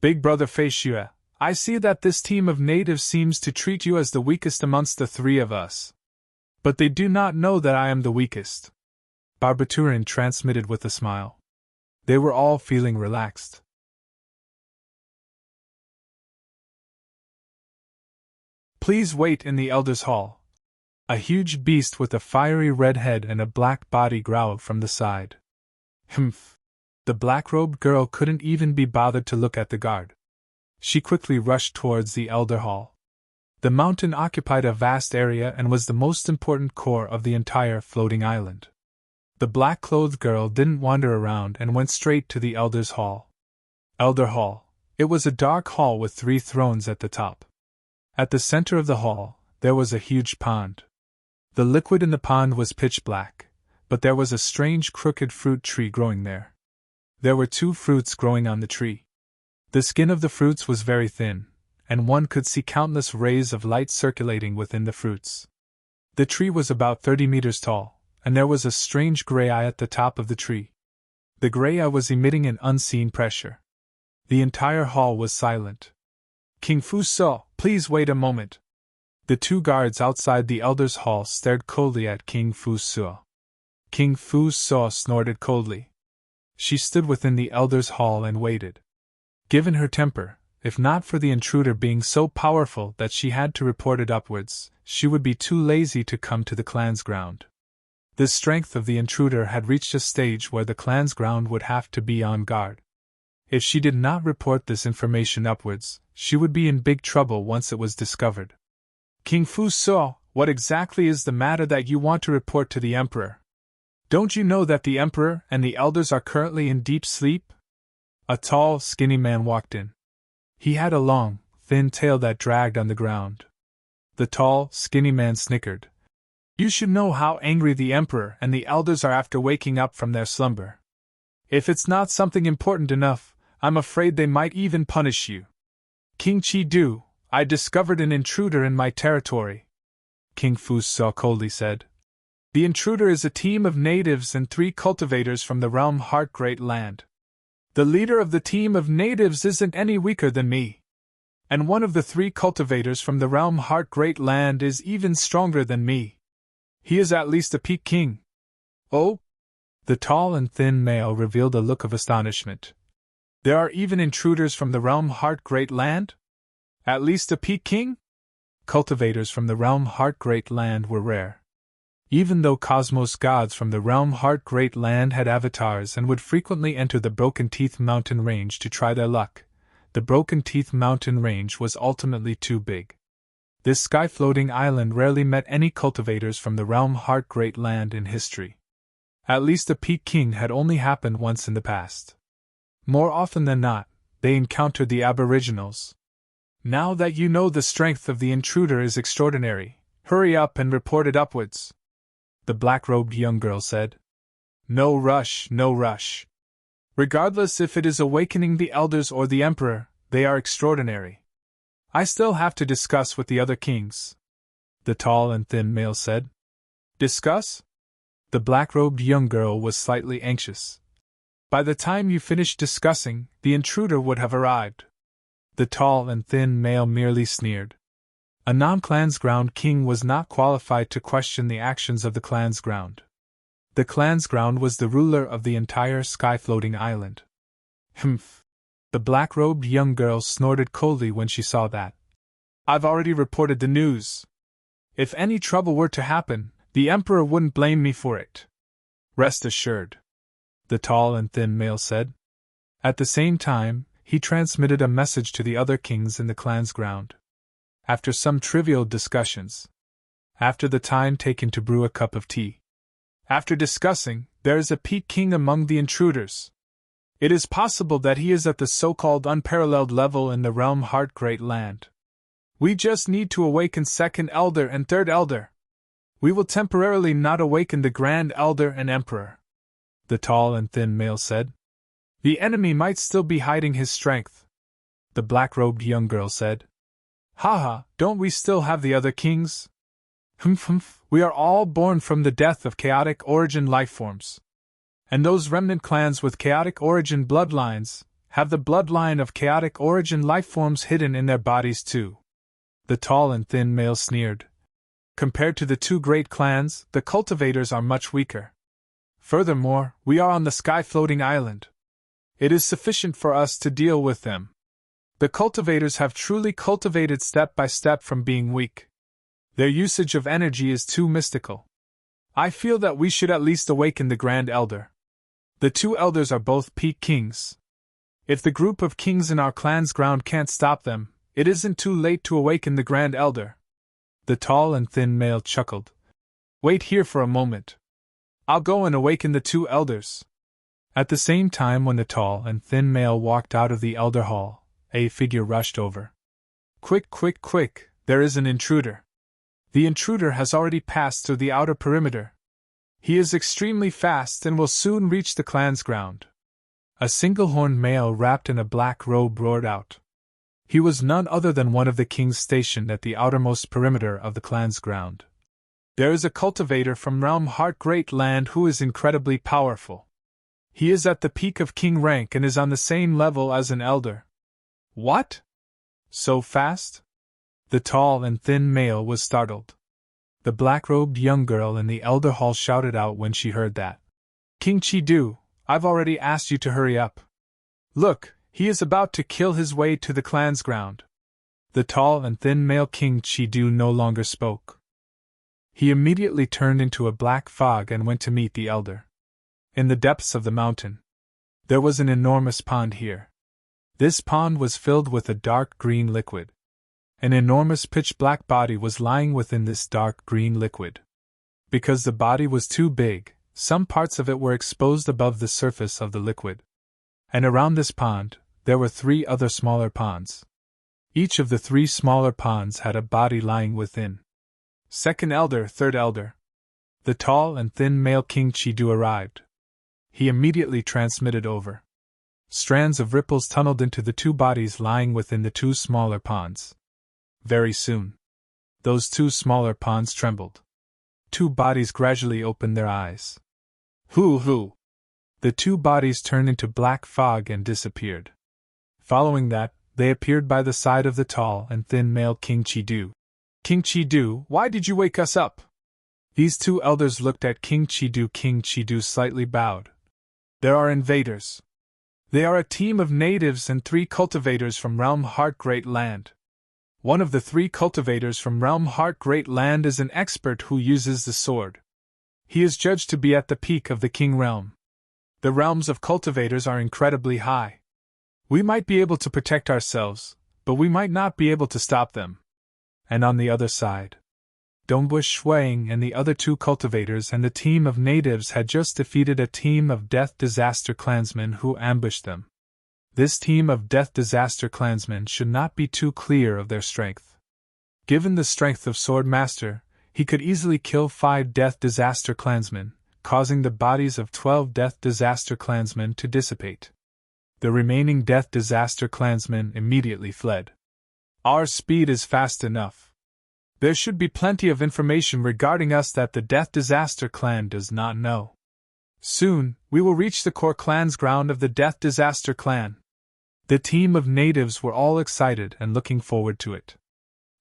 Big Brother Fei Xue, I see that this team of natives seems to treat you as the weakest amongst the three of us. But they do not know that I am the weakest. Barbaturin transmitted with a smile. They were all feeling relaxed. Please wait in the Elder's Hall. A huge beast with a fiery red head and a black body growled from the side. Humph! The black-robed girl couldn't even be bothered to look at the guard. She quickly rushed towards the Elder Hall. The mountain occupied a vast area and was the most important core of the entire floating island. The black-clothed girl didn't wander around and went straight to the Elder's Hall. Elder Hall. It was a dark hall with 3 thrones at the top. At the center of the hall, there was a huge pond. The liquid in the pond was pitch black, but there was a strange crooked fruit tree growing there. There were 2 fruits growing on the tree. The skin of the fruits was very thin, and one could see countless rays of light circulating within the fruits. The tree was about 30 meters tall, and there was a strange gray eye at the top of the tree. The gray eye was emitting an unseen pressure. The entire hall was silent. King Fu So, please wait a moment. The 2 guards outside the Elder's Hall stared coldly at King Fu So. King Fu So snorted coldly. She stood within the Elder's Hall and waited. Given her temper, if not for the intruder being so powerful that she had to report it upwards, she would be too lazy to come to the clan's ground. The strength of the intruder had reached a stage where the clan's ground would have to be on guard. If she did not report this information upwards, she would be in big trouble once it was discovered. King Fu So, what exactly is the matter that you want to report to the Emperor? Don't you know that the Emperor and the elders are currently in deep sleep? A tall, skinny man walked in. He had a long, thin tail that dragged on the ground. The tall, skinny man snickered. You should know how angry the Emperor and the elders are after waking up from their slumber. If it's not something important enough, I'm afraid they might even punish you. King Chi-Du, I discovered an intruder in my territory. King Fu So coldly said. The intruder is a team of natives and 3 cultivators from the realm Heart Great Land. The leader of the team of natives isn't any weaker than me. And one of the 3 cultivators from the realm Heart Great Land is even stronger than me. He is at least a peak king. Oh? The tall and thin male revealed a look of astonishment. There are even intruders from the realm Heart Great Land? At least a peak king? Cultivators from the realm Heart Great Land were rare. Even though cosmos gods from the realm Heart Great Land had avatars and would frequently enter the Broken Teeth Mountain Range to try their luck, the Broken Teeth Mountain Range was ultimately too big. This sky-floating island rarely met any cultivators from the realm Heart Great Land in history. At least a peak king had only happened once in the past. More often than not, they encountered the aboriginals. Now that you know the strength of the intruder is extraordinary, hurry up and report it upwards. The black-robed young girl said. No rush, no rush. Regardless if it is awakening the elders or the Emperor, they are extraordinary. I still have to discuss with the other kings, the tall and thin male said. Discuss? The black-robed young girl was slightly anxious. By the time you finished discussing, the intruder would have arrived. The tall and thin male merely sneered. A non-Clansground king was not qualified to question the actions of the Clansground. The Clansground was the ruler of the entire sky-floating island. Humph! The black-robed young girl snorted coldly when she saw that. I've already reported the news. If any trouble were to happen, the Emperor wouldn't blame me for it. Rest assured, the tall and thin male said. At the same time, he transmitted a message to the other kings in the Clansground. After some trivial discussions, after the time taken to brew a cup of tea, after discussing, there is a peak king among the intruders. It is possible that he is at the so-called unparalleled level in the realm Heart Great Land. We just need to awaken Second Elder and Third Elder. We will temporarily not awaken the Grand Elder and Emperor, the tall and thin male said. The enemy might still be hiding his strength, the black-robed young girl said. Haha, don't we still have the other kings? Humph, we are all born from the death of chaotic origin lifeforms. And those remnant clans with chaotic origin bloodlines have the bloodline of chaotic origin lifeforms hidden in their bodies too. The tall and thin male sneered. Compared to the two great clans, the cultivators are much weaker. Furthermore, we are on the sky-floating island. It is sufficient for us to deal with them. The cultivators have truly cultivated step by step from being weak. Their usage of energy is too mystical. I feel that we should at least awaken the Grand Elder. The two elders are both peak kings. If the group of kings in our Clansground can't stop them, it isn't too late to awaken the Grand Elder. The tall and thin male chuckled. Wait here for a moment. I'll go and awaken the two elders. At the same time, when the tall and thin male walked out of the Elder Hall, a figure rushed over. Quick, quick, quick, there is an intruder. The intruder has already passed through the outer perimeter. He is extremely fast and will soon reach the Clansground. A single-horned male wrapped in a black robe roared out. He was none other than one of the kings stationed at the outermost perimeter of the Clansground. There is a cultivator from Realm Heart Great Land who is incredibly powerful. He is at the peak of king rank and is on the same level as an elder. What? So fast? The tall and thin male was startled. The black-robed young girl in the Elder Hall shouted out when she heard that. King Chi-Du, I've already asked you to hurry up. Look, he is about to kill his way to the Clansground. The tall and thin male King Chi-Du no longer spoke. He immediately turned into a black fog and went to meet the elder. In the depths of the mountain, there was an enormous pond here. This pond was filled with a dark green liquid. An enormous pitch-black body was lying within this dark green liquid. Because the body was too big, some parts of it were exposed above the surface of the liquid. And around this pond, there were 3 other smaller ponds. Each of the 3 smaller ponds had a body lying within. Second Elder, Third Elder. The tall and thin male King Chi-Du arrived. He immediately transmitted over. Strands of ripples tunneled into the 2 bodies lying within the 2 smaller ponds. Very soon, those 2 smaller ponds trembled. 2 bodies gradually opened their eyes. Hoo! The 2 bodies turned into black fog and disappeared. Following that, they appeared by the side of the tall and thin male King Chi-Du. King Chi-Du, why did you wake us up? These 2 elders looked at King Chi-Du. King Chi-Du slightly bowed. There are invaders. They are a team of natives and 3 cultivators from Realm Heart Great Land. One of the 3 cultivators from Realm Heart Great Land is an expert who uses the sword. He is judged to be at the peak of the King Realm. The realms of cultivators are incredibly high. We might be able to protect ourselves, but we might not be able to stop them. And on the other side, Dongbush Shuang and the other 2 cultivators and the team of natives had just defeated a team of Death Disaster clansmen who ambushed them. This team of Death Disaster clansmen should not be too clear of their strength. Given the strength of Swordmaster, he could easily kill 5 Death Disaster clansmen, causing the bodies of 12 Death Disaster clansmen to dissipate. The remaining Death Disaster clansmen immediately fled. Our speed is fast enough. There should be plenty of information regarding us that the Death Disaster clan does not know. Soon, we will reach the core clan's ground of the Death Disaster clan. The team of natives were all excited and looking forward to it.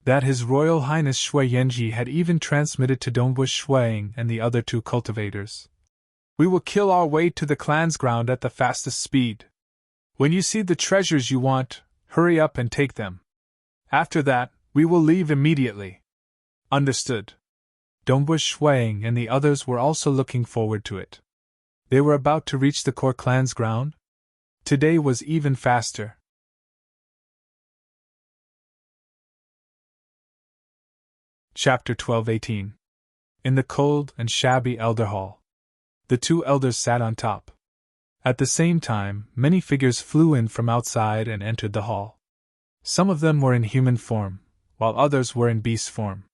That His Royal Highness Shui Yenji had even transmitted to Dongbu Shuiying and the other two cultivators. We will kill our way to the clan's ground at the fastest speed. When you see the treasures you want, hurry up and take them. After that, we will leave immediately. Understood. Dongbu Shuiying and the others were also looking forward to it. They were about to reach the core clan's ground. Today was even faster. Chapter 12-18. In the cold and shabby elder hall. The two elders sat on top. At the same time, many figures flew in from outside and entered the hall. Some of them were in human form, while others were in beast form.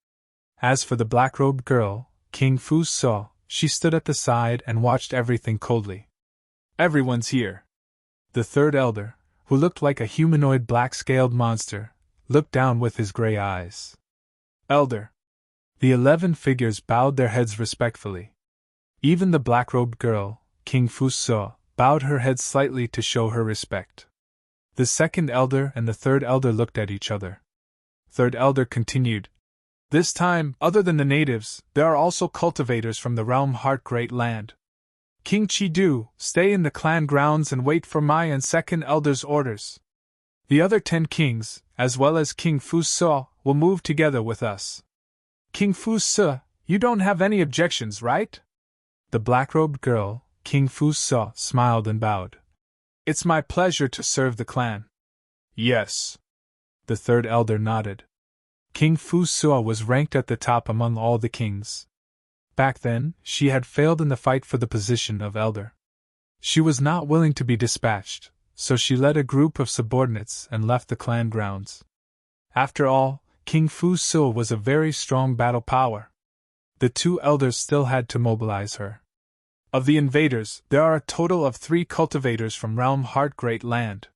As for the black-robed girl, King Fu saw, she stood at the side and watched everything coldly. Everyone's here. The third elder, who looked like a humanoid black-scaled monster, looked down with his gray eyes. Elder. The 11 figures bowed their heads respectfully. Even the black-robed girl, King Fu saw, bowed her head slightly to show her respect. The second elder and the third elder looked at each other. Third elder continued, "This time, other than the natives, there are also cultivators from the realm Heart Great Land. King Chi-Du, stay in the clan grounds and wait for my and second elder's orders. The other 10 kings, as well as King Fu Saw, will move together with us. King Fu Saw, you don't have any objections, right?" The black-robed girl, King Fu Saw, smiled and bowed. "It's my pleasure to serve the clan." "Yes." The third elder nodded. King Fu Saw was ranked at the top among all the kings. Back then, she had failed in the fight for the position of elder. She was not willing to be dispatched, so she led a group of subordinates and left the clan grounds. After all, King Fu Saw was a very strong battle power. The two elders still had to mobilize her. Of the invaders, there are a total of 3 cultivators from Realm Heart Great Land.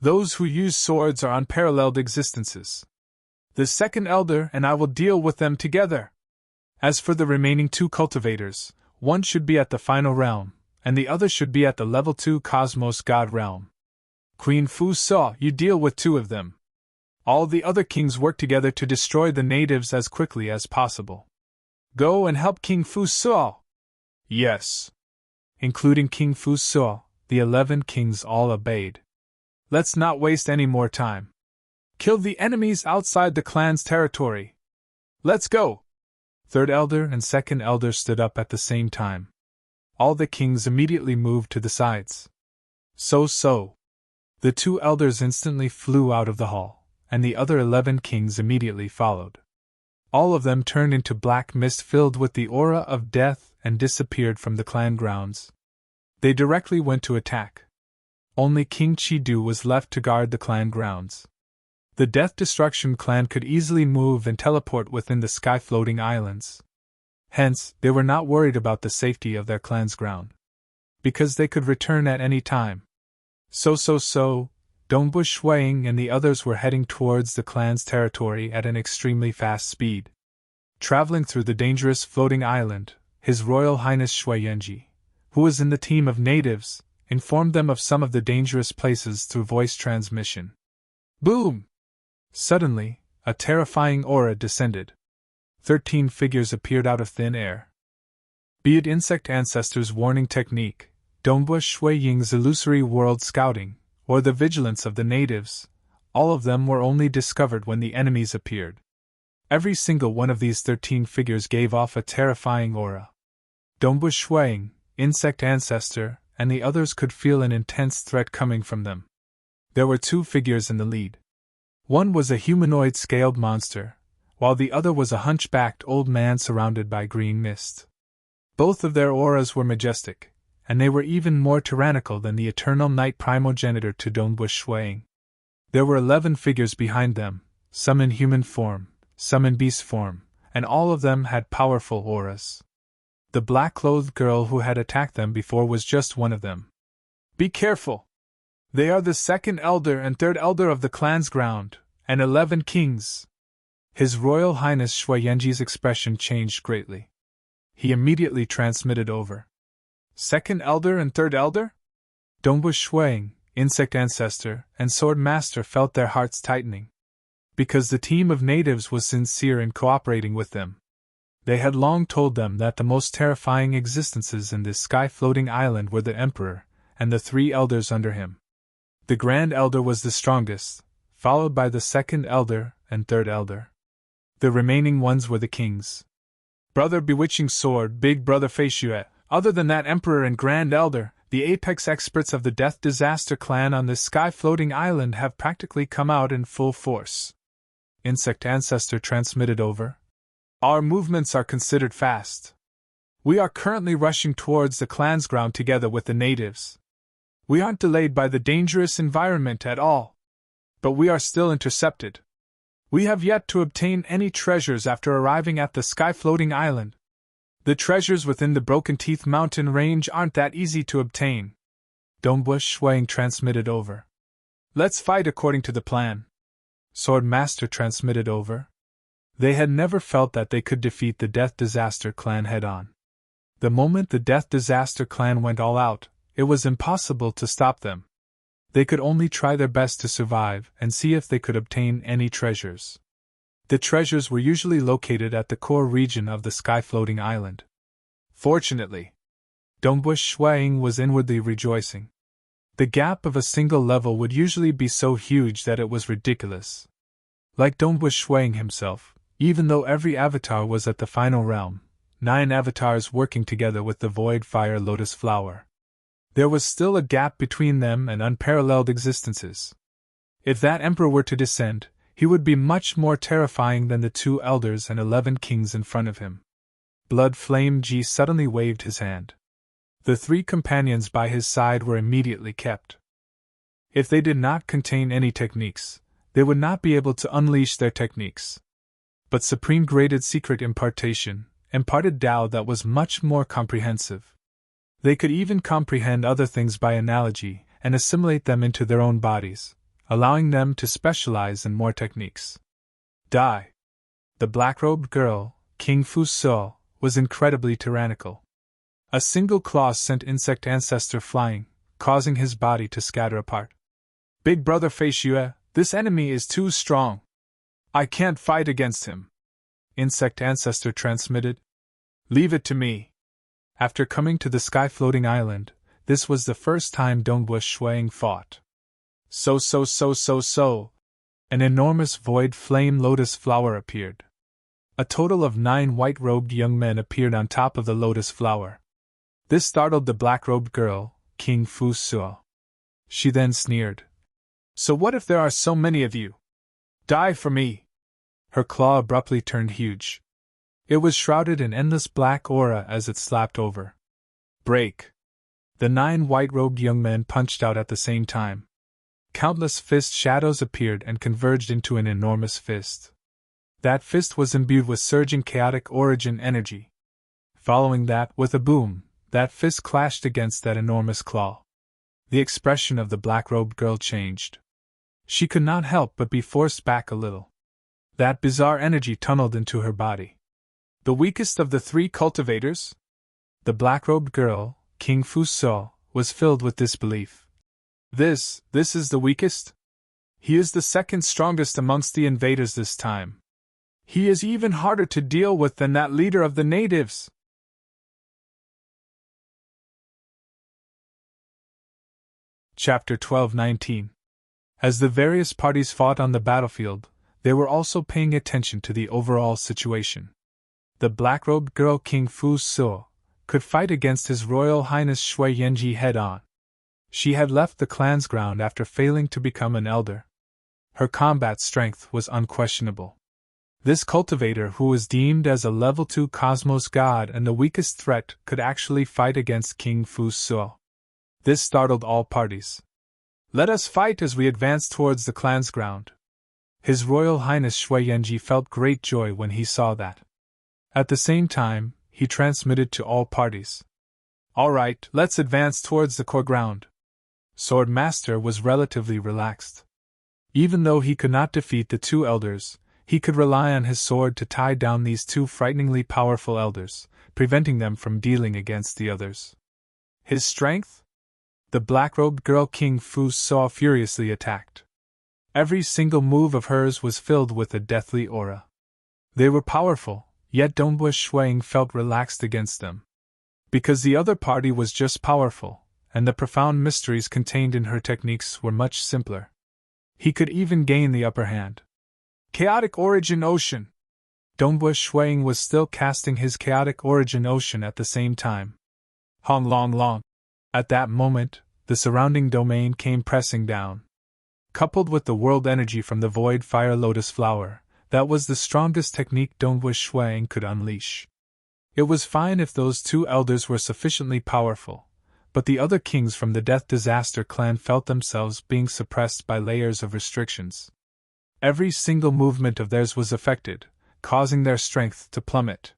Those who use swords are unparalleled existences. The second elder and I will deal with them together. As for the remaining 2 cultivators, one should be at the final realm, and the other should be at the level 2 Cosmos God realm. Queen Fu Saw, you deal with 2 of them. All the other kings work together to destroy the natives as quickly as possible. Go and help King Fu Saw. Yes. Including King Fu Saw, the 11 kings all obeyed. Let's not waste any more time. Kill the enemies outside the clan's territory. Let's go. Third elder and second elder stood up at the same time. All the kings immediately moved to the sides. So. The 2 elders instantly flew out of the hall, and the other 11 kings immediately followed. All of them turned into black mist filled with the aura of death and disappeared from the clan grounds. They directly went to attack. Only King Chi-Du was left to guard the clan grounds. The Death Destruction clan could easily move and teleport within the sky-floating islands. Hence, they were not worried about the safety of their clan's ground, because they could return at any time. So, Dongbu Shuiying and the others were heading towards the clan's territory at an extremely fast speed. Traveling through the dangerous floating island, His Royal Highness Shui Yenji, who was in the team of natives, informed them of some of the dangerous places through voice transmission. Boom! Suddenly, a terrifying aura descended. 13 figures appeared out of thin air. Be it insect ancestors' warning technique, Dongbu Shuiying's illusory world scouting, or the vigilance of the natives, all of them were only discovered when the enemies appeared. Every single one of these 13 figures gave off a terrifying aura. Dongbu Shuiying, insect ancestor, and the others could feel an intense threat coming from them. There were 2 figures in the lead. One was a humanoid-scaled monster, while the other was a hunchbacked old man surrounded by green mist. Both of their auras were majestic, and they were even more tyrannical than the eternal night primogenitor to Dongbu Shuiying. There were 11 figures behind them, some in human form, some in beast form, and all of them had powerful auras. The black-clothed girl who had attacked them before was just one of them. Be careful! They are the second elder and third elder of the clan's ground, and 11 kings. His Royal Highness Shui Yanji's expression changed greatly. He immediately transmitted over. Second elder and third elder? Dongbu Shuang, insect ancestor, and sword master felt their hearts tightening. Because the team of natives was sincere in cooperating with them. They had long told them that the most terrifying existences in this sky-floating island were the Emperor, and the 3 elders under him. The Grand Elder was the strongest, followed by the Second Elder and Third Elder. The remaining ones were the kings. Brother Bewitching Sword, Big Brother Fei Xue, other than that Emperor and Grand Elder, the apex experts of the Death Disaster clan on this sky-floating island have practically come out in full force. Insect Ancestor transmitted over. Our movements are considered fast. We are currently rushing towards the clan's ground together with the natives. We aren't delayed by the dangerous environment at all. But we are still intercepted. We have yet to obtain any treasures after arriving at the sky-floating island. The treasures within the Broken Teeth mountain range aren't that easy to obtain. Dongbu Shuang transmitted over. Let's fight according to the plan. Sword Master transmitted over. They had never felt that they could defeat the Death Disaster clan head-on. The moment the Death Disaster clan went all out, it was impossible to stop them. They could only try their best to survive and see if they could obtain any treasures. The treasures were usually located at the core region of the sky-floating island. Fortunately, Dongbu Shuang was inwardly rejoicing. The gap of a single level would usually be so huge that it was ridiculous. Like Dongbu Shuang himself, even though every avatar was at the final realm, 9 avatars working together with the Void Fire Lotus Flower, there was still a gap between them and unparalleled existences. If that emperor were to descend, he would be much more terrifying than the 2 elders and 11 kings in front of him. Blood Flame Ji suddenly waved his hand. The 3 companions by his side were immediately kept. If they did not contain any techniques, they would not be able to unleash their techniques. But Supreme Graded Secret Impartation imparted Tao that was much more comprehensive. They could even comprehend other things by analogy and assimilate them into their own bodies, allowing them to specialize in more techniques. Dai, the black-robed girl, King Fu So, was incredibly tyrannical. A single claw sent Insect Ancestor flying, causing his body to scatter apart. Big Brother Fei Xue, this enemy is too strong. I can't fight against him. Insect Ancestor transmitted. Leave it to me. After coming to the sky-floating island, this was the first time Dongbu Shuang fought. So. An enormous void flame lotus flower appeared. A total of 9 white-robed young men appeared on top of the lotus flower. This startled the black-robed girl, King Fu So. She then sneered. So what if there are so many of you? Die for me! Her claw abruptly turned huge. It was shrouded in endless black aura as it slapped over. Break! The 9 white-robed young men punched out at the same time. Countless fist shadows appeared and converged into an enormous fist. That fist was imbued with surging chaotic origin energy. Following that, with a boom, that fist clashed against that enormous claw. The expression of the black-robed girl changed. She could not help but be forced back a little. That bizarre energy tunneled into her body. The weakest of the 3 cultivators? The black-robed girl, King Fu So, was filled with disbelief. This is the weakest? He is the second strongest amongst the invaders this time. He is even harder to deal with than that leader of the natives. Chapter 12-19. As the various parties fought on the battlefield, they were also paying attention to the overall situation. The black-robed girl King Fu So could fight against His Royal Highness Shui Yanji head-on. She had left the clan's ground after failing to become an elder. Her combat strength was unquestionable. This cultivator, who was deemed as a level 2 cosmos god and the weakest threat, could actually fight against King Fu So. This startled all parties. Let us fight as we advance towards the clan's ground. His Royal Highness Shui Yanji felt great joy when he saw that. At the same time, he transmitted to all parties. All right, let's advance towards the core ground. Sword Master was relatively relaxed. Even though he could not defeat the two elders, he could rely on his sword to tie down these two frighteningly powerful elders, preventing them from dealing against the others. His strength? The black-robed girl King Fu saw furiously attacked. Every single move of hers was filled with a deathly aura. They were powerful, yet Dongwu Shuang felt relaxed against them. Because the other party was just powerful, and the profound mysteries contained in her techniques were much simpler. He could even gain the upper hand. Chaotic Origin Ocean! Dongwu Shuang was still casting his Chaotic Origin Ocean at the same time. Hong Long Long! At that moment, the surrounding domain came pressing down. Coupled with the world energy from the Void Fire Lotus Flower, that was the strongest technique Dongwu Shuang could unleash. It was fine if those two elders were sufficiently powerful, but the other kings from the Death Disaster clan felt themselves being suppressed by layers of restrictions. Every single movement of theirs was affected, causing their strength to plummet.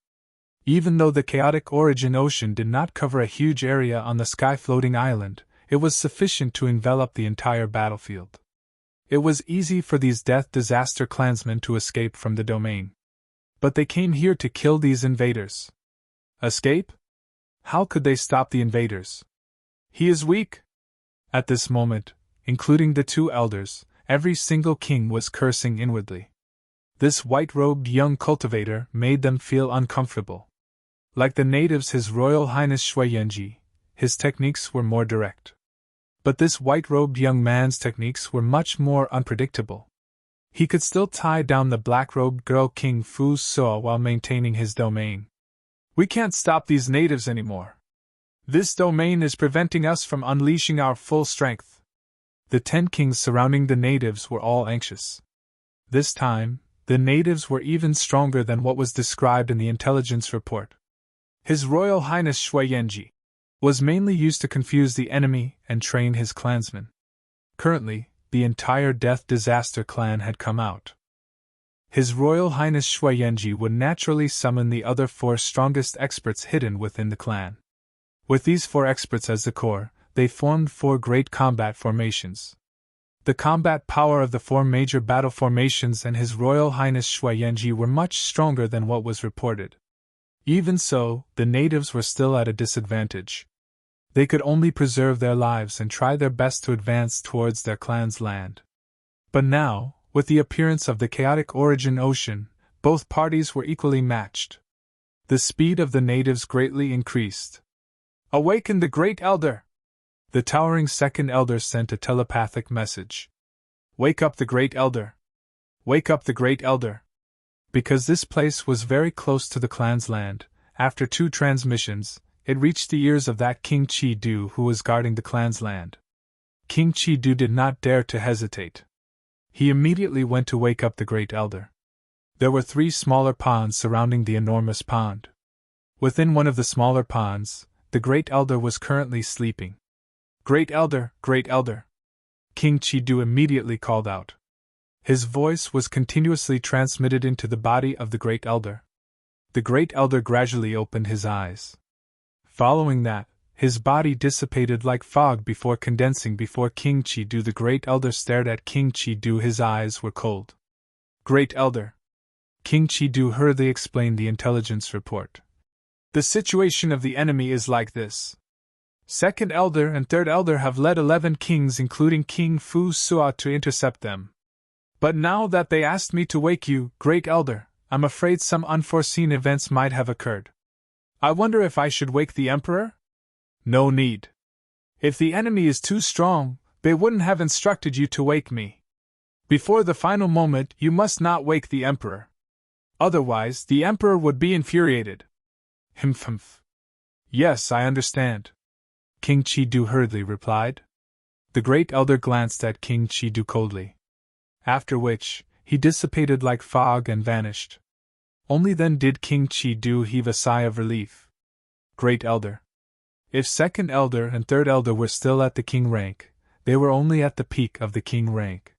Even though the Chaotic Origin Ocean did not cover a huge area on the sky-floating island, it was sufficient to envelop the entire battlefield. It was easy for these Death Disaster clansmen to escape from the domain. But they came here to kill these invaders. Escape? How could they stop the invaders? He is weak. At this moment, including the two elders, every single king was cursing inwardly. This white-robed young cultivator made them feel uncomfortable. Like the natives, His Royal Highness Shuiyenji, his techniques were more direct. But this white-robed young man's techniques were much more unpredictable. He could still tie down the black-robed girl King Fu Suo while maintaining his domain. We can't stop these natives anymore. This domain is preventing us from unleashing our full strength. The 10 kings surrounding the natives were all anxious. This time, the natives were even stronger than what was described in the intelligence report. His Royal Highness Shuiyenji was mainly used to confuse the enemy and train his clansmen. Currently, the entire Death Disaster clan had come out. His Royal Highness Shuiyenji would naturally summon the other 4 strongest experts hidden within the clan. With these 4 experts as the core, they formed 4 great combat formations. The combat power of the 4 major battle formations and His Royal Highness Shuiyenji were much stronger than what was reported. Even so, the natives were still at a disadvantage. They could only preserve their lives and try their best to advance towards their clan's land. But now, with the appearance of the Chaotic Origin Ocean, both parties were equally matched. The speed of the natives greatly increased. Awaken the Great Elder! The towering second elder sent a telepathic message. Wake up the Great Elder! Wake up the Great Elder! Because this place was very close to the clan's land, after 2 transmissions, it reached the ears of that King Chi-Du who was guarding the clan's land. King Chi-Du did not dare to hesitate. He immediately went to wake up the Great Elder. There were 3 smaller ponds surrounding the enormous pond. Within one of the smaller ponds, the Great Elder was currently sleeping. Great Elder, Great Elder! King Chi-Du immediately called out. His voice was continuously transmitted into the body of the Great Elder. The Great Elder gradually opened his eyes. Following that, his body dissipated like fog before condensing before King Chi-Du. The Great Elder stared at King Chi-Du. His eyes were cold. Great Elder! King Chi-Du hurriedly explained the intelligence report. The situation of the enemy is like this. Second Elder and Third Elder have led 11 kings including King Fu Suo to intercept them. But now that they asked me to wake you, Great Elder, I'm afraid some unforeseen events might have occurred. I wonder if I should wake the Emperor? No need. If the enemy is too strong, they wouldn't have instructed you to wake me. Before the final moment, you must not wake the Emperor. Otherwise, the Emperor would be infuriated. Humph. Yes, I understand. King Chi-Du hurriedly replied. The Great Elder glanced at King Chi-Du coldly. After which, he dissipated like fog and vanished. Only then did King Chi-Du heave a sigh of relief. Great Elder. If Second Elder and Third Elder were still at the King rank, they were only at the peak of the King rank.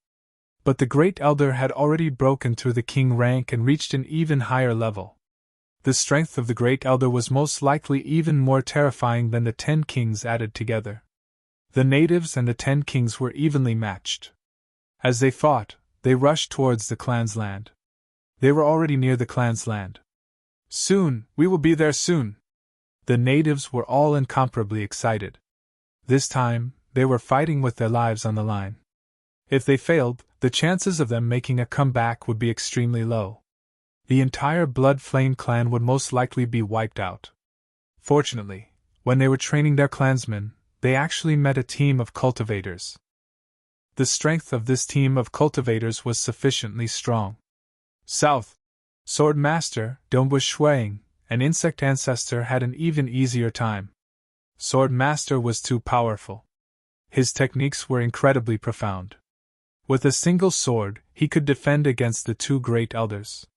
But the Great Elder had already broken through the King rank and reached an even higher level. The strength of the Great Elder was most likely even more terrifying than the 10 kings added together. The natives and the 10 kings were evenly matched. As they fought, they rushed towards the clan's land. They were already near the clan's land. Soon, we will be there soon. The natives were all incomparably excited. This time, they were fighting with their lives on the line. If they failed, the chances of them making a comeback would be extremely low. The entire Blood Flame clan would most likely be wiped out. Fortunately, when they were training their clansmen, they actually met a team of cultivators. The strength of this team of cultivators was sufficiently strong. South, Sword Master, Dombu Shuang, an insect ancestor, had an even easier time. Sword Master was too powerful. His techniques were incredibly profound. With a single sword, he could defend against the two great elders.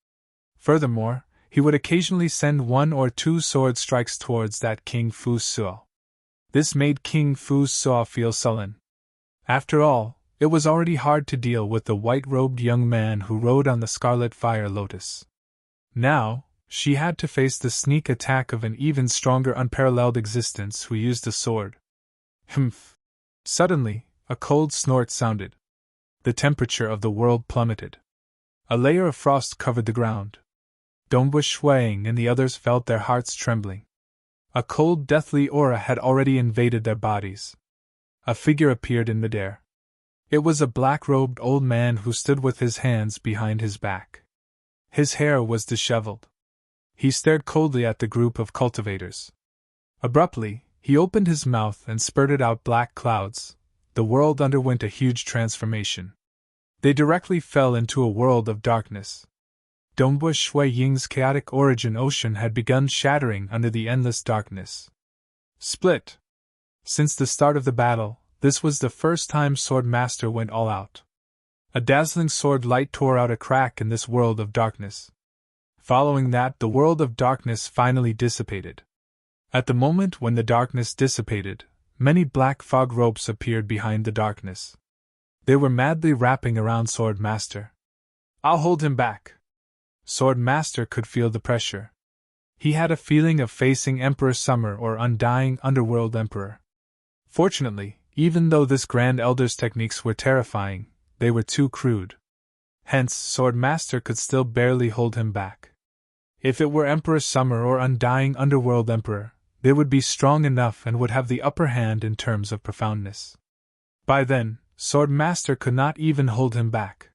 Furthermore, he would occasionally send one or two sword strikes towards that King Fu Suo. This made King Fu Suo feel sullen. After all, it was already hard to deal with the white-robed young man who rode on the scarlet fire lotus. Now, she had to face the sneak attack of an even stronger unparalleled existence who used a sword. Humph! Suddenly, a cold snort sounded. The temperature of the world plummeted. A layer of frost covered the ground. Dombu Shuang and the others felt their hearts trembling. A cold, deathly aura had already invaded their bodies. A figure appeared in midair. It was a black-robed old man who stood with his hands behind his back. His hair was disheveled. He stared coldly at the group of cultivators. Abruptly, he opened his mouth and spurted out black clouds. The world underwent a huge transformation. They directly fell into a world of darkness. Dombu Shuang's chaotic origin ocean had begun shattering under the endless darkness. Split. Since the start of the battle, this was the first time Sword Master went all out. A dazzling sword light tore out a crack in this world of darkness. Following that, the world of darkness finally dissipated. At the moment when the darkness dissipated, many black fog ropes appeared behind the darkness. They were madly wrapping around Sword Master. I'll hold him back. Sword Master could feel the pressure. He had a feeling of facing Emperor Summer or Undying Underworld Emperor. Fortunately, even though this Grand Elder's techniques were terrifying, they were too crude. Hence, Sword Master could still barely hold him back. If it were Emperor Summer or Undying Underworld Emperor, they would be strong enough and would have the upper hand in terms of profoundness. By then, Sword Master could not even hold him back.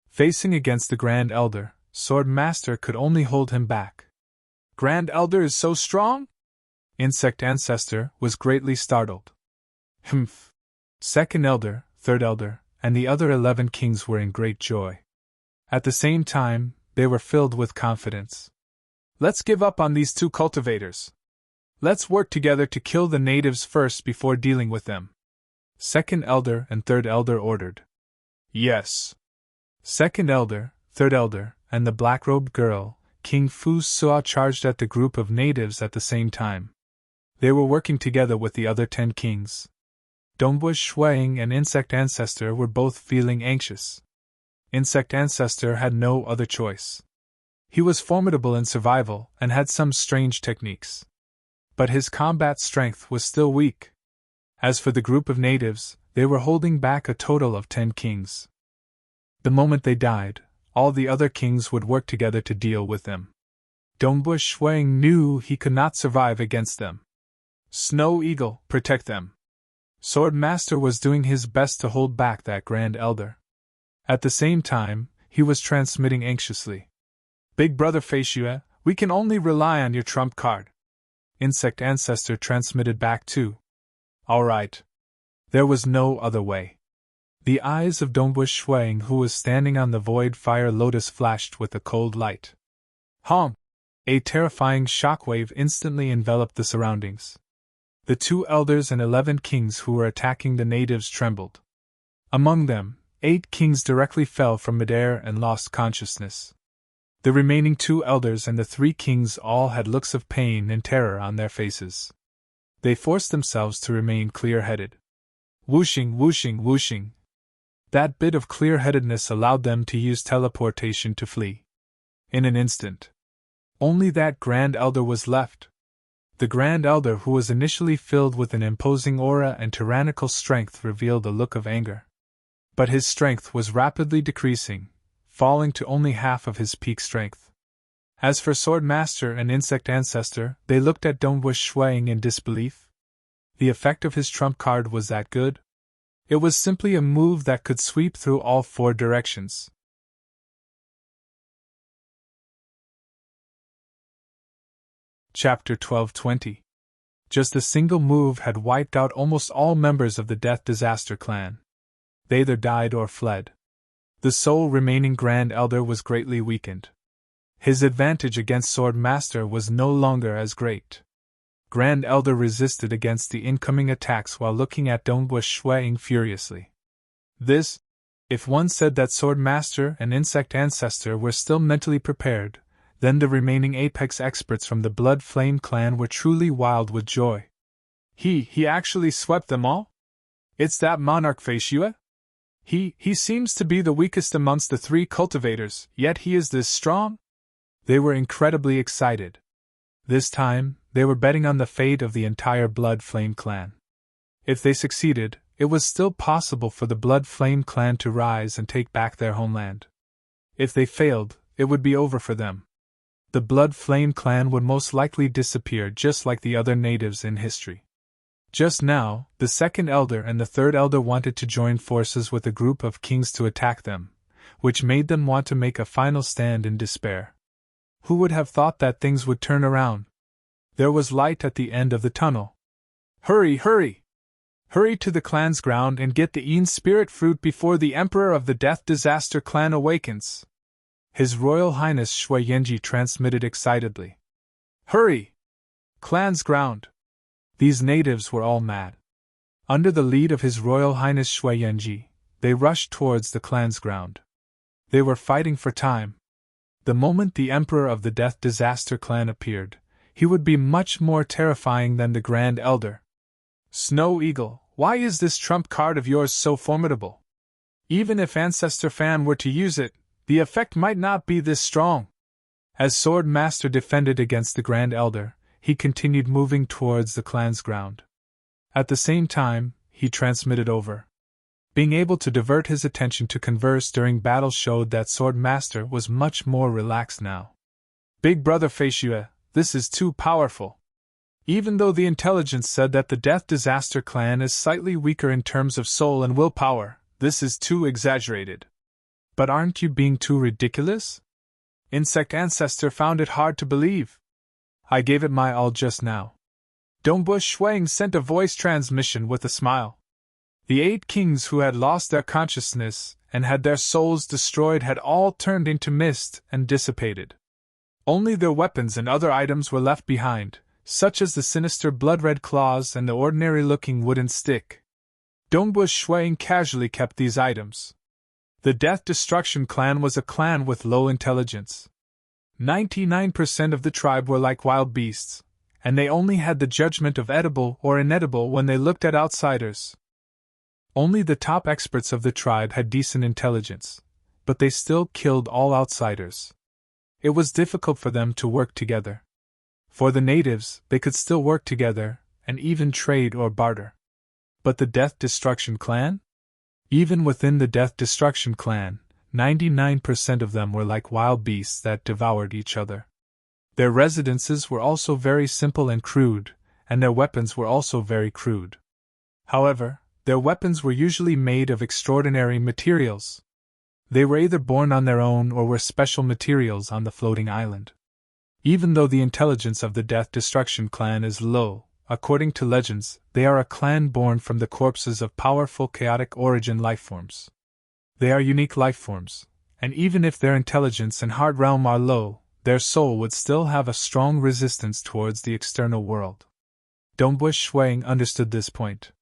Facing against the Grand Elder, Sword Master could only hold him back. Grand Elder is so strong? Insect Ancestor was greatly startled. Humph! Second Elder, Third Elder, and the other 11 kings were in great joy. At the same time, they were filled with confidence. Let's give up on these two cultivators. Let's work together to kill the natives first before dealing with them. Second Elder and Third Elder ordered. Yes. Second Elder, Third Elder, and the black-robed girl, King Fu Suo, charged at the group of natives at the same time. They were working together with the other 10 kings. Dombu Shuang and Insect Ancestor were both feeling anxious. Insect Ancestor had no other choice. He was formidable in survival and had some strange techniques. But his combat strength was still weak. As for the group of natives, they were holding back a total of 10 kings. The moment they died, all the other kings would work together to deal with them. Dombu Shuang knew he could not survive against them. Snow Eagle, protect them. Sword Master was doing his best to hold back that Grand Elder. At the same time, he was transmitting anxiously. Big Brother Feishue, we can only rely on your trump card. Insect Ancestor transmitted back too. All right. There was no other way. The eyes of Dombu Shuang, who was standing on the void fire lotus, flashed with a cold light. Hom! A terrifying shockwave instantly enveloped the surroundings. The 2 elders and 11 kings who were attacking the natives trembled. Among them, 8 kings directly fell from midair and lost consciousness. The remaining 2 elders and the 3 kings all had looks of pain and terror on their faces. They forced themselves to remain clear-headed. Whooshing, whooshing, whooshing. That bit of clear-headedness allowed them to use teleportation to flee. In an instant, only that Grand Elder was left. The Grand Elder, who was initially filled with an imposing aura and tyrannical strength, revealed a look of anger. But his strength was rapidly decreasing, falling to only half of his peak strength. As for Sword Master and Insect Ancestor, they looked at Dongwu Shuang in disbelief. The effect of his trump card was that good? It was simply a move that could sweep through all four directions. Chapter 12:20. Just a single move had wiped out almost all members of the Death Disaster clan. They either died or fled. The sole remaining Grand Elder was greatly weakened. His advantage against Sword Master was no longer as great. Grand Elder resisted against the incoming attacks while looking at Dongwu Shuang furiously. This, if one said that Sword Master and Insect Ancestor were still mentally prepared, then the remaining apex experts from the Blood Flame clan were truly wild with joy. He actually swept them all? It's that monarch Feishue? He seems to be the weakest amongst the three cultivators, yet he is this strong? They were incredibly excited. This time, they were betting on the fate of the entire Blood Flame clan. If they succeeded, it was still possible for the Blood Flame clan to rise and take back their homeland. If they failed, it would be over for them. The Blood Flame clan would most likely disappear just like the other natives in history. Just now, the second elder and the third elder wanted to join forces with a group of kings to attack them, which made them want to make a final stand in despair. Who would have thought that things would turn around? There was light at the end of the tunnel. Hurry, hurry! Hurry to the clan's ground and get the Yin Spirit Fruit before the Emperor of the Death Disaster clan awakens. His Royal Highness Shui Yenji transmitted excitedly. Hurry! Clan's ground! These natives were all mad. Under the lead of His Royal Highness Shui Yenji, they rushed towards the clan's ground. They were fighting for time. The moment the Emperor of the Death Disaster clan appeared, he would be much more terrifying than the Grand Elder. Snow Eagle, why is this trump card of yours so formidable? Even if Ancestor Fan were to use it, the effect might not be this strong. As Sword Master defended against the Grand Elder, he continued moving towards the clan's ground. At the same time, he transmitted over. Being able to divert his attention to converse during battle showed that Sword Master was much more relaxed now. Big Brother Feishue, this is too powerful. Even though the intelligence said that the Death Disaster clan is slightly weaker in terms of soul and willpower, this is too exaggerated. But aren't you being too ridiculous? Insect Ancestor found it hard to believe. I gave it my all just now. Dongwu Shuang sent a voice transmission with a smile. The 8 kings who had lost their consciousness and had their souls destroyed had all turned into mist and dissipated. Only their weapons and other items were left behind, such as the sinister blood-red claws and the ordinary-looking wooden stick. Dongwu Shuang casually kept these items. The Death Destruction clan was a clan with low intelligence. 99% of the tribe were like wild beasts, and they only had the judgment of edible or inedible when they looked at outsiders. Only the top experts of the tribe had decent intelligence, but they still killed all outsiders. It was difficult for them to work together. For the natives, they could still work together, and even trade or barter. But the Death Destruction clan? Even within the Death Destruction clan, 99% of them were like wild beasts that devoured each other. Their residences were also very simple and crude, and their weapons were also very crude. However, their weapons were usually made of extraordinary materials. They were either born on their own or were special materials on the floating island. Even though the intelligence of the Death Destruction clan is low, according to legends, they are a clan born from the corpses of powerful chaotic origin lifeforms. They are unique lifeforms, and even if their intelligence and heart realm are low, their soul would still have a strong resistance towards the external world. Dongwu Shuang understood this point.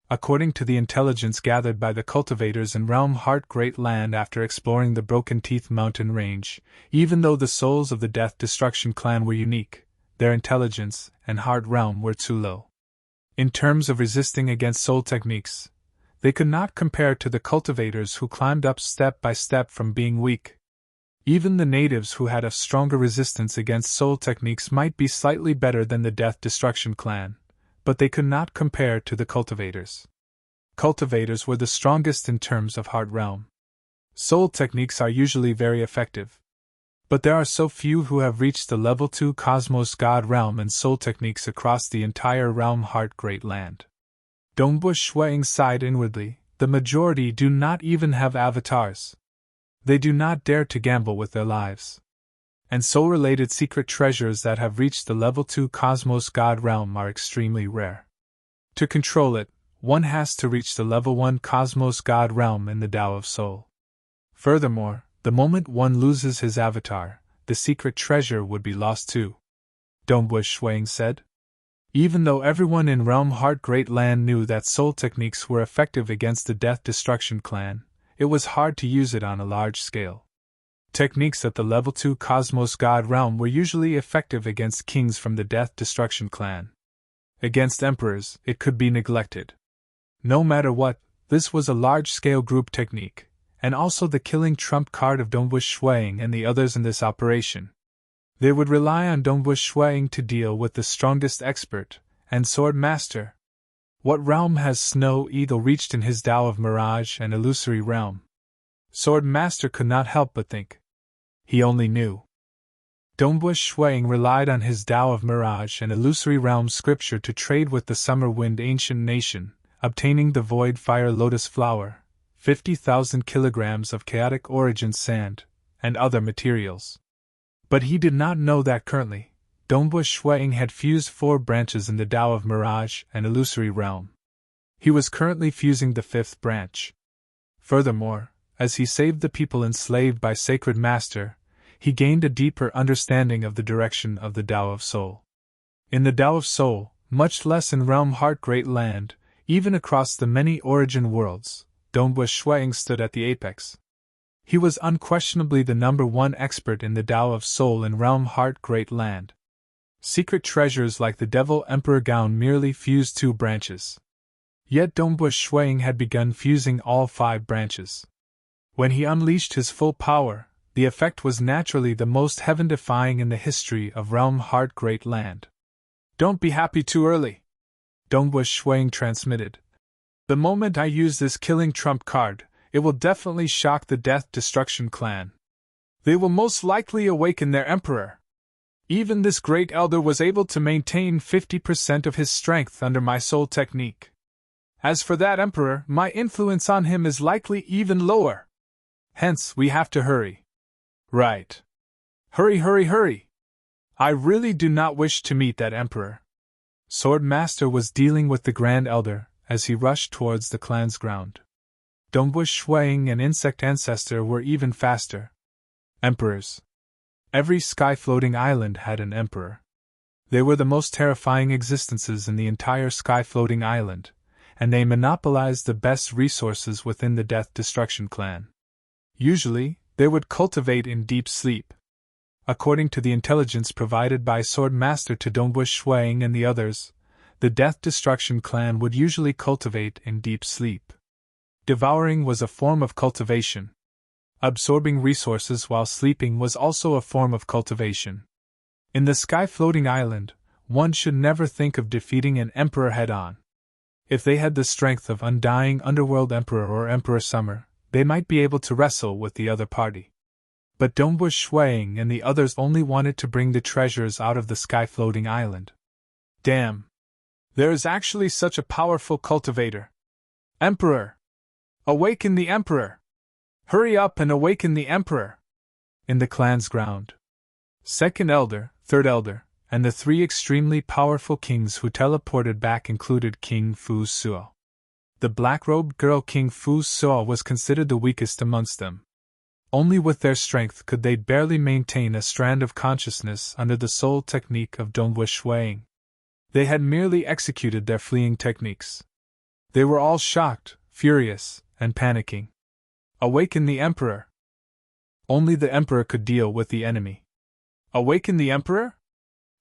According to the intelligence gathered by the cultivators in Realm Heart Great Land after exploring the Broken Teeth mountain range, even though the souls of the Death Destruction clan were unique, their intelligence and heart realm were too low. In terms of resisting against soul techniques, they could not compare to the cultivators who climbed up step by step from being weak. Even the natives who had a stronger resistance against soul techniques might be slightly better than the Death Destruction clan, but they could not compare to the cultivators. cultivators were the strongest in terms of heart realm. Soul techniques are usually very effective. But there are so few who have reached the level 2 cosmos god realm and soul techniques across the entire realm heart great land. Dongbu Shuang sighed inwardly, the majority do not even have avatars. They do not dare to gamble with their lives. And soul-related secret treasures that have reached the level 2 cosmos god realm are extremely rare. To control it, one has to reach the level 1 cosmos god realm in the Tao of Soul. Furthermore, the moment one loses his avatar, the secret treasure would be lost too. Dongbu Shuang said. Even though everyone in Realm Heart Great Land knew that soul techniques were effective against the Death Destruction clan, it was hard to use it on a large scale. Techniques at the level 2 Cosmos God realm were usually effective against kings from the Death Destruction clan. Against emperors, it could be neglected. No matter what, this was a large-scale group technique, and also the killing trump card of Dongbu Shuang and the others in this operation. They would rely on Dongbu Shuang to deal with the strongest expert and sword master. What realm has Snow Eagle reached in his Tao of Mirage and Illusory realm? Sword master could not help but think. He only knew. Dongbu Shuang relied on his Tao of Mirage and Illusory realm scripture to trade with the Summer Wind ancient nation, obtaining the Void Fire Lotus Flower, 50,000 kilograms of chaotic origin sand, and other materials. But he did not know that currently, Dongbu Shuang had fused 4 branches in the Tao of Mirage and Illusory realm. He was currently fusing the 5th branch. Furthermore, as he saved the people enslaved by Sacred Master, he gained a deeper understanding of the direction of the Tao of Soul. In the Tao of Soul, much less in Realm Heart Great Land, even across the many origin worlds, Dongbu Shuang stood at the apex. He was unquestionably the number 1 expert in the Tao of Soul in Realm Heart Great Land. Secret treasures like the Devil Emperor Gown merely fused 2 branches. Yet Dongbu Shuang had begun fusing all 5 branches. When he unleashed his full power, the effect was naturally the most heaven-defying in the history of Realm Heart Great Land. Don't be happy too early, Dongbu Shuang transmitted. The moment I use this killing trump card, it will definitely shock the Death Destruction clan. They will most likely awaken their emperor. Even this great elder was able to maintain 50% of his strength under my soul technique. As for that emperor, my influence on him is likely even lower. Hence, we have to hurry. Right. Hurry, hurry, hurry. I really do not wish to meet that emperor. Sword Master was dealing with the Grand Elder as he rushed towards the clan's ground. Dongbu Shuang and Insect Ancestor were even faster. Emperors. Every sky-floating island had an emperor. They were the most terrifying existences in the entire sky-floating island, and they monopolized the best resources within the Death Destruction clan. Usually, they would cultivate in deep sleep. According to the intelligence provided by Sword Master to Dongbu Shuang and the others, the Death Destruction clan would usually cultivate in deep sleep. Devouring was a form of cultivation. Absorbing resources while sleeping was also a form of cultivation. In the sky-floating island, one should never think of defeating an emperor head-on. If they had the strength of Undying Underworld Emperor or Emperor Summer, they might be able to wrestle with the other party. But Dongbu Shuang and the others only wanted to bring the treasures out of the sky-floating island. Damn! There is actually such a powerful cultivator. Emperor! Awaken the Emperor! Hurry up and awaken the Emperor! In the clan's ground. Second Elder, Third Elder, and the 3 extremely powerful kings who teleported back included King Fu Suo. The black-robed girl King Fu Suo was considered the weakest amongst them. Only with their strength could they barely maintain a strand of consciousness under the soul technique of Dongbu Shuang. They had merely executed their fleeing techniques. They were all shocked, furious, and panicking. Awaken the Emperor! Only the Emperor could deal with the enemy. Awaken the Emperor?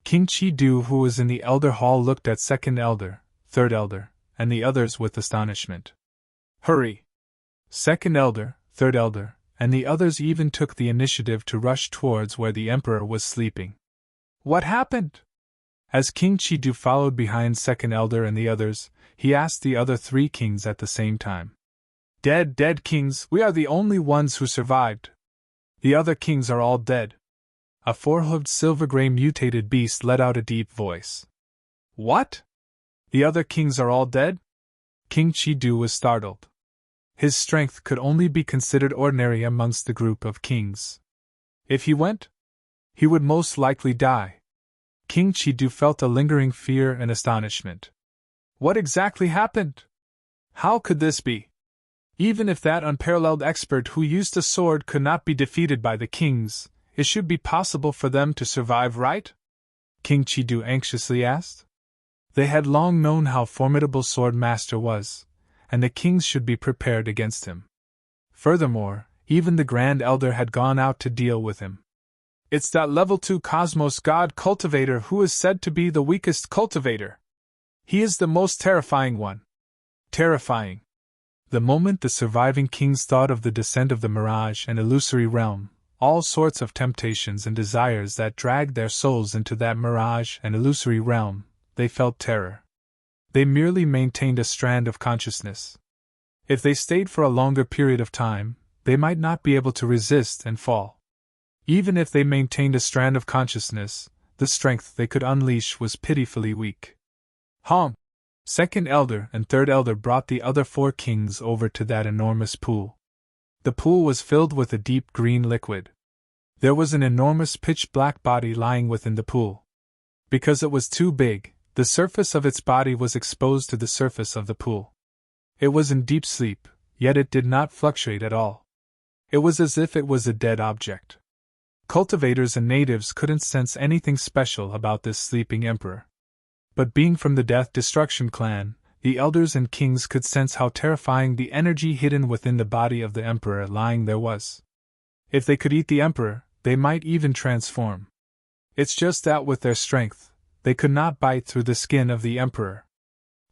King Chi-Du, who was in the Elder Hall, looked at Second Elder, Third Elder, and the others with astonishment. Hurry! Second Elder, Third Elder, and the others even took the initiative to rush towards where the Emperor was sleeping. What happened? As King Chidu followed behind Second Elder and the others, he asked the other 3 kings at the same time. Dead kings, we are the only ones who survived. The other kings are all dead. A 4-hooved silver-gray mutated beast let out a deep voice. What? The other kings are all dead? King Chidu was startled. His strength could only be considered ordinary amongst the group of kings. If he went, he would most likely die. King Chidu felt a lingering fear and astonishment. What exactly happened? How could this be? Even if that unparalleled expert who used a sword could not be defeated by the kings, it should be possible for them to survive, right? King Chidu anxiously asked. They had long known how formidable Sword Master was, and the kings should be prepared against him. Furthermore, even the Grand Elder had gone out to deal with him. It's that level 2 Cosmos God cultivator who is said to be the weakest cultivator. He is the most terrifying one. Terrifying. The moment the surviving kings thought of the descent of the mirage and illusory realm, all sorts of temptations and desires that dragged their souls into that mirage and illusory realm, they felt terror. They merely maintained a strand of consciousness. If they stayed for a longer period of time, they might not be able to resist and fall. Even if they maintained a strand of consciousness, the strength they could unleash was pitifully weak. Second Elder and Third Elder brought the other 4 kings over to that enormous pool. The pool was filled with a deep green liquid. There was an enormous pitch-black body lying within the pool. Because it was too big, the surface of its body was exposed to the surface of the pool. It was in deep sleep, yet it did not fluctuate at all. It was as if it was a dead object. Cultivators and natives couldn't sense anything special about this sleeping emperor. But being from the Death-Destruction clan, the elders and kings could sense how terrifying the energy hidden within the body of the emperor lying there was. If they could eat the emperor, they might even transform. It's just that with their strength, they could not bite through the skin of the emperor.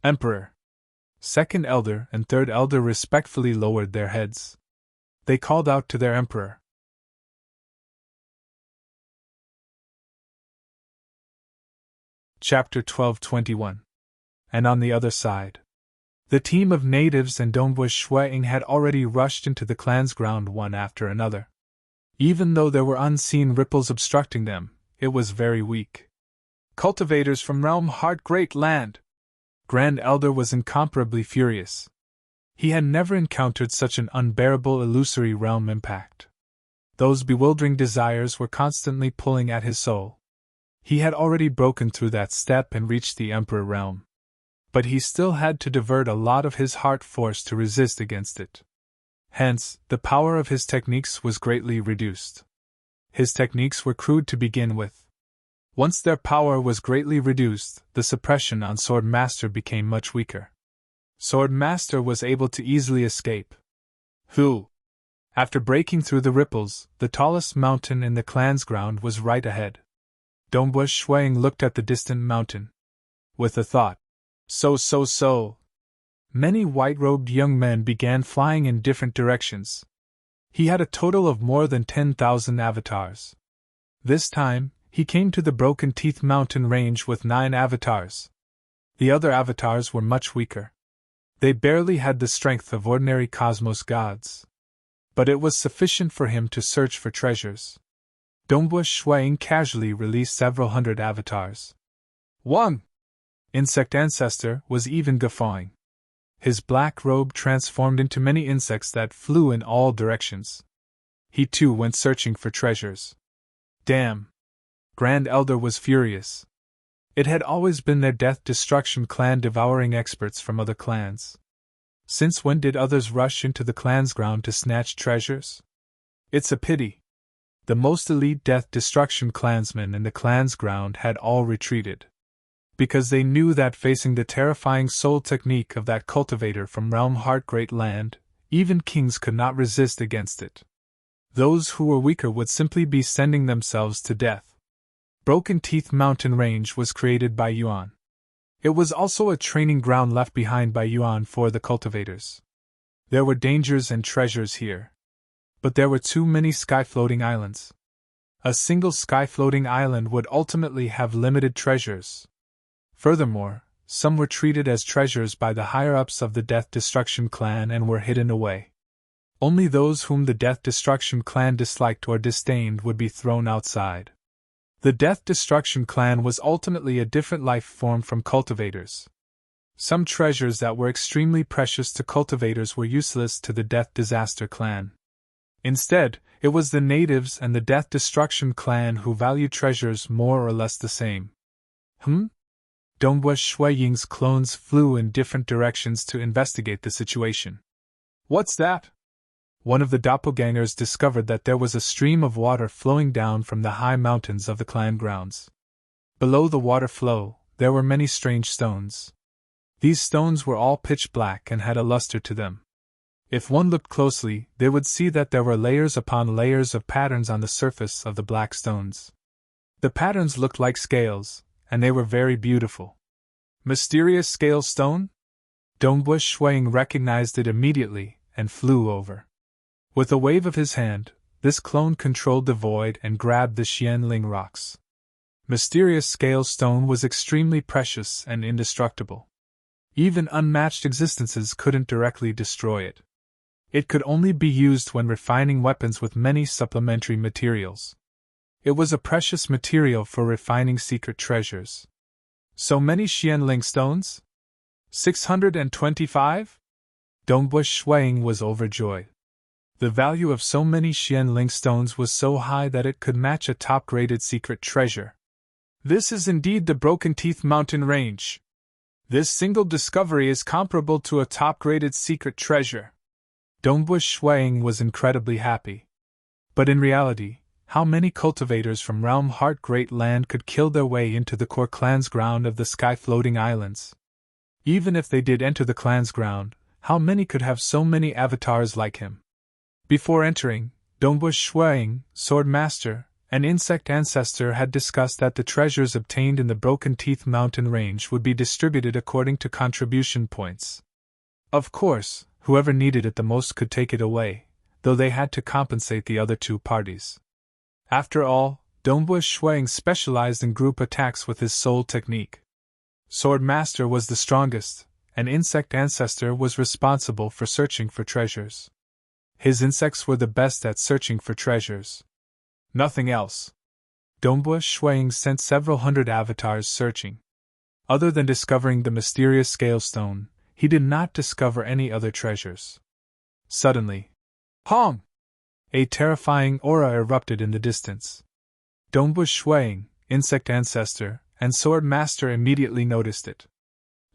Emperor! Second Elder and Third Elder respectfully lowered their heads. They called out to their emperor. Chapter 12:21. And on the other side. The team of natives and Dongwu Shuang had already rushed into the clan's ground one after another. Even though there were unseen ripples obstructing them, it was very weak. Cultivators from Realm Heart Great Land! Grand Elder was incomparably furious. He had never encountered such an unbearable illusory realm impact. Those bewildering desires were constantly pulling at his soul. He had already broken through that step and reached the Emperor realm. But he still had to divert a lot of his heart force to resist against it. Hence, the power of his techniques was greatly reduced. His techniques were crude to begin with. Once their power was greatly reduced, the suppression on Sword Master became much weaker. Sword Master was able to easily escape. After breaking through the ripples, the tallest mountain in the clan's ground was right ahead. Dongwu Shuang looked at the distant mountain. With a thought. So. Many white-robed young men began flying in different directions. He had a total of more than 10,000 avatars. This time, he came to the Broken Teeth mountain range with 9 avatars. The other avatars were much weaker. They barely had the strength of ordinary cosmos gods. But it was sufficient for him to search for treasures. Dongwu Shuang casually released several hundred avatars. Wang! Insect Ancestor was even guffawing. His black robe transformed into many insects that flew in all directions. He too went searching for treasures. Damn! Grand Elder was furious. It had always been their Death-Destruction clan devouring experts from other clans. Since when did others rush into the clan's ground to snatch treasures? It's a pity. The most elite Death-Destruction clansmen in the clan's ground had all retreated. Because they knew that facing the terrifying soul technique of that cultivator from Realm Heart Great Land, even kings could not resist against it. Those who were weaker would simply be sending themselves to death. Broken Teeth Mountain Range was created by Yuan. It was also a training ground left behind by Yuan for the cultivators. There were dangers and treasures here. But there were too many sky-floating islands. A single sky-floating island would ultimately have limited treasures. Furthermore, some were treated as treasures by the higher-ups of the Death Destruction clan and were hidden away. Only those whom the Death Destruction clan disliked or disdained would be thrown outside. The Death Destruction clan was ultimately a different life form from cultivators. Some treasures that were extremely precious to cultivators were useless to the Death Disaster clan. Instead, it was the natives and the Death Destruction clan who valued treasures more or less the same. Dongbua Shui Ying's clones flew in different directions to investigate the situation. What's that? One of the doppelgangers discovered that there was a stream of water flowing down from the high mountains of the clan grounds. Below the water flow, there were many strange stones. These stones were all pitch black and had a luster to them. If one looked closely, they would see that there were layers upon layers of patterns on the surface of the black stones. The patterns looked like scales, and they were very beautiful. Mysterious scale stone? Dongbua Shuiying recognized it immediately and flew over. With a wave of his hand, this clone controlled the void and grabbed the Xianling rocks. Mysterious scale stone was extremely precious and indestructible. Even unmatched existences couldn't directly destroy it. It could only be used when refining weapons with many supplementary materials. It was a precious material for refining secret treasures. So many Xianling stones? 625? Dongbua Shuiying was overjoyed. The value of so many Xianling stones was so high that it could match a top-graded secret treasure. This is indeed the Broken Teeth Mountain Range. This single discovery is comparable to a top-graded secret treasure. Dongbua Shuiying was incredibly happy. But in reality, how many cultivators from Realm Heart Great Land could kill their way into the core clan's ground of the sky-floating islands? Even if they did enter the clan's ground, how many could have so many avatars like him? Before entering, Dongbua Shuiying, Sword Master, and Insect Ancestor had discussed that the treasures obtained in the Broken Teeth Mountain Range would be distributed according to contribution points. Of course, whoever needed it the most could take it away, though they had to compensate the other two parties. After all, Dongbua Shuiying specialized in group attacks with his soul technique. Sword Master was the strongest, and Insect Ancestor was responsible for searching for treasures. His insects were the best at searching for treasures. Nothing else. Dongbua Shuiying sent several hundred avatars searching. Other than discovering the mysterious scale stone, he did not discover any other treasures. Suddenly, Hong! A terrifying aura erupted in the distance. Dongbua Shuiying, Insect Ancestor, and Sword Master immediately noticed it.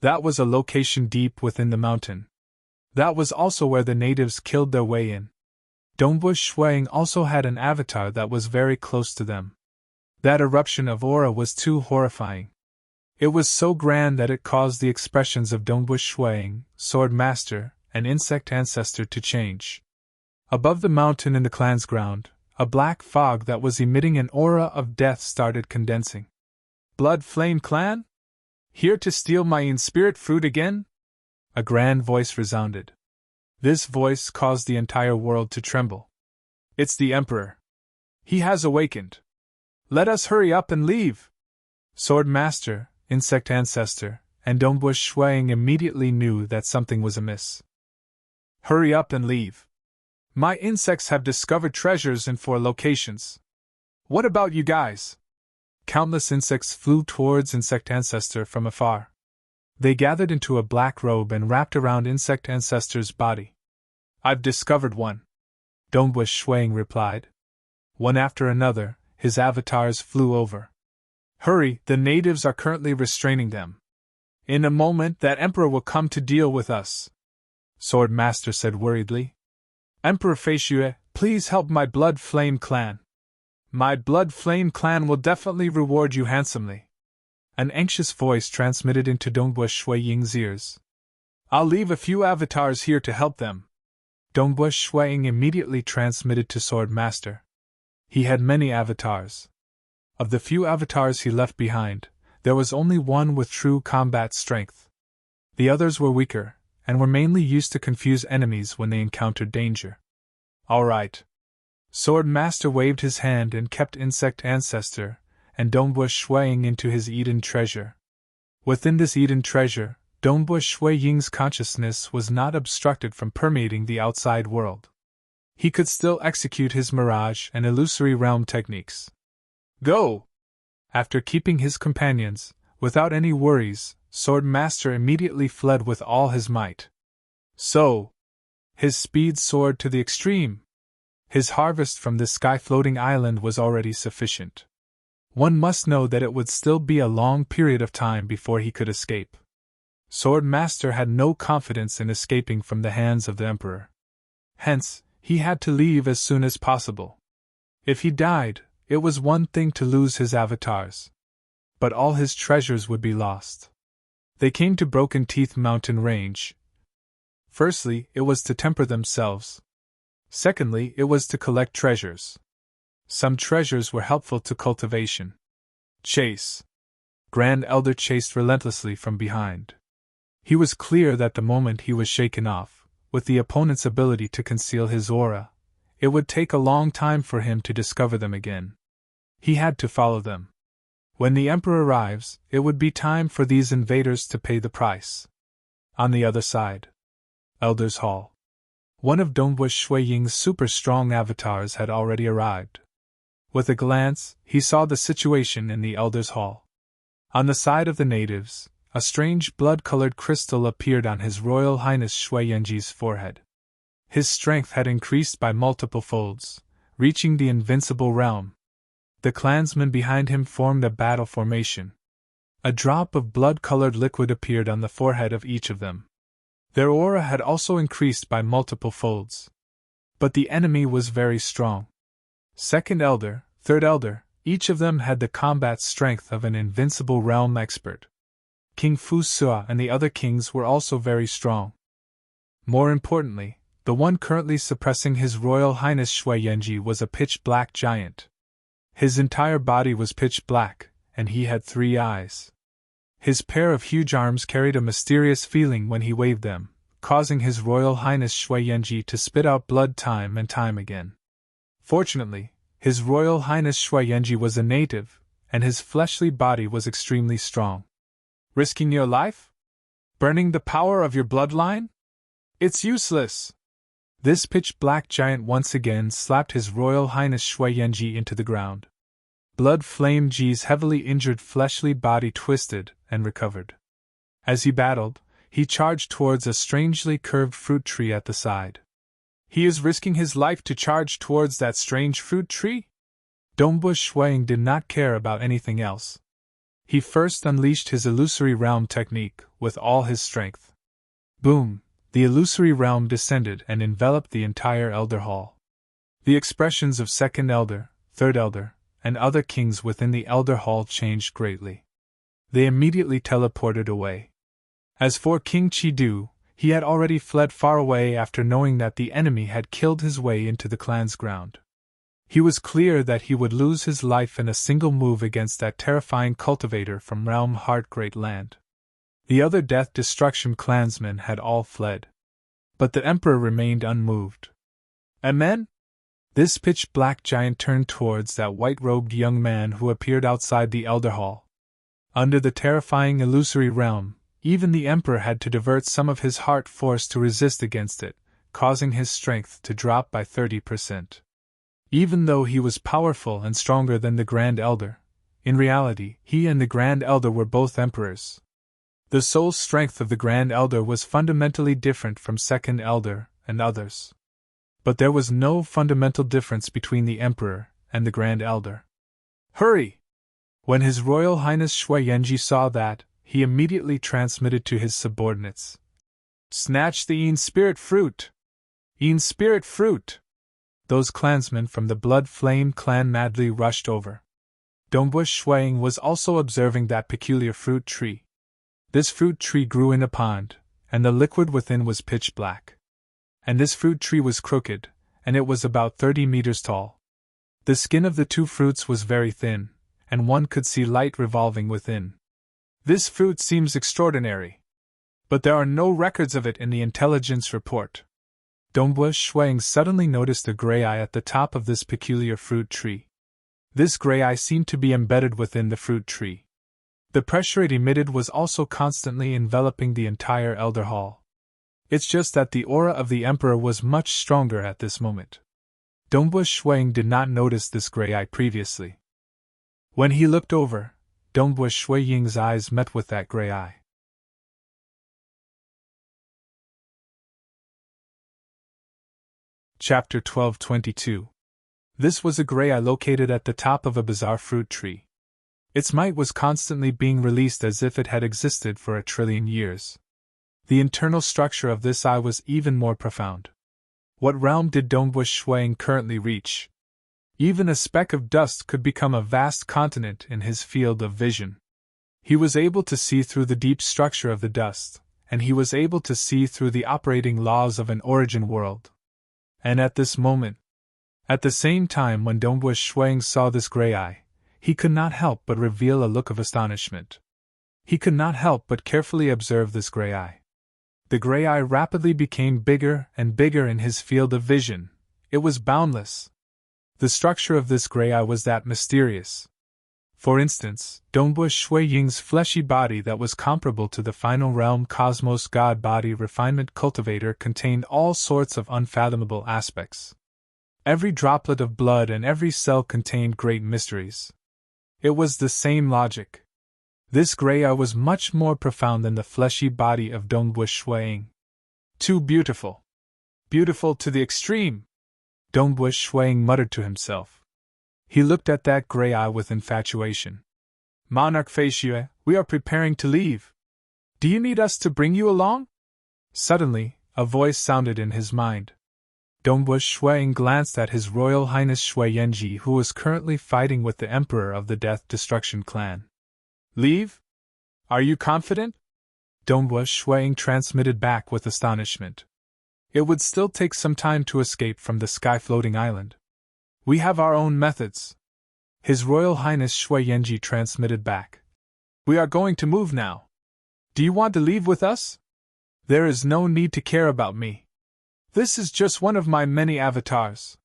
That was a location deep within the mountain. That was also where the natives killed their way in. Dongbua Shuiying also had an avatar that was very close to them. That eruption of aura was too horrifying. It was so grand that it caused the expressions of Dongbua Shuiying, Sword Master, and Insect Ancestor to change. Above the mountain in the clan's ground, a black fog that was emitting an aura of death started condensing. Blood Flame Clan? Here to steal my in-spirit fruit again? A grand voice resounded. This voice caused the entire world to tremble. It's the Emperor. He has awakened. Let us hurry up and leave. Sword Master, Insect Ancestor, and Dongbua Shuiying immediately knew that something was amiss. Hurry up and leave. My insects have discovered treasures in 4 locations. What about you guys? Countless insects flew towards Insect Ancestor from afar. They gathered into a black robe and wrapped around Insect Ancestor's body. I've discovered one. Dongbua Shuiying replied. One after another, his avatars flew over. Hurry, the natives are currently restraining them. In a moment that Emperor will come to deal with us. Sword Master said worriedly. Emperor Feishue, please help my Blood Flame Clan. My Blood Flame Clan will definitely reward you handsomely. An anxious voice transmitted into Dongbua Shuiying's ears. I'll leave a few avatars here to help them. Dongbua Shuiying immediately transmitted to Sword Master. He had many avatars. Of the few avatars he left behind, there was only one with true combat strength. The others were weaker, and were mainly used to confuse enemies when they encountered danger. All right. Sword Master waved his hand and kept Insect Ancestor and Dongbu Shuiying into his Eden treasure. Within this Eden treasure, Dongbu Shuiying's consciousness was not obstructed from permeating the outside world. He could still execute his mirage and illusory realm techniques. Go! After keeping his companions, without any worries, Sword Master immediately fled with all his might. So, his speed soared to the extreme. His harvest from this sky-floating island was already sufficient. One must know that it would still be a long period of time before he could escape. Sword Master had no confidence in escaping from the hands of the Emperor. Hence, he had to leave as soon as possible. If he died, it was one thing to lose his avatars. But all his treasures would be lost. They came to Broken Teeth Mountain Range. Firstly, it was to temper themselves. Secondly, it was to collect treasures. Some treasures were helpful to cultivation. Chase. Grand Elder chased relentlessly from behind. He was clear that the moment he was shaken off, with the opponent's ability to conceal his aura, it would take a long time for him to discover them again. He had to follow them. When the Emperor arrives, it would be time for these invaders to pay the price. On the other side, Elder's Hall. One of Dongbu Shuiying's super-strong avatars had already arrived. With a glance, he saw the situation in the Elder's Hall. On the side of the natives, a strange blood-colored crystal appeared on His Royal Highness Shuiyenji's forehead. His strength had increased by multiple folds, reaching the invincible realm. The clansmen behind him formed a battle formation. A drop of blood-colored liquid appeared on the forehead of each of them. Their aura had also increased by multiple folds. But the enemy was very strong. Second Elder, Third Elder, each of them had the combat strength of an invincible realm expert. King Fu Sua and the other kings were also very strong. More importantly, the one currently suppressing His Royal Highness Shuiyenji was a pitch-black giant. His entire body was pitch black, and he had 3 eyes. His pair of huge arms carried a mysterious feeling when he waved them, causing His Royal Highness Shuiyenji to spit out blood time and time again. Fortunately, His Royal Highness Shuiyenji was a native, and his fleshly body was extremely strong. Risking your life? Burning the power of your bloodline? It's useless! This pitch-black giant once again slapped His Royal Highness Shuiyenji into the ground. Blood Flame Ji's heavily injured fleshly body twisted and recovered. As he battled, he charged towards a strangely curved fruit tree at the side. He is risking his life to charge towards that strange fruit tree? Dongbu Shuiying did not care about anything else. He first unleashed his illusory realm technique with all his strength. Boom! The illusory realm descended and enveloped the entire Elder Hall. The expressions of Second Elder, Third Elder, and other kings within the Elder Hall changed greatly. They immediately teleported away. As for King Chidu, he had already fled far away after knowing that the enemy had killed his way into the clan's ground. He was clear that he would lose his life in a single move against that terrifying cultivator from Realm Heart Great Land. The other Death Destruction clansmen had all fled. But the Emperor remained unmoved. Amen? This pitch-black giant turned towards that white-robed young man who appeared outside the Elder Hall. Under the terrifying illusory realm, even the Emperor had to divert some of his heart force to resist against it, causing his strength to drop by 30%. Even though he was powerful and stronger than the Grand Elder, in reality, he and the Grand Elder were both emperors. The soul strength of the Grand Elder was fundamentally different from Second Elder and others. But there was no fundamental difference between the Emperor and the Grand Elder. Hurry! When His Royal Highness Shuiyenji saw that, he immediately transmitted to his subordinates. Snatch the Yin Spirit Fruit! Yin Spirit Fruit! Those clansmen from the Blood Flame clan madly rushed over. Dongbu Shuiying was also observing that peculiar fruit tree. This fruit tree grew in a pond, and the liquid within was pitch black. And this fruit tree was crooked, and it was about 30 meters tall. The skin of the 2 fruits was very thin, and one could see light revolving within. This fruit seems extraordinary. But there are no records of it in the intelligence report. Dongbua Shuang suddenly noticed a gray eye at the top of this peculiar fruit tree. This gray eye seemed to be embedded within the fruit tree. The pressure it emitted was also constantly enveloping the entire Elder Hall. It's just that the aura of the Emperor was much stronger at this moment. Dongbua Shuang did not notice this gray eye previously. When he looked over, Dongbua Shuiying's eyes met with that gray eye. Chapter 12:22. This was a gray eye located at the top of a bizarre fruit tree. Its might was constantly being released as if it had existed for 1,000,000,000,000 years. The internal structure of this eye was even more profound. What realm did Dongbua Shuang currently reach? Even a speck of dust could become a vast continent in his field of vision. He was able to see through the deep structure of the dust, and he was able to see through the operating laws of an origin world. And at this moment, at the same time when Dongbua Shuang saw this gray eye, he could not help but reveal a look of astonishment. He could not help but carefully observe this gray eye. The gray eye rapidly became bigger and bigger in his field of vision. It was boundless. The structure of this gray eye was that mysterious. For instance, Dongbua Shuiying's fleshy body that was comparable to the final realm cosmos god body refinement cultivator contained all sorts of unfathomable aspects. Every droplet of blood and every cell contained great mysteries. It was the same logic. This gray eye was much more profound than the fleshy body of Dongbua Shuiying. Too beautiful. Beautiful to the extreme, Dongbua Shuiying muttered to himself. He looked at that gray eye with infatuation. Monarch Feishue, we are preparing to leave. Do you need us to bring you along? Suddenly, a voice sounded in his mind. Dongbua Shuiying glanced at His Royal Highness Shui Yenji, who was currently fighting with the Emperor of the Death Destruction clan. Leave? Are you confident? Dongbua Shuiying transmitted back with astonishment. It would still take some time to escape from the sky-floating island. We have our own methods. His Royal Highness Shui Yenji transmitted back. We are going to move now. Do you want to leave with us? There is no need to care about me. This is just one of my many avatars.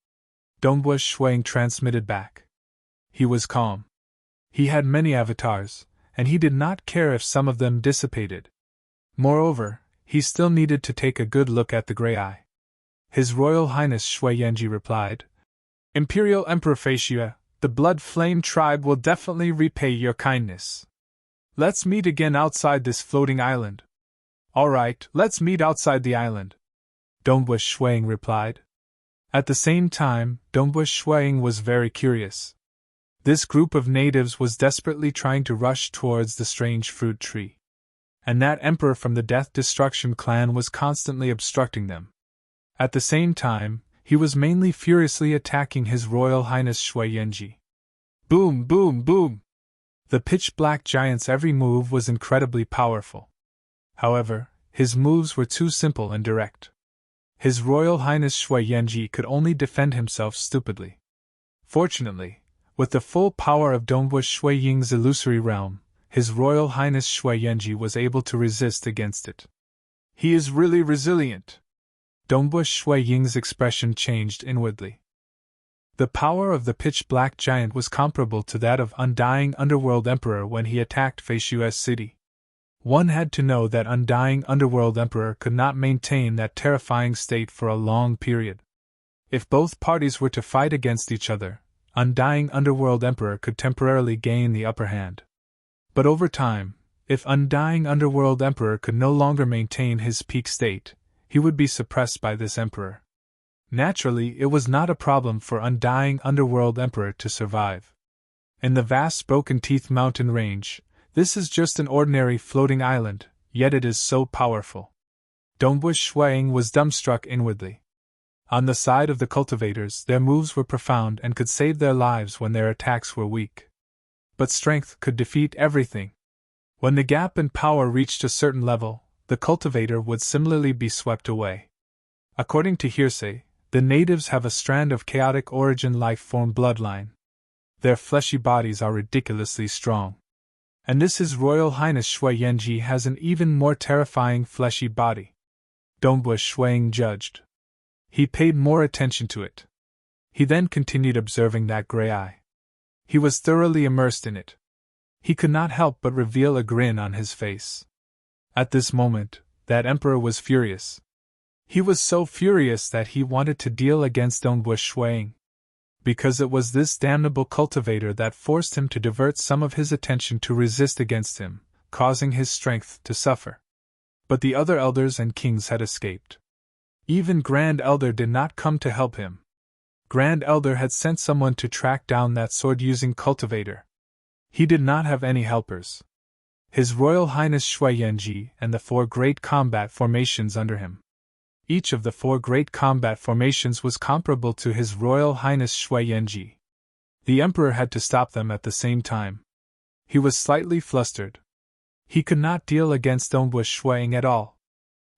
Dongbua Shuiying transmitted back. He was calm. He had many avatars, and he did not care if some of them dissipated. Moreover, he still needed to take a good look at the gray eye. His Royal Highness Shui Yenji replied, Imperial Emperor Feishue, the Blood Flame tribe will definitely repay your kindness. Let's meet again outside this floating island. All right, let's meet outside the island, Dongbua Shuiying replied. At the same time, Dongbua Shuiying was very curious. This group of natives was desperately trying to rush towards the strange fruit tree. And that emperor from the Death Destruction clan was constantly obstructing them. At the same time, he was mainly furiously attacking His Royal Highness Shui Yenji. Boom, boom, boom! The pitch-black giant's every move was incredibly powerful. However, his moves were too simple and direct. His Royal Highness Shui Yenji could only defend himself stupidly. Fortunately, with the full power of Dongbua Shuiying's illusory realm, His Royal Highness Shui Yenji was able to resist against it. He is really resilient. Dongbua Shuiying's expression changed inwardly. The power of the pitch-black giant was comparable to that of Undying Underworld Emperor when he attacked Feishue's city. One had to know that Undying Underworld Emperor could not maintain that terrifying state for a long period. If both parties were to fight against each other, Undying Underworld Emperor could temporarily gain the upper hand. But over time, if Undying Underworld Emperor could no longer maintain his peak state, he would be suppressed by this emperor. Naturally, it was not a problem for Undying Underworld Emperor to survive. In the vast Broken Teeth mountain range, this is just an ordinary floating island, yet it is so powerful. Dongbua Shuiying was dumbstruck inwardly. On the side of the cultivators, their moves were profound and could save their lives when their attacks were weak. But strength could defeat everything. When the gap in power reached a certain level, the cultivator would similarly be swept away. According to hearsay, the natives have a strand of chaotic origin life-form bloodline. Their fleshy bodies are ridiculously strong. And this His Royal Highness Shui Yenji has an even more terrifying fleshy body. Dongbua Shuiying judged. He paid more attention to it. He then continued observing that gray eye. He was thoroughly immersed in it. He could not help but reveal a grin on his face. At this moment, that emperor was furious. He was so furious that he wanted to deal against Dongbu Shuang. Because it was this damnable cultivator that forced him to divert some of his attention to resist against him, causing his strength to suffer. But the other elders and kings had escaped. Even Grand Elder did not come to help him. Grand Elder had sent someone to track down that sword-using cultivator. He did not have any helpers. His Royal Highness Shui Yanji and the 4 great combat formations under him. Each of the 4 great combat formations was comparable to His Royal Highness Shui Yanji. The Emperor had to stop them at the same time. He was slightly flustered. He could not deal against Dongbu Shuang at all.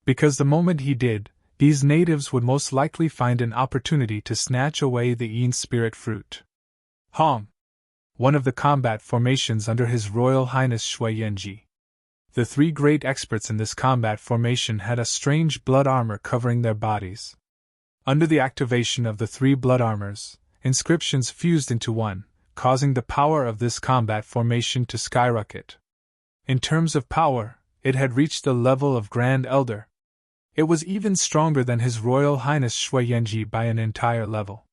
Because the moment he did, these natives would most likely find an opportunity to snatch away the Yin spirit fruit. Hong! One of the combat formations under His Royal Highness Shui Yanji. The 3 great experts in this combat formation had a strange blood armor covering their bodies. Under the activation of the 3 blood armors, inscriptions fused into one, causing the power of this combat formation to skyrocket. In terms of power, it had reached the level of Grand Elder. It was even stronger than His Royal Highness Shui Yanji by an entire level.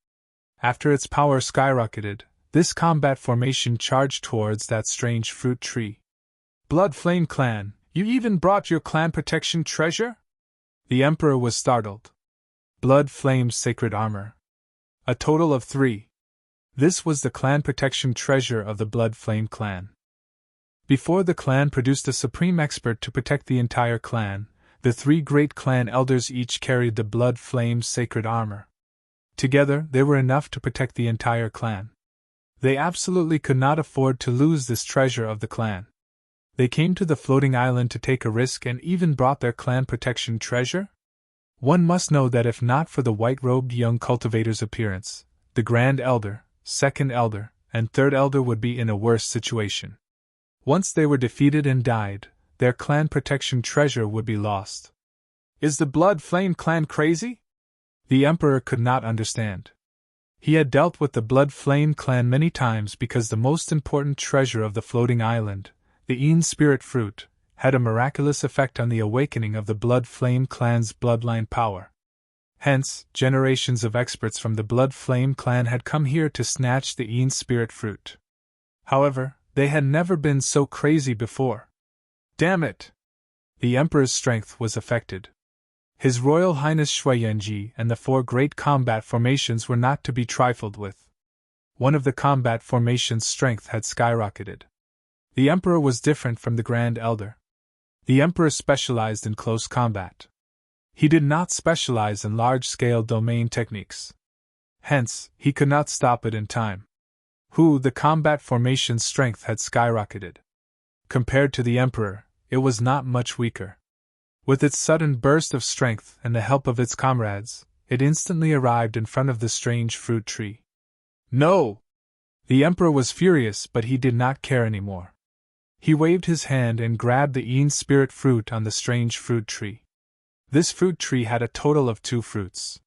After its power skyrocketed, this combat formation charged towards that strange fruit tree. Blood Flame Clan, you even brought your clan protection treasure? The Emperor was startled. Blood Flame's sacred armor. A total of 3. This was the clan protection treasure of the Blood Flame Clan. Before the clan produced a supreme expert to protect the entire clan, the 3 great clan elders each carried the Blood Flame's sacred armor. Together, they were enough to protect the entire clan. They absolutely could not afford to lose this treasure of the clan. They came to the floating island to take a risk and even brought their clan protection treasure? One must know that if not for the white-robed young cultivator's appearance, the Grand Elder, Second Elder, and Third Elder would be in a worse situation. Once they were defeated and died, their clan protection treasure would be lost. Is the Blood Flame Clan crazy? The Emperor could not understand. He had dealt with the Blood Flame Clan many times because the most important treasure of the floating island, the Yin spirit fruit, had a miraculous effect on the awakening of the Blood Flame Clan's bloodline power. Hence, generations of experts from the Blood Flame Clan had come here to snatch the Yin spirit fruit. However, they had never been so crazy before. Damn it! The Emperor's strength was affected. His Royal Highness Shui Yanji and the 4 great combat formations were not to be trifled with. One of the combat formations' strength had skyrocketed. The Emperor was different from the Grand Elder. The Emperor specialized in close combat. He did not specialize in large-scale domain techniques. Hence, he could not stop it in time. The combat formation's strength had skyrocketed. Compared to the Emperor, it was not much weaker. With its sudden burst of strength and the help of its comrades, it instantly arrived in front of the strange fruit tree. No! The Emperor was furious, but he did not care anymore. He waved his hand and grabbed the Yin spirit fruit on the strange fruit tree. This fruit tree had a total of 2 fruits.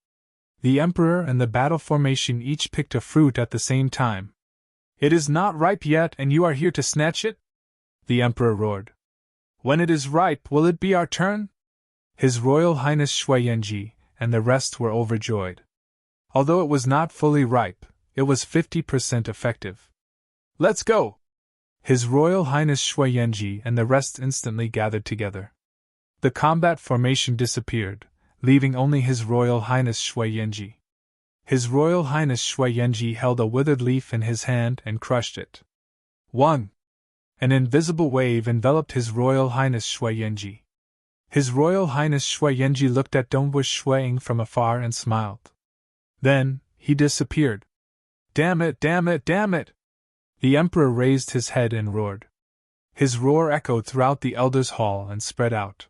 The Emperor and the battle formation each picked a fruit at the same time. It is not ripe yet and you are here to snatch it? The Emperor roared. When it is ripe, will it be our turn? His Royal Highness Shui Yanji and the rest were overjoyed. Although it was not fully ripe, it was 50% effective. Let's go! His Royal Highness Shui Yanji and the rest instantly gathered together. The combat formation disappeared, leaving only His Royal Highness Shui Yanji. His Royal Highness Shui Yanji held a withered leaf in his hand and crushed it. 1. An invisible wave enveloped His Royal Highness Shui Yanji. His Royal Highness Shui Yanji looked at Dongbu Shuang from afar and smiled. Then, he disappeared. Damn it, damn it, damn it! The Emperor raised his head and roared. His roar echoed throughout the Elders' Hall and spread out.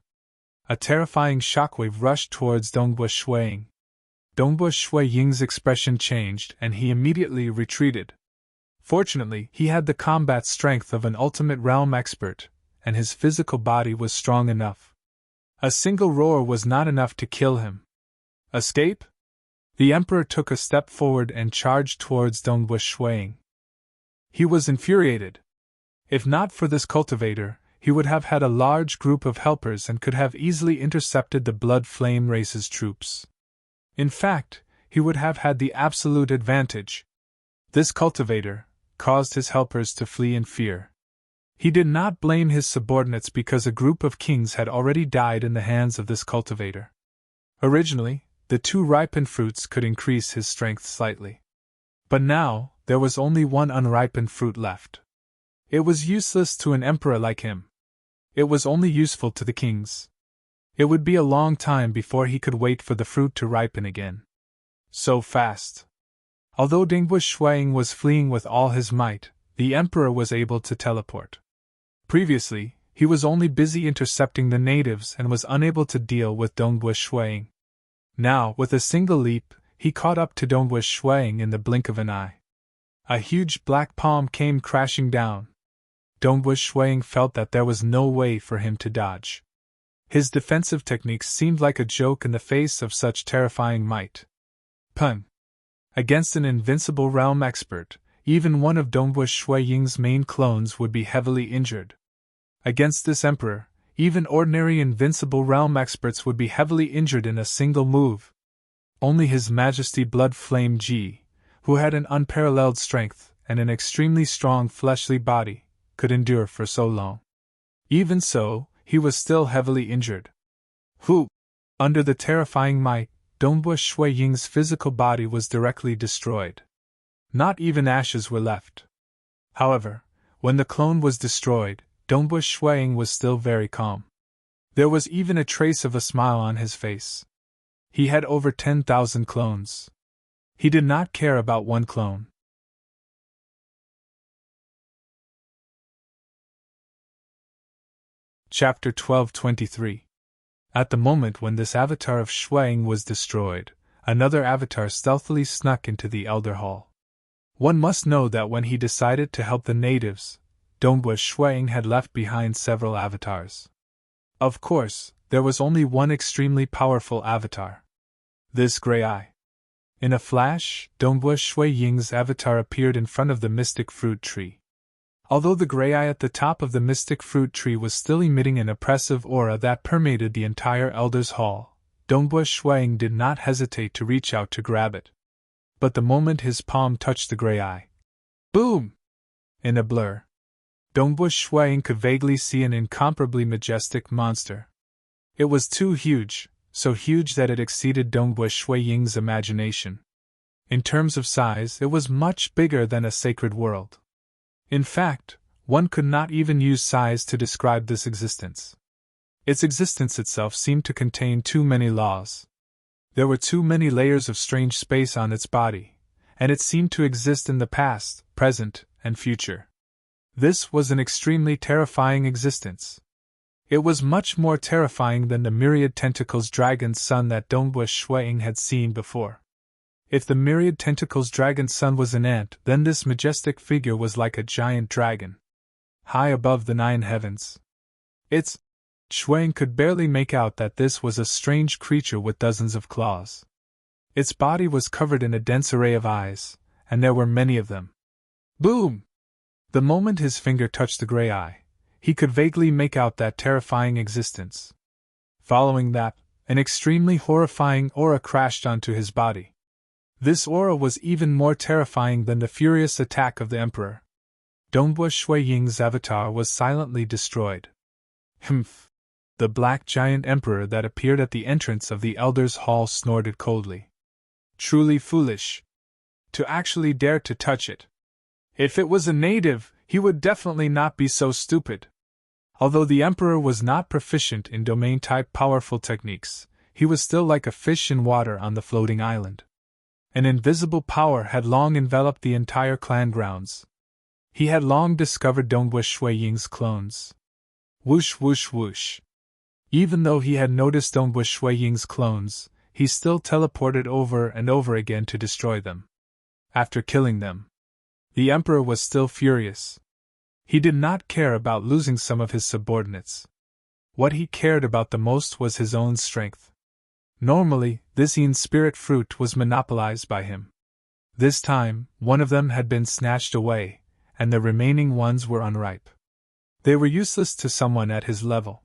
A terrifying shockwave rushed towards Dongbu Shuang. Dongbu Shuang's expression changed and he immediately retreated. Fortunately, he had the combat strength of an ultimate realm expert, and his physical body was strong enough. A single roar was not enough to kill him. Escape? The emperor took a step forward and charged towards Dongwu Shuang. He was infuriated. If not for this cultivator, he would have had a large group of helpers and could have easily intercepted the Blood Flame race's troops. In fact, he would have had the absolute advantage. This cultivator caused his helpers to flee in fear. He did not blame his subordinates because a group of kings had already died in the hands of this cultivator. Originally, the 2 ripened fruits could increase his strength slightly. But now, there was only 1 unripened fruit left. It was useless to an emperor like him. It was only useful to the kings. It would be a long time before he could wait for the fruit to ripen again. So fast. Although Dongwu Shuang was fleeing with all his might, the emperor was able to teleport. Previously, he was only busy intercepting the natives and was unable to deal with Dongwu Shuang. Now, with a single leap, he caught up to Dongwu Shuang in the blink of an eye. A huge black palm came crashing down. Dongwu Shuang felt that there was no way for him to dodge. His defensive techniques seemed like a joke in the face of such terrifying might. Pun. Against an invincible realm expert, even one of Dongwu Shuang's main clones would be heavily injured. Against this emperor, even ordinary invincible realm experts would be heavily injured in a single move. Only His Majesty Blood Flame Ji, who had an unparalleled strength and an extremely strong fleshly body, could endure for so long. Even so, he was still heavily injured. Under the terrifying might, Dongwu Shuang's physical body was directly destroyed. Not even ashes were left. However, when the clone was destroyed, Dongwu Shuang was still very calm. There was even a trace of a smile on his face. He had over 10,000 clones. He did not care about one clone. Chapter 12:23. At the moment when this avatar of Shuang was destroyed, another avatar stealthily snuck into the Elder Hall. One must know that when he decided to help the natives, Dongwu Shuang had left behind several avatars. Of course, there was only one extremely powerful avatar. This Grey Eye. In a flash, Dongwu Shuang's avatar appeared in front of the mystic fruit tree. Although the Grey Eye at the top of the mystic fruit tree was still emitting an oppressive aura that permeated the entire Elder's Hall, Dongwu Shuang did not hesitate to reach out to grab it. But the moment his palm touched the Grey Eye, boom! In a blur, Dongwu Shuang could vaguely see an incomparably majestic monster. It was too huge, so huge that it exceeded Dongwu Shuang's imagination. In terms of size, it was much bigger than a sacred world. In fact, one could not even use size to describe this existence. Its existence itself seemed to contain too many laws. There were too many layers of strange space on its body, and it seemed to exist in the past, present, and future. This was an extremely terrifying existence. It was much more terrifying than the myriad tentacles dragon's son that Dongwu Shuang had seen before. If the myriad tentacles dragon's son was an ant, then this majestic figure was like a giant dragon, high above the 9 heavens. Shuang could barely make out that this was a strange creature with dozens of claws. Its body was covered in a dense array of eyes, and there were many of them. Boom! The moment his finger touched the Grey Eye, he could vaguely make out that terrifying existence. Following that, an extremely horrifying aura crashed onto his body. This aura was even more terrifying than the furious attack of the Emperor. Dongwu Shuang's avatar was silently destroyed. Humph! The black giant emperor that appeared at the entrance of the Elder's Hall snorted coldly. Truly foolish. To actually dare to touch it. If it was a native, he would definitely not be so stupid. Although the emperor was not proficient in domain-type powerful techniques, he was still like a fish in water on the floating island. An invisible power had long enveloped the entire clan grounds. He had long discovered Dongwu Shuang's clones. Whoosh whoosh whoosh. Even though he had noticed Dongwu Shuang's clones, he still teleported over and over again to destroy them. After killing them, the emperor was still furious. He did not care about losing some of his subordinates. What he cared about the most was his own strength. Normally, this Yin spirit fruit was monopolized by him. This time, one of them had been snatched away, and the remaining ones were unripe. They were useless to someone at his level.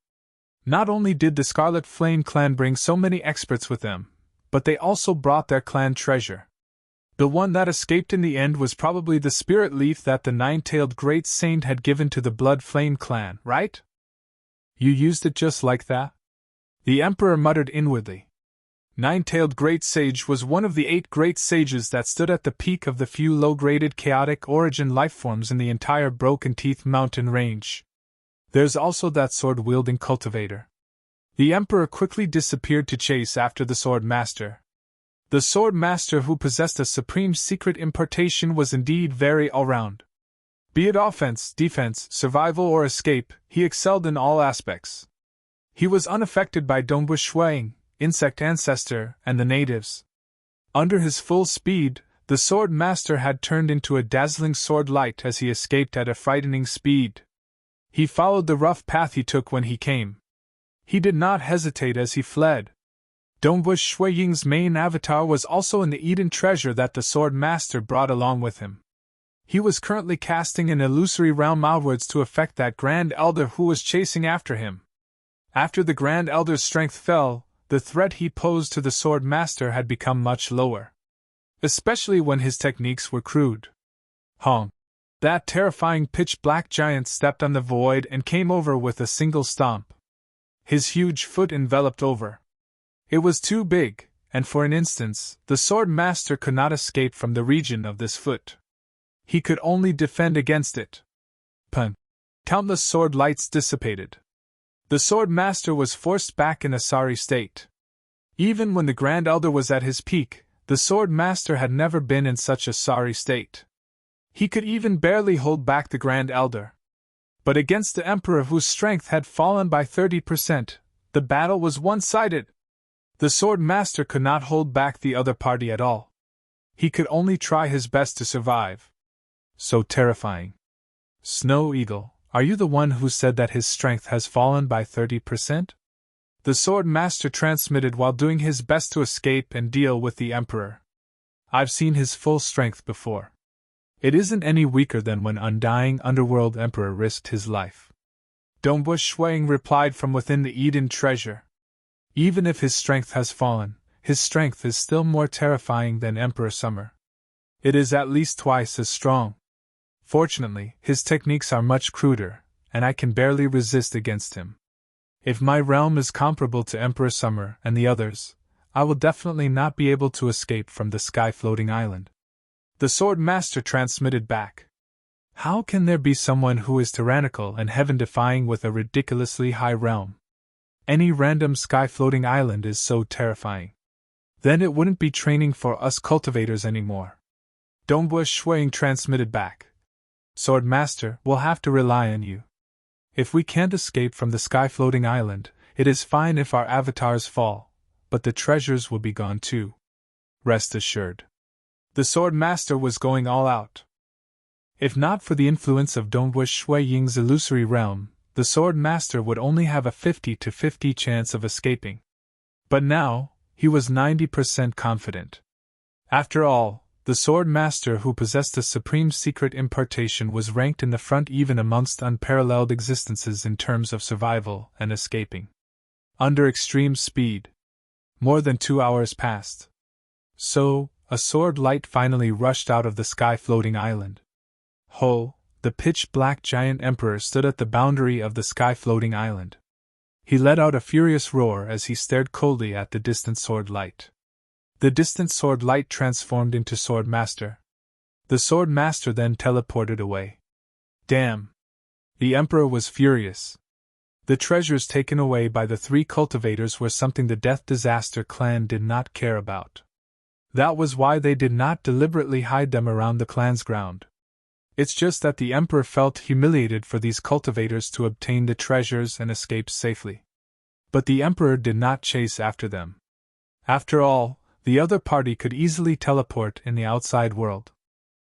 Not only did the Scarlet Flame clan bring so many experts with them, but they also brought their clan treasure. The one that escaped in the end was probably the spirit leaf that the nine-tailed Great Saint had given to the Blood Flame clan, right? You used it just like that? The Emperor muttered inwardly. Nine-tailed Great Sage was one of the 8 great sages that stood at the peak of the few low-graded chaotic origin lifeforms in the entire Broken Teeth mountain range. There's also that sword-wielding cultivator. The Emperor quickly disappeared to chase after the Sword Master. The Sword Master who possessed a supreme secret impartation was indeed very all-round. Be it offense, defense, survival or escape, he excelled in all aspects. He was unaffected by Dongbush Shuang, Insect Ancestor, and the natives. Under his full speed, the Sword Master had turned into a dazzling sword light as he escaped at a frightening speed. He followed the rough path he took when he came. He did not hesitate as he fled. Dongbush Shuiying's main avatar was also in the Eden treasure that the Sword Master brought along with him. He was currently casting an illusory realm outwards to affect that Grand Elder who was chasing after him. After the Grand Elder's strength fell, the threat he posed to the Sword Master had become much lower. Especially when his techniques were crude. Honk! That terrifying pitch-black giant stepped on the void and came over with a single stomp. His huge foot enveloped over. It was too big, and for an instant, the Sword Master could not escape from the region of this foot. He could only defend against it. Pun! Countless sword lights dissipated. The Sword Master was forced back in a sorry state. Even when the Grand Elder was at his peak, the Sword Master had never been in such a sorry state. He could even barely hold back the Grand Elder. But against the Emperor whose strength had fallen by 30%, the battle was one-sided. The Sword Master could not hold back the other party at all. He could only try his best to survive. So terrifying. Snow Eagle, are you the one who said that his strength has fallen by 30%? The Sword Master transmitted while doing his best to escape and deal with the Emperor. I've seen his full strength before. It isn't any weaker than when Undying Underworld Emperor risked his life. Dongbush Shuang replied from within the Eden treasure. Even if his strength has fallen, his strength is still more terrifying than Emperor Summer. It is at least twice as strong. Fortunately, his techniques are much cruder, and I can barely resist against him. If my realm is comparable to Emperor Summer and the others, I will definitely not be able to escape from the sky-floating island. The Sword Master transmitted back. How can there be someone who is tyrannical and heaven-defying with a ridiculously high realm? Any random sky-floating island is so terrifying. Then it wouldn't be training for us cultivators anymore. Dongbush Shuang transmitted back. Sword Master, we'll have to rely on you. If we can't escape from the sky-floating island, it is fine if our avatars fall, but the treasures will be gone too. Rest assured. The Sword Master was going all out. If not for the influence of Dongbush Shuiying's illusory realm, the Sword Master would only have a 50-50 chance of escaping. But now, he was 90% confident. After all, the Sword Master who possessed a supreme secret impartation was ranked in the front even amongst unparalleled existences in terms of survival and escaping. Under extreme speed. More than 2 hours passed. So, a sword light finally rushed out of the sky-floating island. Ho! The pitch-black giant emperor stood at the boundary of the sky-floating island. He let out a furious roar as he stared coldly at the distant sword light. The distant sword light transformed into Sword Master. The Sword Master then teleported away. Damn! The emperor was furious. The treasures taken away by the 3 cultivators were something the Death Disaster clan did not care about. That was why they did not deliberately hide them around the clan's ground. It's just that the Emperor felt humiliated for these cultivators to obtain the treasures and escape safely. But the Emperor did not chase after them. After all, the other party could easily teleport in the outside world.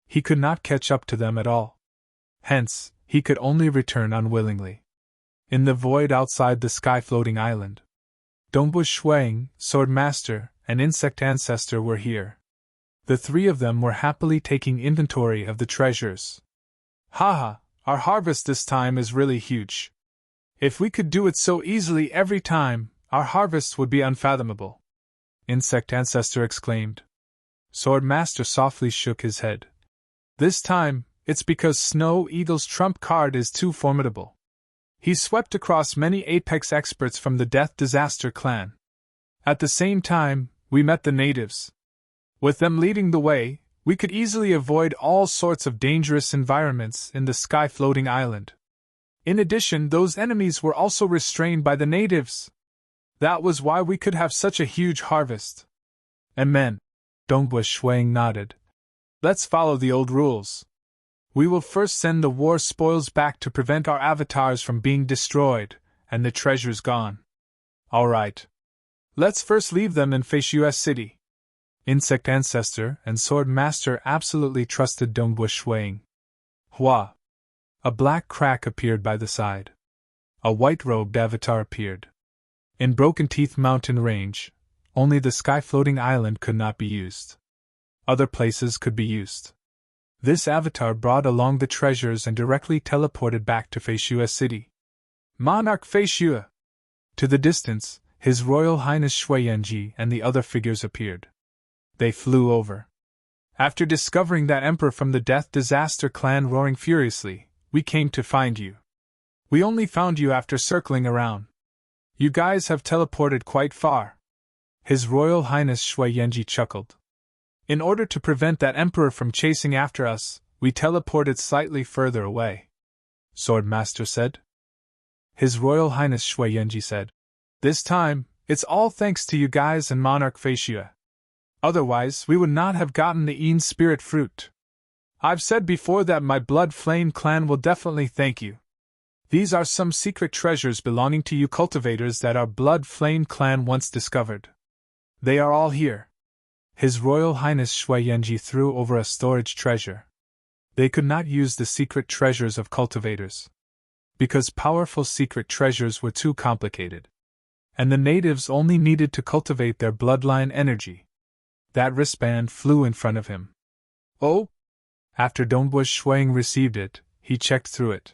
He could not catch up to them at all. Hence, he could only return unwillingly. In the void outside the sky-floating island, Dongbu Shuang, Sword Master, and Insect Ancestor were here. The three of them were happily taking inventory of the treasures. Haha, our harvest this time is really huge. If we could do it so easily every time, our harvest would be unfathomable. Insect Ancestor exclaimed. Sword Master softly shook his head. This time, it's because Snow Eagle's trump card is too formidable. He swept across many apex experts from the Death Disaster clan. At the same time, we met the natives. With them leading the way, we could easily avoid all sorts of dangerous environments in the sky-floating island. In addition, those enemies were also restrained by the natives. That was why we could have such a huge harvest. And men, Dongbu Shuang nodded. Let's follow the old rules. We will first send the war spoils back to prevent our avatars from being destroyed, and the treasures gone. Alright. Let's first leave them in Feishuas City. Insect Ancestor and Sword Master absolutely trusted Dongbu Shuang. Hua! A black crack appeared by the side. A white-robed avatar appeared. In Broken Teeth Mountain Range, only the sky-floating island could not be used. Other places could be used. This avatar brought along the treasures and directly teleported back to Feishuas City. Monarch Feishua! To the distance, His Royal Highness Shuiyenji and the other figures appeared. They flew over. After discovering that Emperor from the Death Disaster clan roaring furiously, we came to find you. We only found you after circling around. You guys have teleported quite far. His Royal Highness Shuiyenji chuckled. In order to prevent that Emperor from chasing after us, we teleported slightly further away. Sword Master said. His Royal Highness Shuiyenji said. This time, it's all thanks to you guys and Monarch Feishua. Otherwise, we would not have gotten the Yin Spirit Fruit. I've said before that my Blood Flame clan will definitely thank you. These are some secret treasures belonging to you cultivators that our Blood Flame clan once discovered. They are all here. His Royal Highness Shuiyenji threw over a storage treasure. They could not use the secret treasures of cultivators, because powerful secret treasures were too complicated. And the natives only needed to cultivate their bloodline energy. That wristband flew in front of him. Oh! After Dongbu Shuang received it, he checked through it.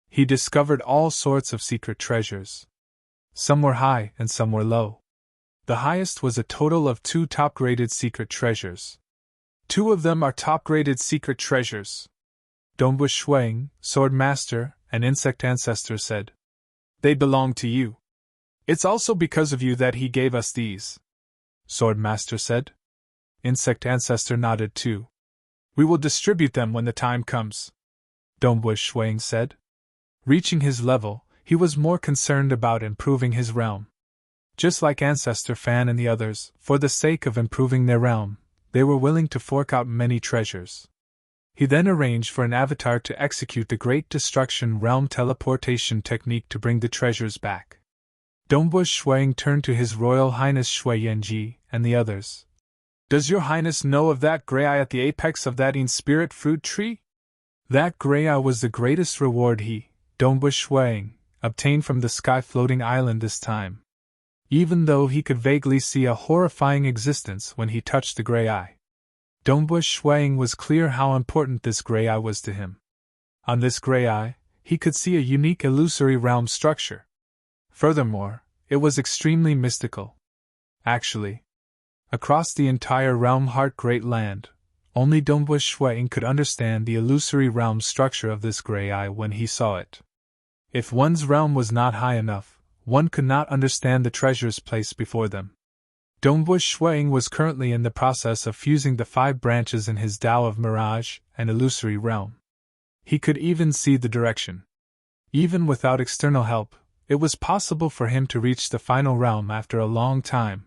He discovered all sorts of secret treasures. Some were high and some were low. The highest was a total of 2 top-graded secret treasures. 2 of them are top-graded secret treasures. Dongbu Shuang, Sword Master, and Insect Ancestor said. They belong to you. It's also because of you that he gave us these. Sword Master said. Insect Ancestor nodded too. We will distribute them when the time comes. Dongbu Shuang said. Reaching his level, he was more concerned about improving his realm. Just like Ancestor Fan and the others, for the sake of improving their realm, they were willing to fork out many treasures. He then arranged for an avatar to execute the Great Destruction Realm teleportation technique to bring the treasures back. Dongbu Shuang turned to His Royal Highness Shuiyenji and the others. Does your Highness know of that gray eye at the apex of that Yin Spirit Fruit tree? That gray eye was the greatest reward he, Dongbu Shuang, obtained from the sky-floating island this time. Even though he could vaguely see a horrifying existence when he touched the gray eye. Dongbu Shuang was clear how important this gray eye was to him. On this gray eye, he could see a unique illusory realm structure. Furthermore, it was extremely mystical. Actually, across the entire Realm Heart Great Land, only Dongbu Shuang could understand the illusory realm structure of this gray eye when he saw it. If one's realm was not high enough, one could not understand the treasures placed before them. Dongbu Shuang was currently in the process of fusing the 5 branches in his Tao of Mirage and Illusory Realm. He could even see the direction. Even without external help, it was possible for him to reach the final realm after a long time.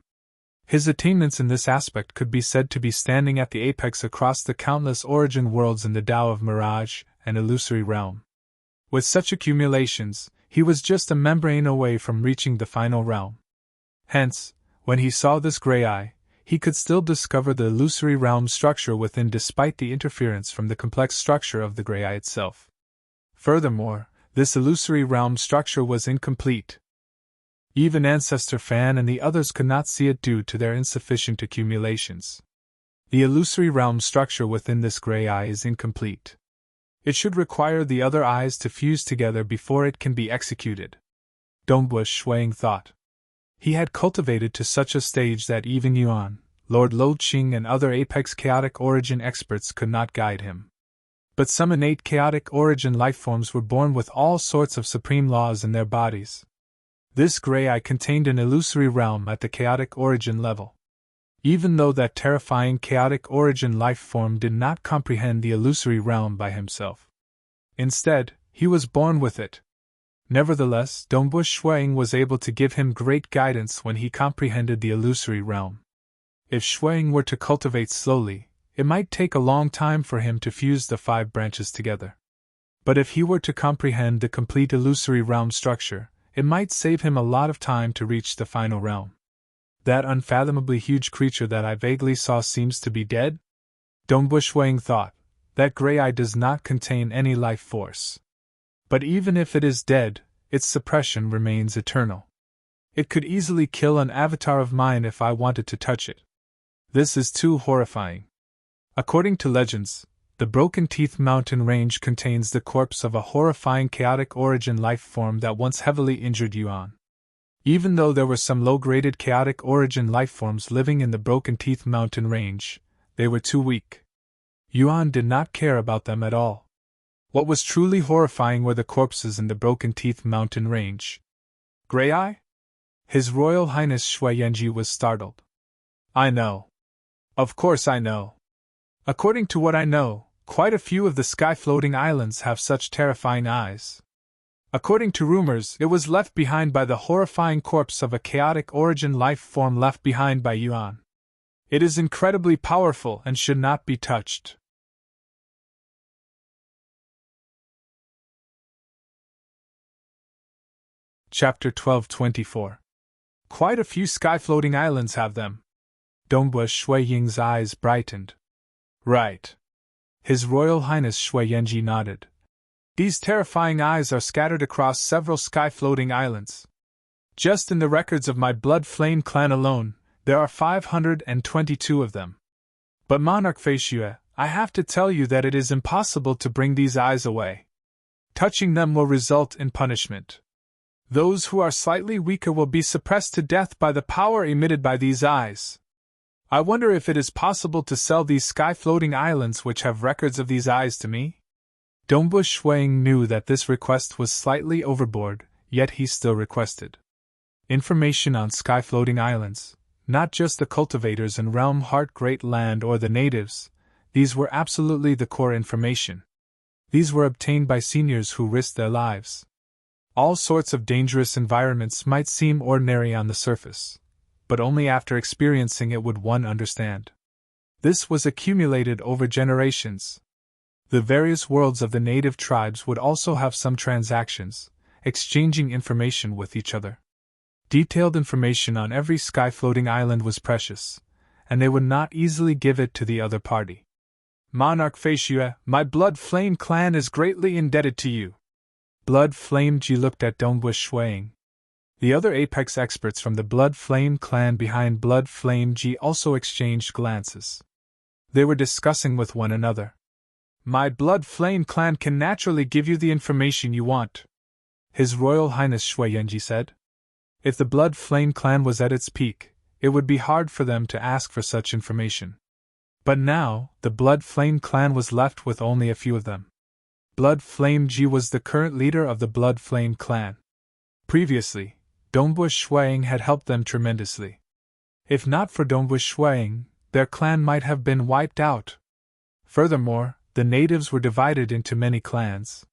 His attainments in this aspect could be said to be standing at the apex across the countless origin worlds in the Tao of Mirage and Illusory Realm. With such accumulations, he was just a membrane away from reaching the final realm. Hence, when he saw this gray eye, he could still discover the illusory realm structure within despite the interference from the complex structure of the gray eye itself. Furthermore, this illusory realm structure was incomplete. Even Ancestor Fan and the others could not see it due to their insufficient accumulations. The illusory realm structure within this gray eye is incomplete. It should require the other eyes to fuse together before it can be executed. Dongbu Shuang thought. He had cultivated to such a stage that even Yuan, Lord Lo Qing and other apex chaotic origin experts could not guide him. But some innate chaotic origin lifeforms were born with all sorts of supreme laws in their bodies. This gray eye contained an illusory realm at the chaotic origin level. Even though that terrifying chaotic origin lifeform did not comprehend the illusory realm by himself. Instead, he was born with it. Nevertheless, Dongbu Shuang was able to give him great guidance when he comprehended the illusory realm. If Shuang were to cultivate slowly, it might take a long time for him to fuse the 5 branches together. But if he were to comprehend the complete illusory realm structure, it might save him a lot of time to reach the final realm. That unfathomably huge creature that I vaguely saw seems to be dead? Dongbu Shuang thought. That gray eye does not contain any life force. But even if it is dead, its suppression remains eternal. It could easily kill an avatar of mine if I wanted to touch it. This is too horrifying. According to legends, the Broken Teeth mountain range contains the corpse of a horrifying chaotic origin life form that once heavily injured Yuan. Even though there were some low-graded chaotic origin lifeforms living in the Broken Teeth mountain range, they were too weak. Yuan did not care about them at all. What was truly horrifying were the corpses in the Broken Teeth mountain range. Grey Eye? His Royal Highness Shui Yanji was startled. I know. Of course I know. According to what I know, quite a few of the sky-floating islands have such terrifying eyes. According to rumors, it was left behind by the horrifying corpse of a chaotic origin life form left behind by Yuan. It is incredibly powerful and should not be touched. Chapter 12:24. Quite a few sky-floating islands have them. Dongbu Shui Ying's eyes brightened. Right. His Royal Highness Shui Yanji nodded. These terrifying eyes are scattered across several sky-floating islands. Just in the records of my Blood Flame clan alone, there are 522 of them. But Monarch Feishue, I have to tell you that it is impossible to bring these eyes away. Touching them will result in punishment. Those who are slightly weaker will be suppressed to death by the power emitted by these eyes. I wonder if it is possible to sell these sky-floating islands which have records of these eyes to me? Dongbu Shuang knew that this request was slightly overboard, yet he still requested information on sky-floating islands, not just the cultivators in Realm Heart Great Land or the natives. These were absolutely the core information. These were obtained by seniors who risked their lives. All sorts of dangerous environments might seem ordinary on the surface, but only after experiencing it would one understand. This was accumulated over generations. The various worlds of the native tribes would also have some transactions, exchanging information with each other. Detailed information on every sky-floating island was precious, and they would not easily give it to the other party. Monarch Feishue, my Blood Flame clan is greatly indebted to you. Blood Flame Ji looked at Dongbu Shuang. The other apex experts from the Blood Flame clan behind Blood Flame Ji also exchanged glances. They were discussing with one another. My Blood Flame clan can naturally give you the information you want, His Royal Highness Shui Yanji said. If the Blood Flame clan was at its peak, it would be hard for them to ask for such information. But now, the Blood Flame clan was left with only a few of them. Blood Flame Ji was the current leader of the Blood Flame clan. Previously, Dongbu Shuang had helped them tremendously. If not for Dongbu Shuang, their clan might have been wiped out. Furthermore, the natives were divided into many clans.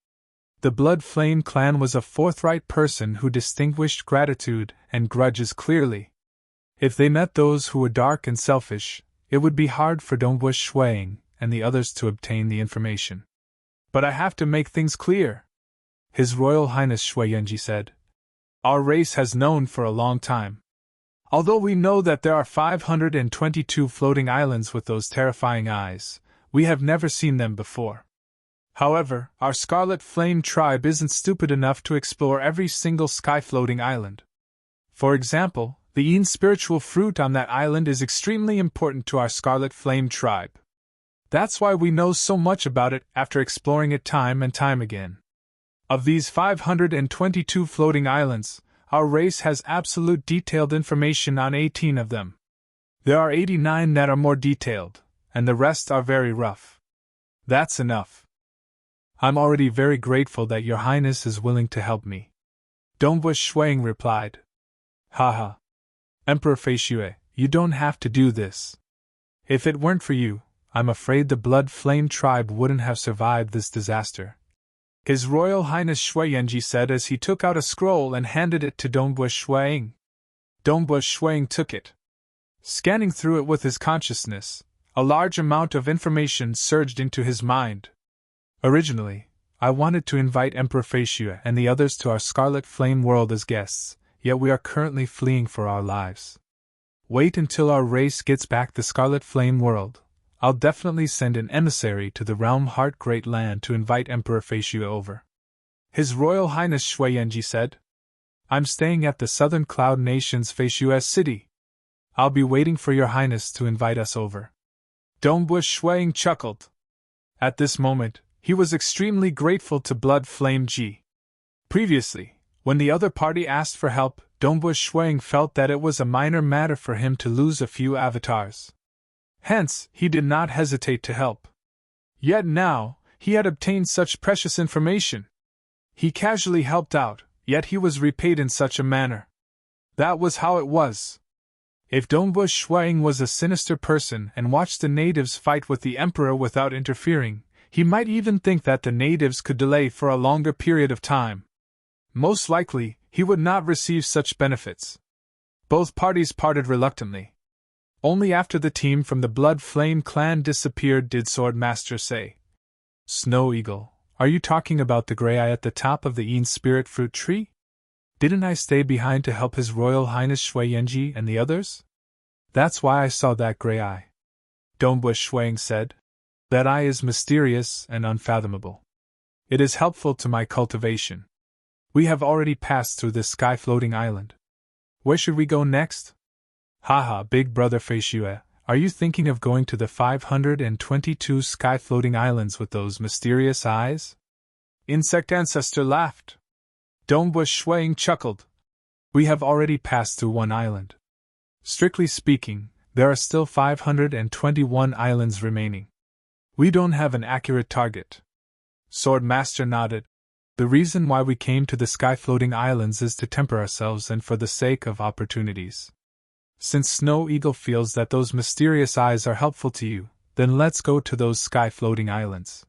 The Blood Flame clan was a forthright person who distinguished gratitude and grudges clearly. If they met those who were dark and selfish, it would be hard for Dongbu Shuang and the others to obtain the information. But I have to make things clear, His Royal Highness Shui Yanji said. Our race has known for a long time. Although we know that there are 522 floating islands with those terrifying eyes, we have never seen them before. However, our Scarlet Flame tribe isn't stupid enough to explore every single sky-floating island. For example, the Yin spiritual fruit on that island is extremely important to our Scarlet Flame tribe. That's why we know so much about it after exploring it time and time again. Of these 522 floating islands, our race has absolute detailed information on 18 of them. There are 89 that are more detailed, and the rest are very rough. That's enough. I'm already very grateful that Your Highness is willing to help me. Dongbush Shuang replied. Haha. Emperor Feishue, you don't have to do this. If it weren't for you, I'm afraid the Blood Flame tribe wouldn't have survived this disaster. His Royal Highness Shuiyenji said as he took out a scroll and handed it to Dongbush Shuang. Dongbush Shuang took it. Scanning through it with his consciousness, a large amount of information surged into his mind. Originally, I wanted to invite Emperor Feishue and the others to our Scarlet Flame world as guests, yet we are currently fleeing for our lives. Wait until our race gets back the Scarlet Flame world. I'll definitely send an emissary to the Realm Heart Great Land to invite Emperor Feishue over. His Royal Highness Shuiyenji said. I'm staying at the Southern Cloud Nation's Feishue city. I'll be waiting for Your Highness to invite us over. Dongbush Shuang chuckled. At this moment, he was extremely grateful to Blood Flame Ji. Previously, when the other party asked for help, Dongbush Shuang felt that it was a minor matter for him to lose a few avatars. Hence, he did not hesitate to help. Yet now, he had obtained such precious information. He casually helped out, yet he was repaid in such a manner. That was how it was. If Dongbush Shuang was a sinister person and watched the natives fight with the emperor without interfering, he might even think that the natives could delay for a longer period of time. Most likely, he would not receive such benefits. Both parties parted reluctantly. Only after the team from the Blood Flame clan disappeared did Swordmaster say, Snow Eagle, are you talking about the gray eye at the top of the Yin Spirit Fruit Tree? Didn't I stay behind to help His Royal Highness Shuiyenji and the others? That's why I saw that gray eye. Dongbush Shuang said. That eye is mysterious and unfathomable. It is helpful to my cultivation. We have already passed through this sky-floating island. Where should we go next? Haha, Big Brother Feishue, are you thinking of going to the 522 sky-floating islands with those mysterious eyes? Insect Ancestor laughed. Dongbush Shuang chuckled. We have already passed through one island. Strictly speaking, there are still 521 islands remaining. We don't have an accurate target. Swordmaster nodded. The reason why we came to the sky-floating islands is to temper ourselves and for the sake of opportunities. Since Snow Eagle feels that those mysterious eyes are helpful to you, then let's go to those sky-floating islands.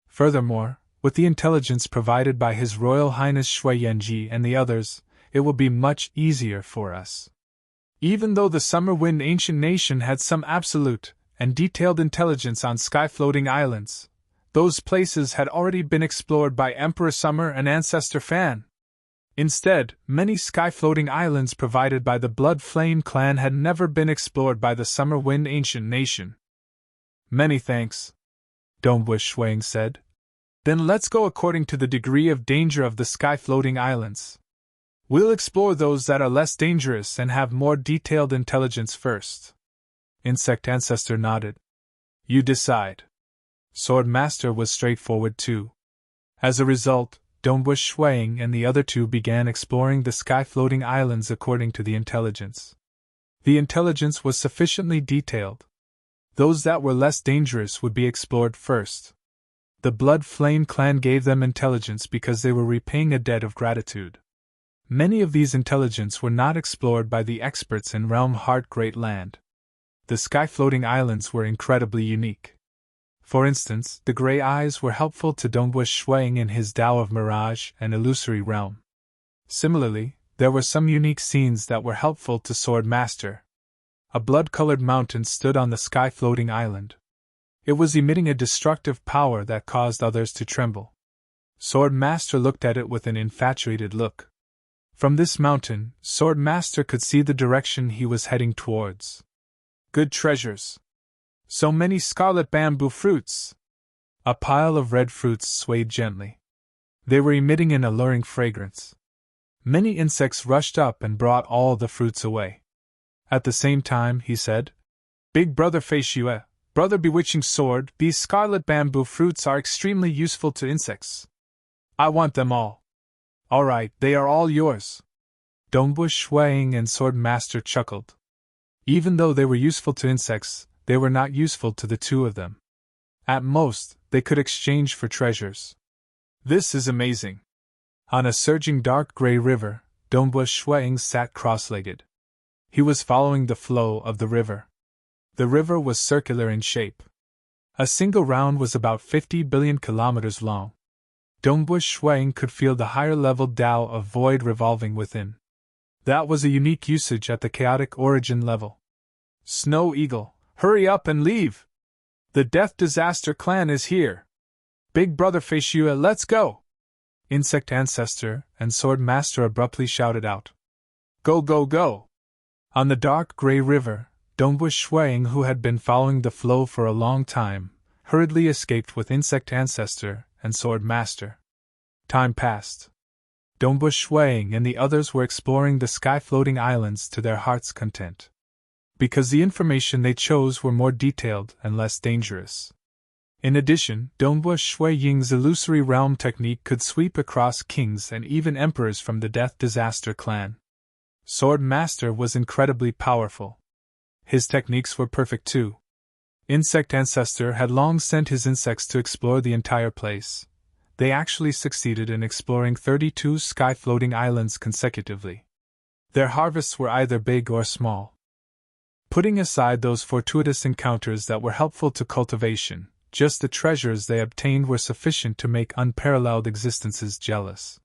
Furthermore, with the intelligence provided by His Royal Highness Shuiyenji and the others, it will be much easier for us. Even though the Summer Wind Ancient Nation had some absolute and detailed intelligence on sky-floating islands, those places had already been explored by Emperor Summer and Ancestor Fan. Instead, many sky-floating islands provided by the Blood Flame clan had never been explored by the Summer Wind Ancient Nation. Many thanks, Dongbush Shuang said. Then let's go according to the degree of danger of the sky-floating islands. We'll explore those that are less dangerous and have more detailed intelligence first. Insect Ancestor nodded. You decide. Swordmaster was straightforward too. As a result, Dongbush Shuang and the other two began exploring the sky-floating islands according to the intelligence. The intelligence was sufficiently detailed. Those that were less dangerous would be explored first. The Blood Flame clan gave them intelligence because they were repaying a debt of gratitude. Many of these intelligence were not explored by the experts in Realm Heart Great Land. The sky-floating islands were incredibly unique. For instance, the gray eyes were helpful to Dongbush Shuang in his Tao of Mirage and Illusory Realm. Similarly, there were some unique scenes that were helpful to Swordmaster. A blood-colored mountain stood on the sky-floating island. It was emitting a destructive power that caused others to tremble. Swordmaster looked at it with an infatuated look. From this mountain, Swordmaster could see the direction he was heading towards. Good treasures. So many scarlet bamboo fruits. A pile of red fruits swayed gently. They were emitting an alluring fragrance. Many insects rushed up and brought all the fruits away. At the same time, he said, "Big brother Feishue, brother bewitching sword, these scarlet bamboo fruits are extremely useful to insects. I want them all." "All right, they are all yours." Dongbu Shuang and Sword Master chuckled. Even though they were useful to insects, they were not useful to the two of them. At most, they could exchange for treasures. This is amazing. On a surging dark gray river, Dongbu Shuang sat cross-legged. He was following the flow of the river. The river was circular in shape. A single round was about 50 billion kilometers long. Dongbu Shuang could feel the higher-level Tao of void revolving within. That was a unique usage at the chaotic origin level. "Snow Eagle, hurry up and leave! The Death Disaster clan is here! Big brother Feishue, let's go!" Insect Ancestor and Sword Master abruptly shouted out. "Go, go, go!" On the dark gray river, Dongbu Shuang, who had been following the flow for a long time, hurriedly escaped with Insect Ancestor and Sword Master. Time passed. Dongbu Shuang and the others were exploring the sky-floating islands to their heart's content. Because the information they chose were more detailed and less dangerous. In addition, Dongbu Shuang's illusory realm technique could sweep across kings and even emperors from the Death Disaster clan. Sword Master was incredibly powerful. His techniques were perfect too. Insect Ancestor had long sent his insects to explore the entire place. They actually succeeded in exploring 32 sky-floating islands consecutively. Their harvests were either big or small. Putting aside those fortuitous encounters that were helpful to cultivation, just the treasures they obtained were sufficient to make unparalleled existences jealous.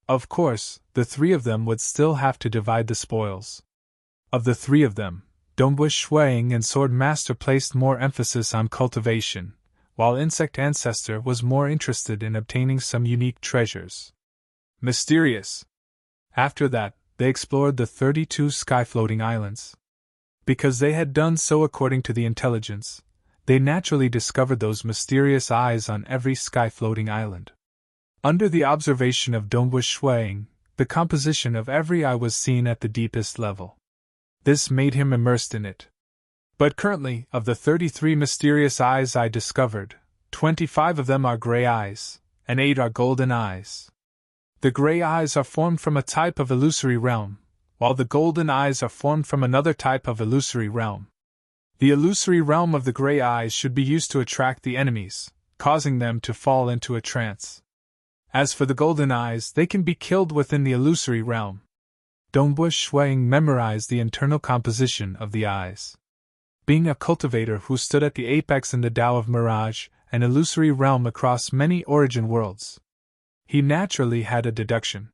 Of course, the three of them would still have to divide the spoils. Of the three of them, Dongbu Shuang and Sword Master placed more emphasis on cultivation, while Insect Ancestor was more interested in obtaining some unique treasures. Mysterious. After that, they explored the 32 sky-floating islands. Because they had done so according to the intelligence, they naturally discovered those mysterious eyes on every sky-floating island. Under the observation of Dongbu Shuang, the composition of every eye was seen at the deepest level. This made him immersed in it. But currently, of the 33 mysterious eyes I discovered, 25 of them are gray eyes, and 8 are golden eyes. The gray eyes are formed from a type of illusory realm, while the golden eyes are formed from another type of illusory realm. The illusory realm of the gray eyes should be used to attract the enemies, causing them to fall into a trance. As for the golden eyes, they can be killed within the illusory realm. Dongbu Shuang memorized the internal composition of the eyes. Being a cultivator who stood at the apex in the Tao of Mirage, an illusory realm across many origin worlds, he naturally had a deduction.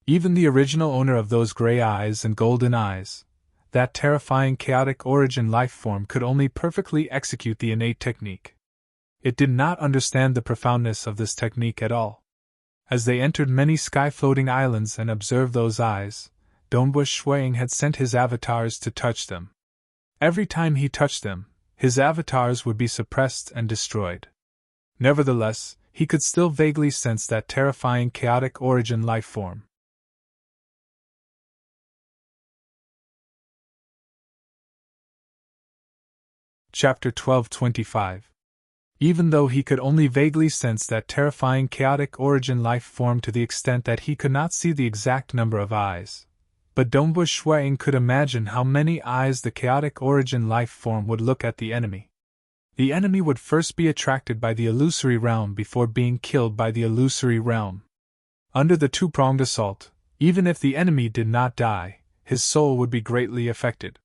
Even the original owner of those gray eyes and golden eyes, that terrifying chaotic origin life form, could only perfectly execute the innate technique. It did not understand the profoundness of this technique at all. As they entered many sky-floating islands and observed those eyes, Dongbu Shuang had sent his avatars to touch them. Every time he touched them, his avatars would be suppressed and destroyed. Nevertheless, he could still vaguely sense that terrifying chaotic origin life form. Chapter 1225. Even though he could only vaguely sense that terrifying chaotic origin life form to the extent that he could not see the exact number of eyes, but Dongbu Shuang could imagine how many eyes the chaotic origin life form would look at the enemy. The enemy would first be attracted by the illusory realm before being killed by the illusory realm. Under the two-pronged assault, even if the enemy did not die, his soul would be greatly affected.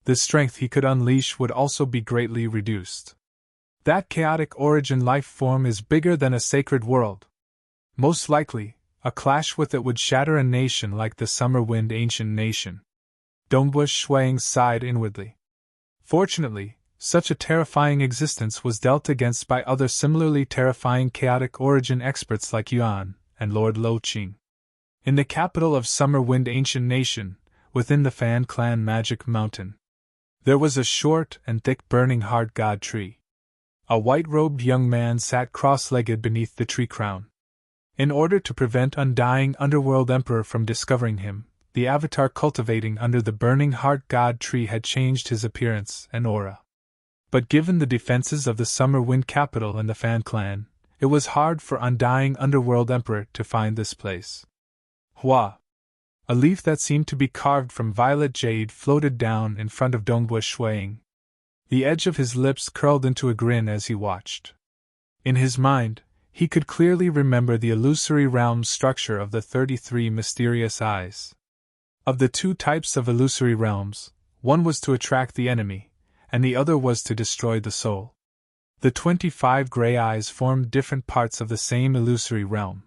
The strength he could unleash would also be greatly reduced. That chaotic origin life form is bigger than a sacred world. Most likely, a clash with it would shatter a nation like the summer wind ancient nation. Dongbu Shuang sighed inwardly. Fortunately, such a terrifying existence was dealt against by other similarly terrifying chaotic origin experts like Yuan and Lord Lo Qing. In the capital of Summer Wind Ancient Nation, within the Fan Clan Magic Mountain, there was a short and thick burning hard god tree. A white-robed young man sat cross-legged beneath the tree crown. In order to prevent undying Underworld Emperor from discovering him, the avatar cultivating under the Burning Heart God tree had changed his appearance and aura. But given the defenses of the Summer Wind Capital and the Fan Clan, it was hard for undying Underworld Emperor to find this place. Hua! A leaf that seemed to be carved from violet jade floated down in front of Dongbua Shuiying. The edge of his lips curled into a grin as he watched. In his mind, he could clearly remember the illusory realm structure of the 33 mysterious eyes. Of the two types of illusory realms, one was to attract the enemy, and the other was to destroy the soul. The 25 gray eyes formed different parts of the same illusory realm.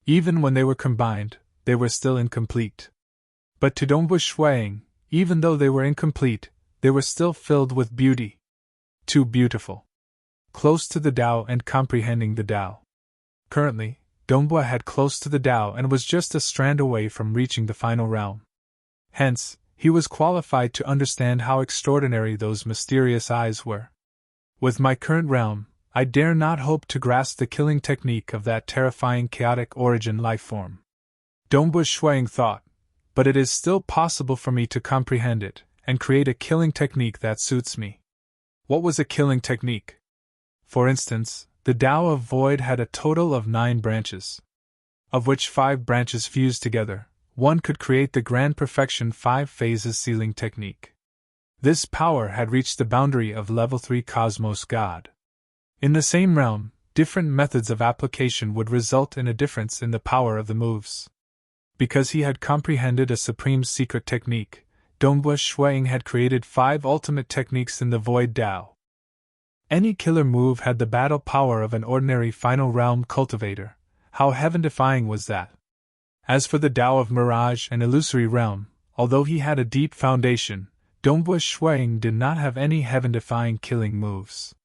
Even when they were combined, they were still incomplete. But to Dongbua Shuiying, even though they were incomplete, they were still filled with beauty. Too beautiful. Close to the Tao and comprehending the Tao. Currently, Dongbua had close to the Tao and was just a strand away from reaching the final realm. Hence, he was qualified to understand how extraordinary those mysterious eyes were. With my current realm, I dare not hope to grasp the killing technique of that terrifying chaotic origin life form. Dongbua Shuiying thought, but it is still possible for me to comprehend it and create a killing technique that suits me. What was a killing technique? For instance, the Tao of Void had a total of 9 branches, of which 5 branches fused together. One could create the Grand Perfection 5 Phases Sealing Technique. This power had reached the boundary of Level 3 Cosmos God. In the same realm, different methods of application would result in a difference in the power of the moves. Because he had comprehended a supreme secret technique, Dongbua Shuiying had created 5 ultimate techniques in the Void Tao. Any killer move had the battle power of an ordinary final realm cultivator. How heaven-defying was that? As for the Tao of Mirage and Illusory Realm, although he had a deep foundation, Dongbua Shuiying did not have any heaven-defying killing moves.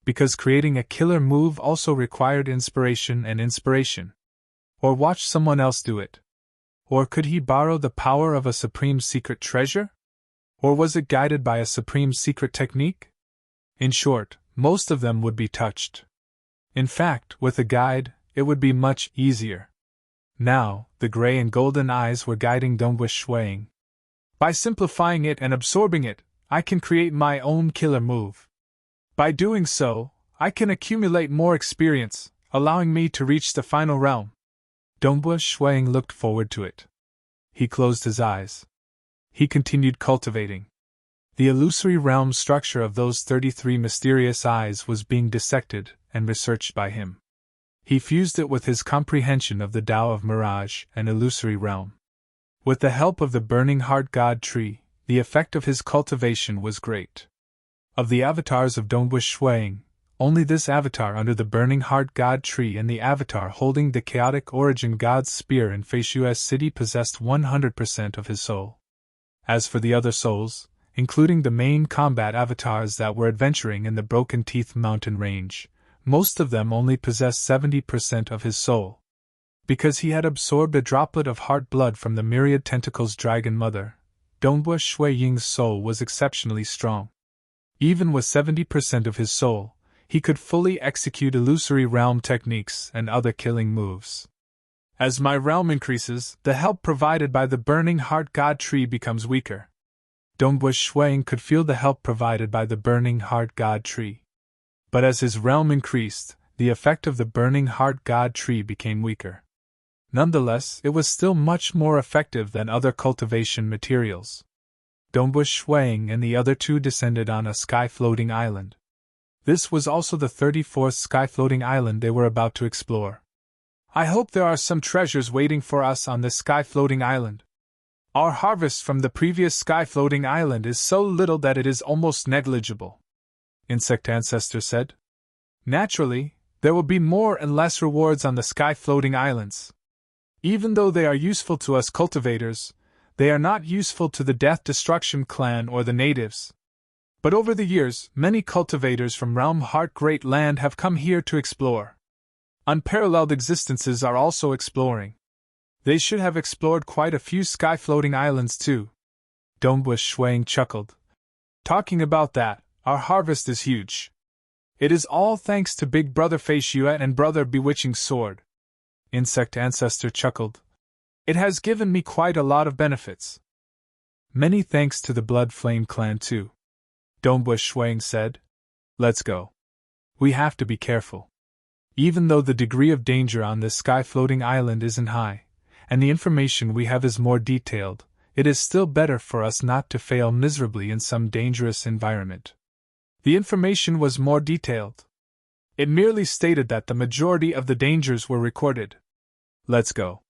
Because creating a killer move also required inspiration and inspiration. Or watch someone else do it. Or could he borrow the power of a supreme secret treasure? Or was it guided by a supreme secret technique? In short, most of them would be touched. In fact, with a guide, it would be much easier. Now, the gray and golden eyes were guiding Dongbua Shuiying. By simplifying it and absorbing it, I can create my own killer move. By doing so, I can accumulate more experience, allowing me to reach the final realm. Dongbua Shuiying looked forward to it. He closed his eyes. He continued cultivating. The illusory realm structure of those 33 mysterious eyes was being dissected and researched by him. He fused it with his comprehension of the Tao of Mirage and Illusory Realm. With the help of the Burning Heart God tree, the effect of his cultivation was great. Of the avatars of Dongbua Shuiying, only this avatar under the Burning Heart God tree and the avatar holding the Chaotic Origin God's spear in Feishua's city possessed 100% of his soul. As for the other souls, including the main combat avatars that were adventuring in the Broken Teeth mountain range, most of them only possessed 70% of his soul. Because he had absorbed a droplet of heart blood from the myriad tentacles dragon mother, Dongbua Shuiying's soul was exceptionally strong. Even with 70% of his soul, he could fully execute illusory realm techniques and other killing moves. As my realm increases, the help provided by the Burning Heart God tree becomes weaker. Dongbua Shuiying could feel the help provided by the Burning Heart God tree. But as his realm increased, the effect of the Burning Heart God tree became weaker. Nonetheless, it was still much more effective than other cultivation materials. Dongbua Shuiying and the other two descended on a sky-floating island. This was also the 34th sky-floating island they were about to explore. I hope there are some treasures waiting for us on this sky-floating island. Our harvest from the previous sky-floating island is so little that it is almost negligible, Insect Ancestor said. Naturally, there will be more and less rewards on the sky-floating islands. Even though they are useful to us cultivators, they are not useful to the Death Destruction clan or the natives. But over the years, many cultivators from Realm Heart Great Land have come here to explore. Unparalleled existences are also exploring. They should have explored quite a few sky-floating islands too. Dongbua Shuiying chuckled. Talking about that, our harvest is huge. It is all thanks to Big Brother Feishua and Brother Bewitching Sword. Insect Ancestor chuckled. It has given me quite a lot of benefits. Many thanks to the Blood Flame clan too. Dombush Shuang said. Let's go. We have to be careful. Even though the degree of danger on this sky-floating island isn't high, and the information we have is more detailed, it is still better for us not to fail miserably in some dangerous environment. The information was more detailed. It merely stated that the majority of the dangers were recorded. Let's go.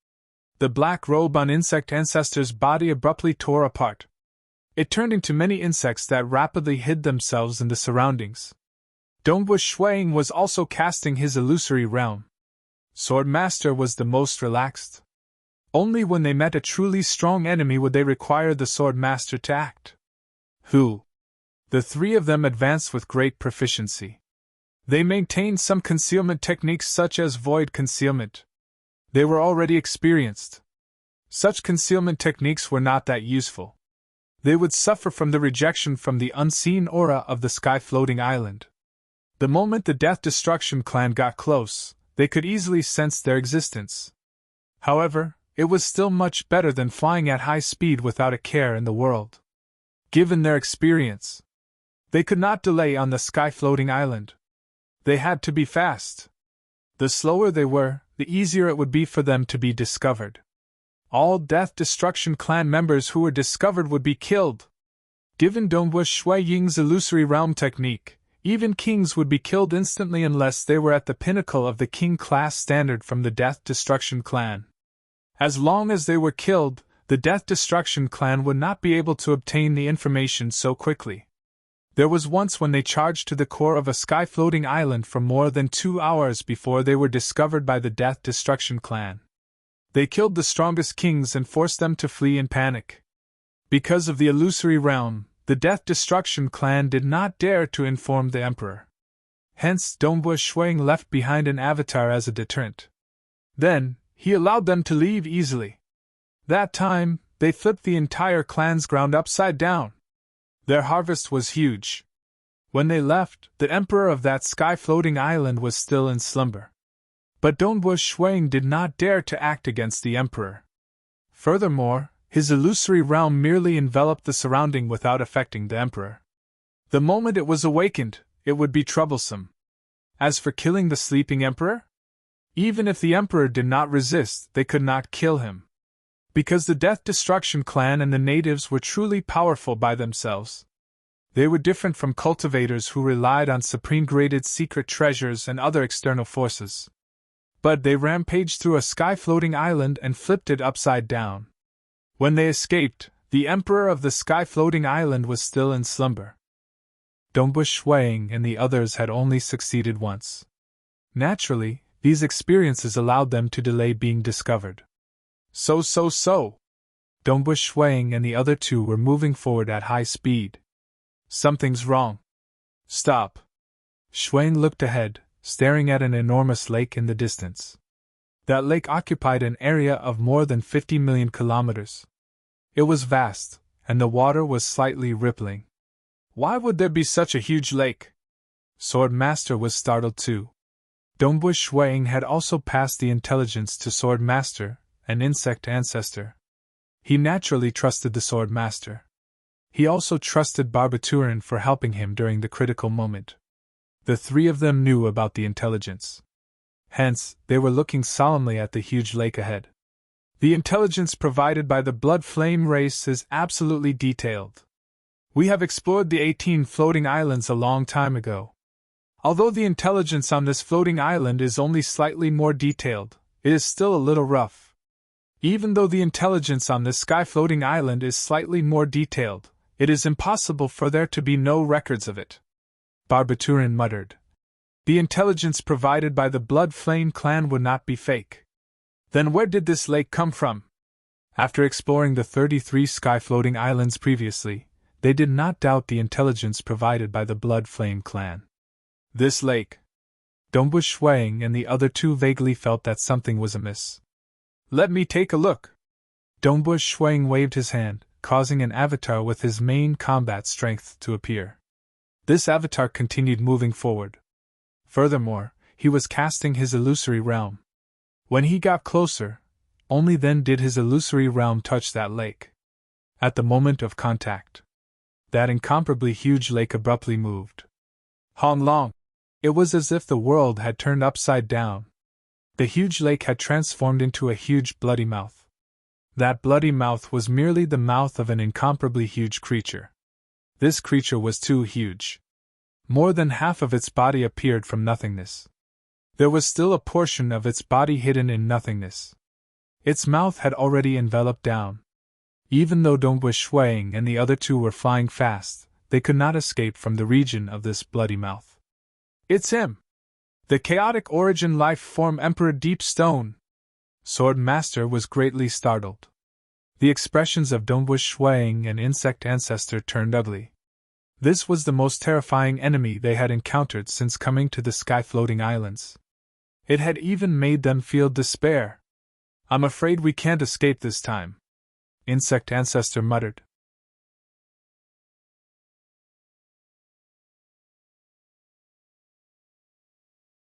The black robe on Insect Ancestor's body abruptly tore apart. It turned into many insects that rapidly hid themselves in the surroundings. Dombush Shuang was also casting his illusory realm. Swordmaster was the most relaxed. Only when they met a truly strong enemy would they require the Swordmaster to act. Who? The three of them advanced with great proficiency. They maintained some concealment techniques such as void concealment. They were already experienced. Such concealment techniques were not that useful. They would suffer from the rejection from the unseen aura of the sky-floating island. The moment the Death Destruction clan got close, they could easily sense their existence. However, it was still much better than flying at high speed without a care in the world. Given their experience, they could not delay on the sky-floating island. They had to be fast. The slower they were, the easier it would be for them to be discovered. All Death Destruction clan members who were discovered would be killed. Given Dombush Shui Ying's illusory realm technique, even kings would be killed instantly unless they were at the pinnacle of the king class standard from the Death Destruction clan. As long as they were killed, the Death Destruction clan would not be able to obtain the information so quickly. There was once when they charged to the core of a sky-floating island for more than 2 hours before they were discovered by the Death Destruction clan. They killed the strongest kings and forced them to flee in panic. Because of the illusory realm, the Death Destruction clan did not dare to inform the Emperor. Hence, Dombush Shuang left behind an avatar as a deterrent. Then, he allowed them to leave easily. That time, they flipped the entire clan's ground upside down. Their harvest was huge. When they left, the emperor of that sky-floating island was still in slumber. But Dombush Shuang did not dare to act against the emperor. Furthermore, his illusory realm merely enveloped the surrounding without affecting the emperor. The moment it was awakened, it would be troublesome. As for killing the sleeping emperor? Even if the emperor did not resist, they could not kill him. Because the Death Destruction clan and the natives were truly powerful by themselves. They were different from cultivators who relied on supreme-graded secret treasures and other external forces. But they rampaged through a sky-floating island and flipped it upside down. When they escaped, the emperor of the sky-floating island was still in slumber. Dombush Shuang and the others had only succeeded once. Naturally, these experiences allowed them to delay being discovered. So. Dombush Shuang and the other two were moving forward at high speed. Something's wrong. Stop. Shuang looked ahead, staring at an enormous lake in the distance. That lake occupied an area of more than 50 million kilometers. It was vast, and the water was slightly rippling. Why would there be such a huge lake? Swordmaster was startled too. Dombush Shuang had also passed the intelligence to Swordmaster, an insect ancestor. He naturally trusted the Swordmaster. He also trusted Barbaturin for helping him during the critical moment. The three of them knew about the intelligence. Hence, they were looking solemnly at the huge lake ahead. The intelligence provided by the Blood Flame race is absolutely detailed. We have explored the 18 floating islands a long time ago. Although the intelligence on this floating island is only slightly more detailed, it is still a little rough. Even though the intelligence on this sky-floating island is slightly more detailed, it is impossible for there to be no records of it. Barbaturin muttered. The intelligence provided by the Blood Flame clan would not be fake. Then where did this lake come from? After exploring the 33 sky-floating islands previously, they did not doubt the intelligence provided by the Blood Flame clan. This lake. Dombush Shuang and the other two vaguely felt that something was amiss. Let me take a look. Dombush Shuang waved his hand, causing an avatar with his main combat strength to appear. This avatar continued moving forward. Furthermore, he was casting his illusory realm. When he got closer, only then did his illusory realm touch that lake. At the moment of contact, that incomparably huge lake abruptly moved. Hong Long! It was as if the world had turned upside down. The huge lake had transformed into a huge bloody mouth. That bloody mouth was merely the mouth of an incomparably huge creature. This creature was too huge. More than half of its body appeared from nothingness. There was still a portion of its body hidden in nothingness. Its mouth had already enveloped down. Even though Dongwu Shuang and the other two were flying fast, they could not escape from the region of this bloody mouth. It's him! The chaotic origin life form Emperor Deep Stone! Sword Master was greatly startled. The expressions of Dongwu Shuang and Insect Ancestor turned ugly. This was the most terrifying enemy they had encountered since coming to the sky-floating islands. It had even made them feel despair. I'm afraid we can't escape this time, Insect Ancestor muttered.